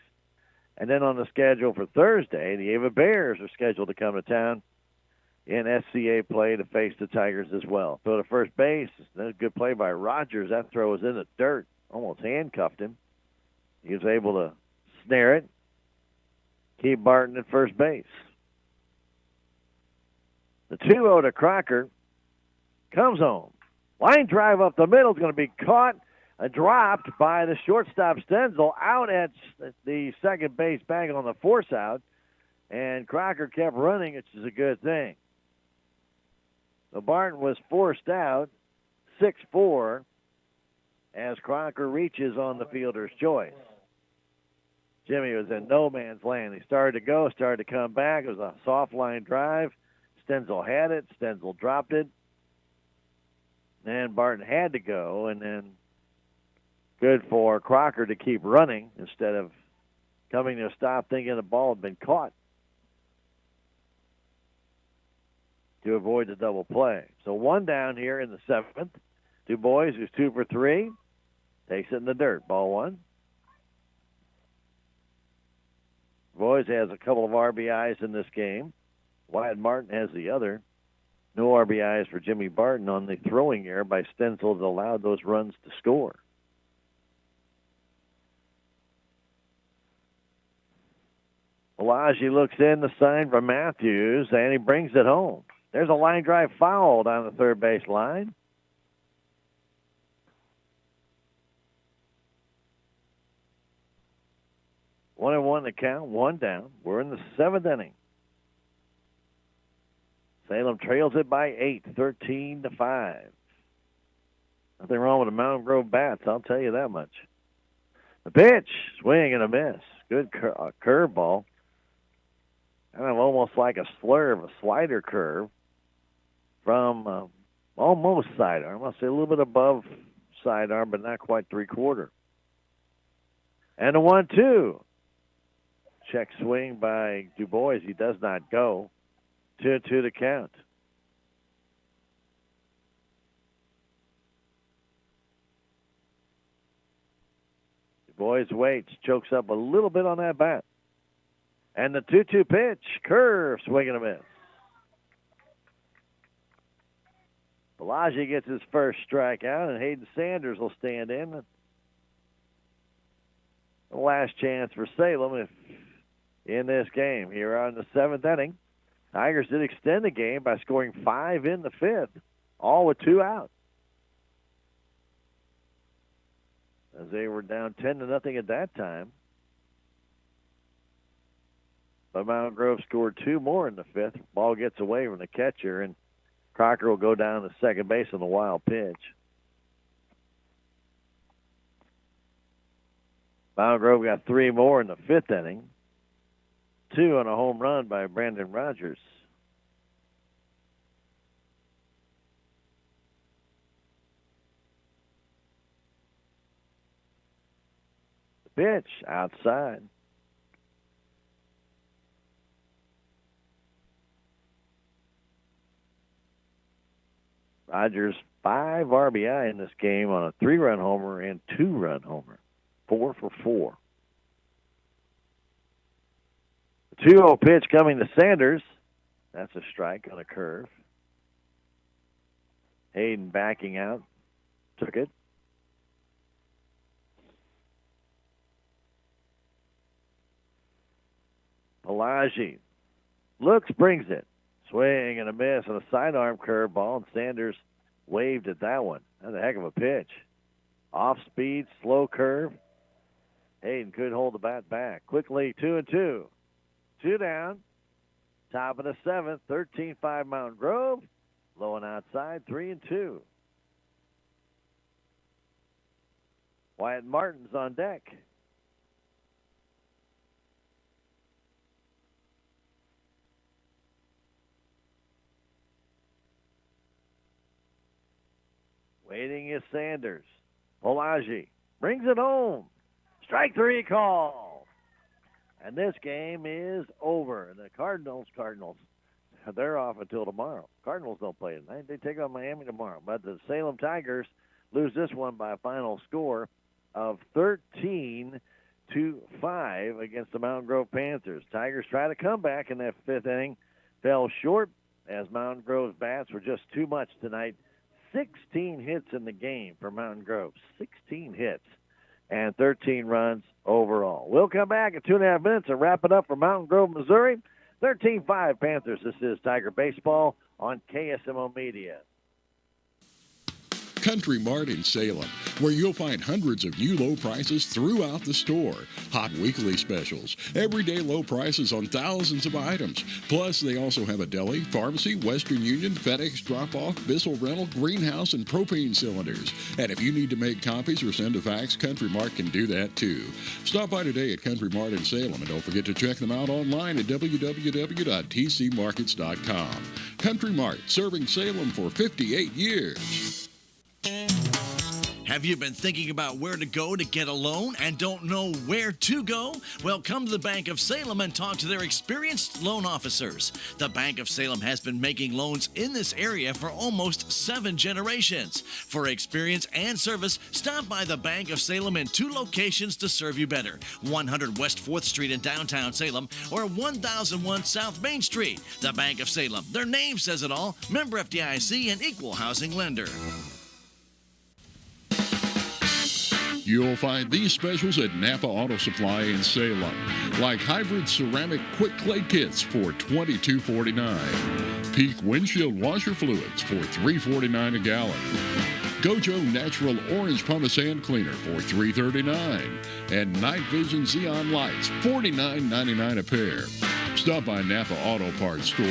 And then on the schedule for Thursday, the Ava Bears are scheduled to come to town in SCA play to face the Tigers as well. Throw to first base. That's a good play by Rogers. That throw was in the dirt. Almost handcuffed him. He was able to snare it. Keep Barton at first base. The 2-0 to Crocker comes home. Line drive up the middle is going to be caught and dropped by the shortstop Stenzel out at the second base bag on the force out, and Crocker kept running, which is a good thing. So Barton was forced out, 6-4, as Crocker reaches on the fielder's choice. Jimmy was in no man's land. He started to go, started to come back. It was a soft line drive. Stenzel had it. Stenzel dropped it. And Barton had to go, and then good for Crocker to keep running instead of coming to a stop thinking the ball had been caught to avoid the double play. So one down here in the seventh. Du Bois, who's 2 for 3, takes it in the dirt. Ball one. Du Bois has a couple of RBIs in this game. Wyatt Martin has the other. No RBIs for Jimmy Barton on the throwing error by Stenzel that allowed those runs to score. Balaji looks in, the sign from Matthews, and he brings it home. There's a line drive foul down the third base line. One and one to count, one down. We're in the seventh inning. Salem trails it by 8, 13-5. Nothing wrong with the Mountain Grove bats, I'll tell you that much. The pitch, swing and a miss. Good curveball. Kind of almost like a slurve, a slider curve from almost sidearm. I'll say a little bit above sidearm, but not quite three-quarter. And a 1-2. Check swing by Du Bois. He does not go. 2-2 to count. Du Bois waits, chokes up a little bit on that bat. And the 2-2 pitch, curve, swing and a miss. Balaji gets his first strikeout, and Hayden Sanders will stand in. The last chance for Salem in this game here on the seventh inning. Tigers did extend the game by scoring 5 in the fifth, all with 2 out. As they were down 10-0 at that time. But Mountain Grove scored 2 more in the fifth. Ball gets away from the catcher, and Crocker will go down to second base on the wild pitch. Mountain Grove got 3 more in the fifth inning. 2 on a home run by Brandon Rogers. The pitch outside. Rogers 5 RBI in this game on a 3-run homer and 2-run homer. 4 for 4. 2-0 pitch coming to Sanders. That's a strike on a curve. Hayden backing out. Took it. Balaji looks, brings it. Swing and a miss on a sidearm curveball, and Sanders waved at that one. That's a heck of a pitch. Off speed, slow curve. Hayden could hold the bat back. Quickly, 2-2. 2 down. Top of the seventh, 13-5 Mountain Grove. Low and outside, 3-2. Wyatt Martin's on deck. Waiting is Sanders. Balaji brings it home. Strike 3 call. And this game is over. The Cardinals, they're off until tomorrow. Cardinals don't play tonight. They take on Miami tomorrow. But the Salem Tigers lose this one by a final score of 13-5 against the Mountain Grove Panthers. Tigers try to come back in that fifth inning, fell short as Mountain Grove's bats were just too much tonight. 16 hits in the game for Mountain Grove. 16 hits and 13 runs overall. We'll come back in 2.5 minutes and wrap it up for Mountain Grove, Missouri. 13-5 Panthers. This is Tiger Baseball on KSMO Media. Country Mart in Salem, where you'll find hundreds of new low prices throughout the store. Hot weekly specials, everyday low prices on thousands of items. Plus, they also have a deli, pharmacy, Western Union, FedEx drop-off, Bissell rental, greenhouse, and propane cylinders. And if you need to make copies or send a fax, Country Mart can do that too. Stop by today at Country Mart in Salem, and don't forget to check them out online at www.tcmarkets.com. Country Mart, serving Salem for 58 years. Have you been thinking about where to go to get a loan and don't know where to go? Well, come to the Bank of Salem and talk to their experienced loan officers. The Bank of Salem has been making loans in this area for almost 7 generations. For experience and service, stop by the Bank of Salem in 2 locations to serve you better. 100 West 4th Street in downtown Salem or 1001 South Main Street. The Bank of Salem. Their name says it all. Member FDIC and equal housing lender. You'll find these specials at Napa Auto Supply in Salem, like hybrid ceramic quick clay kits for $22.49, Peak windshield washer fluids for $3.49 a gallon, Gojo Natural Orange Pumice Sand Cleaner for $3.39, and Night Vision Xeon Lights $49.99 a pair. Stop by Napa Auto Parts Store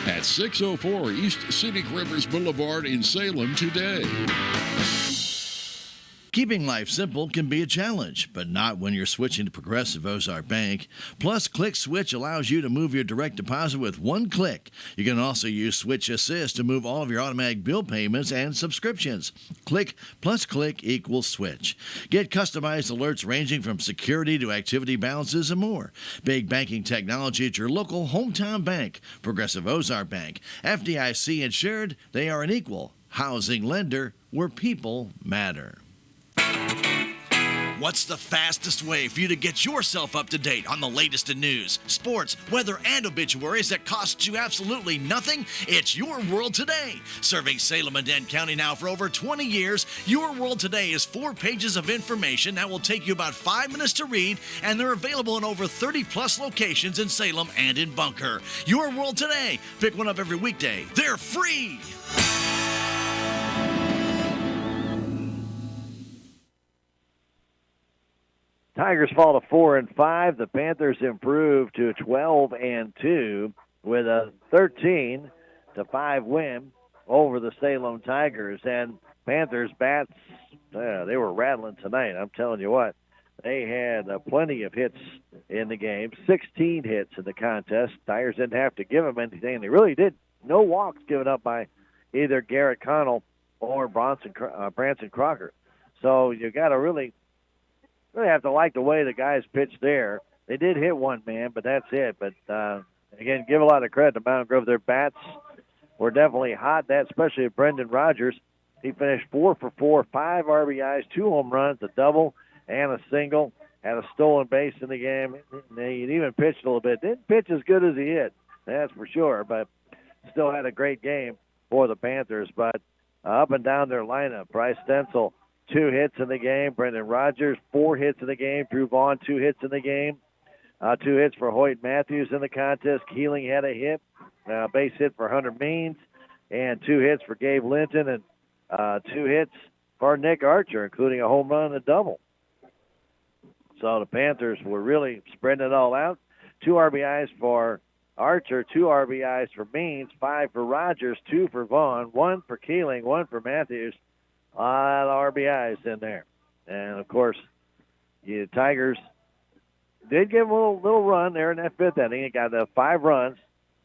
at 604 East Scenic Rivers Boulevard in Salem today. Keeping life simple can be a challenge, but not when you're switching to Progressive Ozark Bank. Plus, Click Switch allows you to move your direct deposit with one click. You can also use Switch Assist to move all of your automatic bill payments and subscriptions. Click plus click equals switch. Get customized alerts ranging from security to activity balances and more. Big banking technology at your local hometown bank. Progressive Ozark Bank. FDIC insured, they are an equal housing lender where people matter. What's the fastest way for you to get yourself up to date on the latest in news, sports, weather, and obituaries that costs you absolutely nothing? It's Your World Today. Serving Salem and Dent County now for over 20 years, Your World Today is 4 pages of information that will take you about 5 minutes to read, and they're available in over 30-plus locations in Salem and in Bunker. Your World Today. Pick one up every weekday. They're free. Tigers fall to 4-5. The Panthers improve to 12-2 with a 13-5 win over the Salem Tigers. And Panthers bats, they were rattling tonight. I'm telling you what, they had plenty of hits in the game. 16 hits in the contest. Tigers didn't have to give them anything. They really did. No walks given up by either Garrett Connell or Branson Crocker. So you got to really have to like the way the guys pitched there. They did hit one man, but that's it. But, again, give a lot of credit to Mountain Grove. Their bats were definitely hot, that especially Brendan Rogers. He finished 4 for 4, 5 RBIs, 2 home runs, a double, and a single. Had a stolen base in the game. He even pitched a little bit. Didn't pitch as good as he hit, that's for sure, but still had a great game for the Panthers. But up and down their lineup, Bryce Stencil, 2 hits in the game. Brendan Rogers, 4 hits in the game. Drew Vaughn, 2 hits in the game. 2 hits for Hoyt Matthews in the contest. Keeling had a hit, base hit for Hunter Means, and 2 hits for Gabe Linton, and 2 hits for Nick Archer, including a home run and a double. So the Panthers were really spreading it all out. 2 RBIs for Archer, 2 RBIs for Means, 5 for Rogers, 2 for Vaughn, 1 for Keeling, 1 for Matthews. A lot of RBIs in there. And, of course, the Tigers did give a little run there in that 5th inning. It got 5 runs,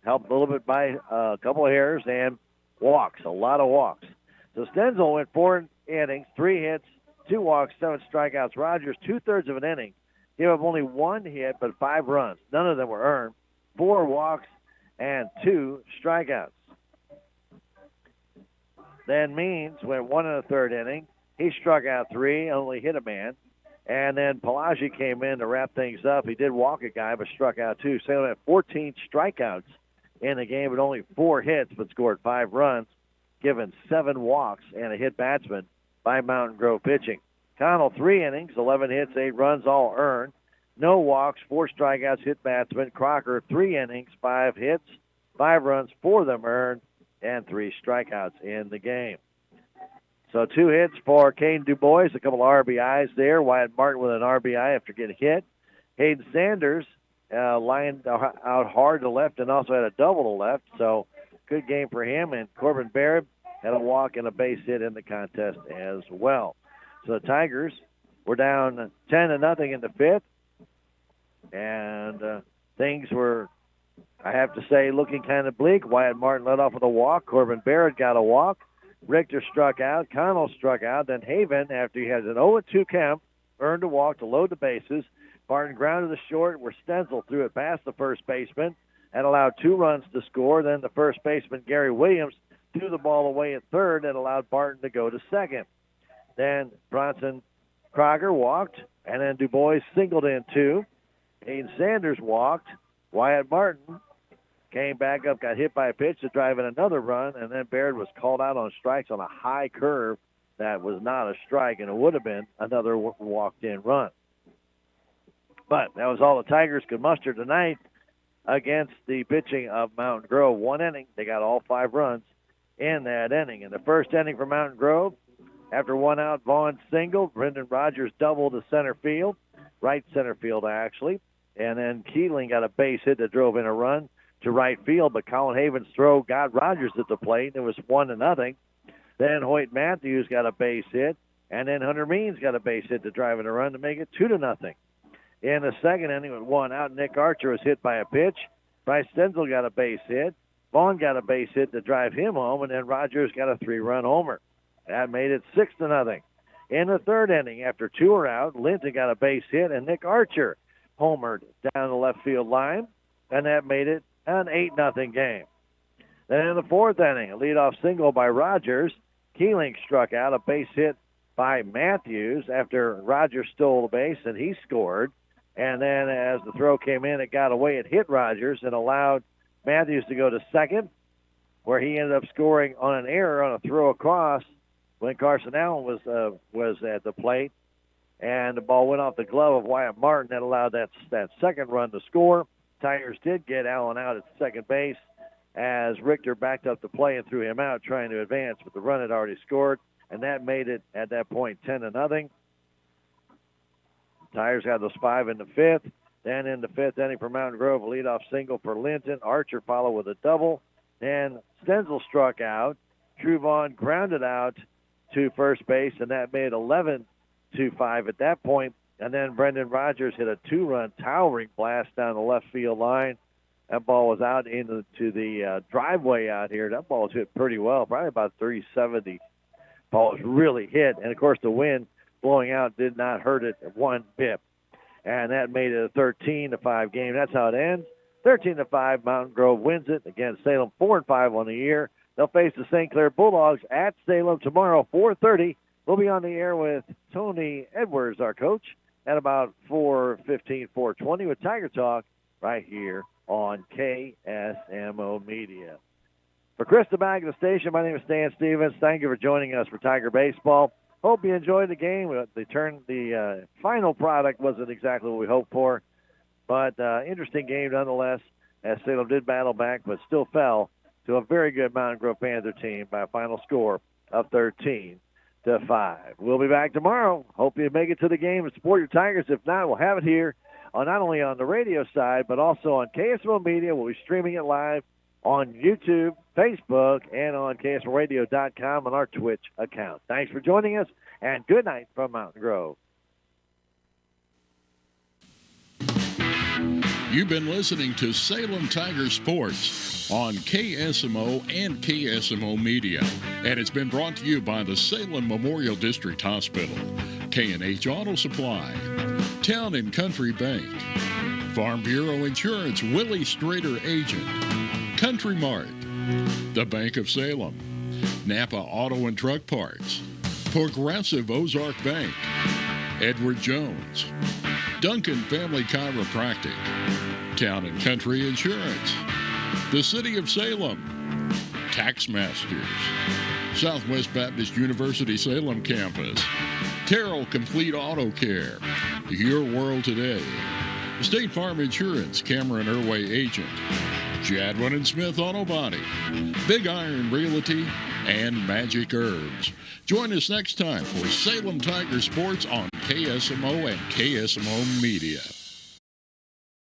helped a little bit by a couple of errors and walks, a lot of walks. So Stenzel went 4 innings, 3 hits, 2 walks, 7 strikeouts. Rogers, 2/3 of an inning, Gave up only 1 hit, but 5 runs. None of them were earned. 4 walks and 2 strikeouts. Then Means went 1 in the 3rd inning. He struck out 3, only hit a man. And then Pelagi came in to wrap things up. He did walk a guy, but struck out 2. Salem had 14 strikeouts in the game, but only 4 hits, but scored 5 runs, given 7 walks and a hit batsman by Mountain Grove pitching. Connell, 3 innings, 11 hits, 8 runs, all earned. No walks, 4 strikeouts, hit batsman. Crocker, 3 innings, 5 hits, 5 runs, 4 of them earned, and 3 strikeouts in the game. So 2 hits for Caden DuBois, a couple of RBIs there. Wyatt Martin with an RBI after getting hit. Hayden Sanders lined out hard to left and also had a double to left. So good game for him. And Corbin Barrett had a walk and a base hit in the contest as well. So the Tigers were down 10-0 in the 5th. And things were, I have to say, looking kind of bleak. Wyatt Martin led off with a walk. Corbin Barrett got a walk. Richter struck out. Connell struck out. Then Haven, after he had an 0-2 count, earned a walk to load the bases. Barton grounded the short where Stenzel threw it past the first baseman and allowed 2 runs to score. Then the first baseman, Gary Williams, threw the ball away at 3rd and allowed Barton to go to 2nd. Then Bronson Crocker walked, and then DuBois singled in 2. Hayden Sanders walked. Wyatt Martin came back up, got hit by a pitch to drive in another run, and then Baird was called out on strikes on a high curve that was not a strike, and it would have been another walked-in run. But that was all the Tigers could muster tonight against the pitching of Mountain Grove. 1 inning, they got all 5 runs in that inning. In the first inning for Mountain Grove, after 1 out, Vaughn singled. Brendan Rogers doubled to center field, right center field actually, and then Keeling got a base hit that drove in a run to right field, but Colin Haven's throw got Rogers at the plate, and it was 1-0. Then Hoyt Matthews got a base hit, and then Hunter Means got a base hit to drive in a run to make it 2-0. In the second inning with 1 out, Nick Archer was hit by a pitch. Bryce Stenzel got a base hit. Vaughn got a base hit to drive him home, and then Rogers got a 3-run homer. That made it 6-0. In the third inning, after 2 are out, Linton got a base hit, and Nick Archer homered down the left field line, and that made it an 8-0 game. Then in the fourth inning, a leadoff single by Rogers. Keeling struck out, a base hit by Matthews after Rogers stole the base, and he scored. And then as the throw came in, it got away. It hit Rogers and allowed Matthews to go to second, where he ended up scoring on an error on a throw across when Carson Allen was at the plate. And the ball went off the glove of Wyatt Martin that allowed that second run to score. Tigers did get Allen out at second base as Richter backed up the play and threw him out trying to advance, but the run had already scored, and that made it at that point 10-0. Tigers had those 5 in the 5th. Then in the 5th inning for Mountain Grove, a leadoff single for Linton. Archer followed with a double. Then Stenzel struck out. Drew Vaughn grounded out to first base, and that made 11-5 at that point. And then Brendan Rogers hit a 2-run towering blast down the left field line. That ball was out into the driveway out here. That ball was hit pretty well, probably about 370. Ball was really hit, and of course the wind blowing out did not hurt it one bit. And that made it a 13-5 game. That's how it ends. 13-5, Mountain Grove wins it. Again, Salem 4-5 on the year. They'll face the St. Clair Bulldogs at Salem tomorrow, 4:30. We'll be on the air with Tony Edwards, our coach, at about 4:15, 4:20 with Tiger Talk right here on KSMO Media. For Chris, the back of the station, my name is Stan Stevens. Thank you for joining us for Tiger Baseball. Hope you enjoyed the game. The final product wasn't exactly what we hoped for, but interesting game nonetheless, as Salem did battle back, but still fell to a very good Mountain Grove Panther team by a final score of 13-5. We'll be back tomorrow. Hope you make it to the game and support your Tigers. If not, we'll have it here on not only on the radio side, but also on KSMO Media. We'll be streaming it live on YouTube, Facebook, and on KSMORadio.com on our Twitch account. Thanks for joining us, and good night from Mountain Grove. You've been listening to Salem Tiger Sports on KSMO and KSMO Media, and it's been brought to you by the Salem Memorial District Hospital, K&H Auto Supply, Town and Country Bank, Farm Bureau Insurance, Willie Strader Agent, Country Mart, the Bank of Salem, Napa Auto and Truck Parts, Progressive Ozark Bank, Edward Jones, Duncan Family Chiropractic, Town and Country Insurance, the City of Salem, Tax Masters, Southwest Baptist University Salem Campus, Terrell Complete Auto Care, Your World Today, State Farm Insurance, Cameron Irway Agent, Jadwin and Smith Auto Body, Big Iron Realty, and Magic Herbs. Join us next time for Salem Tiger Sports on KSMO and KSMO Media.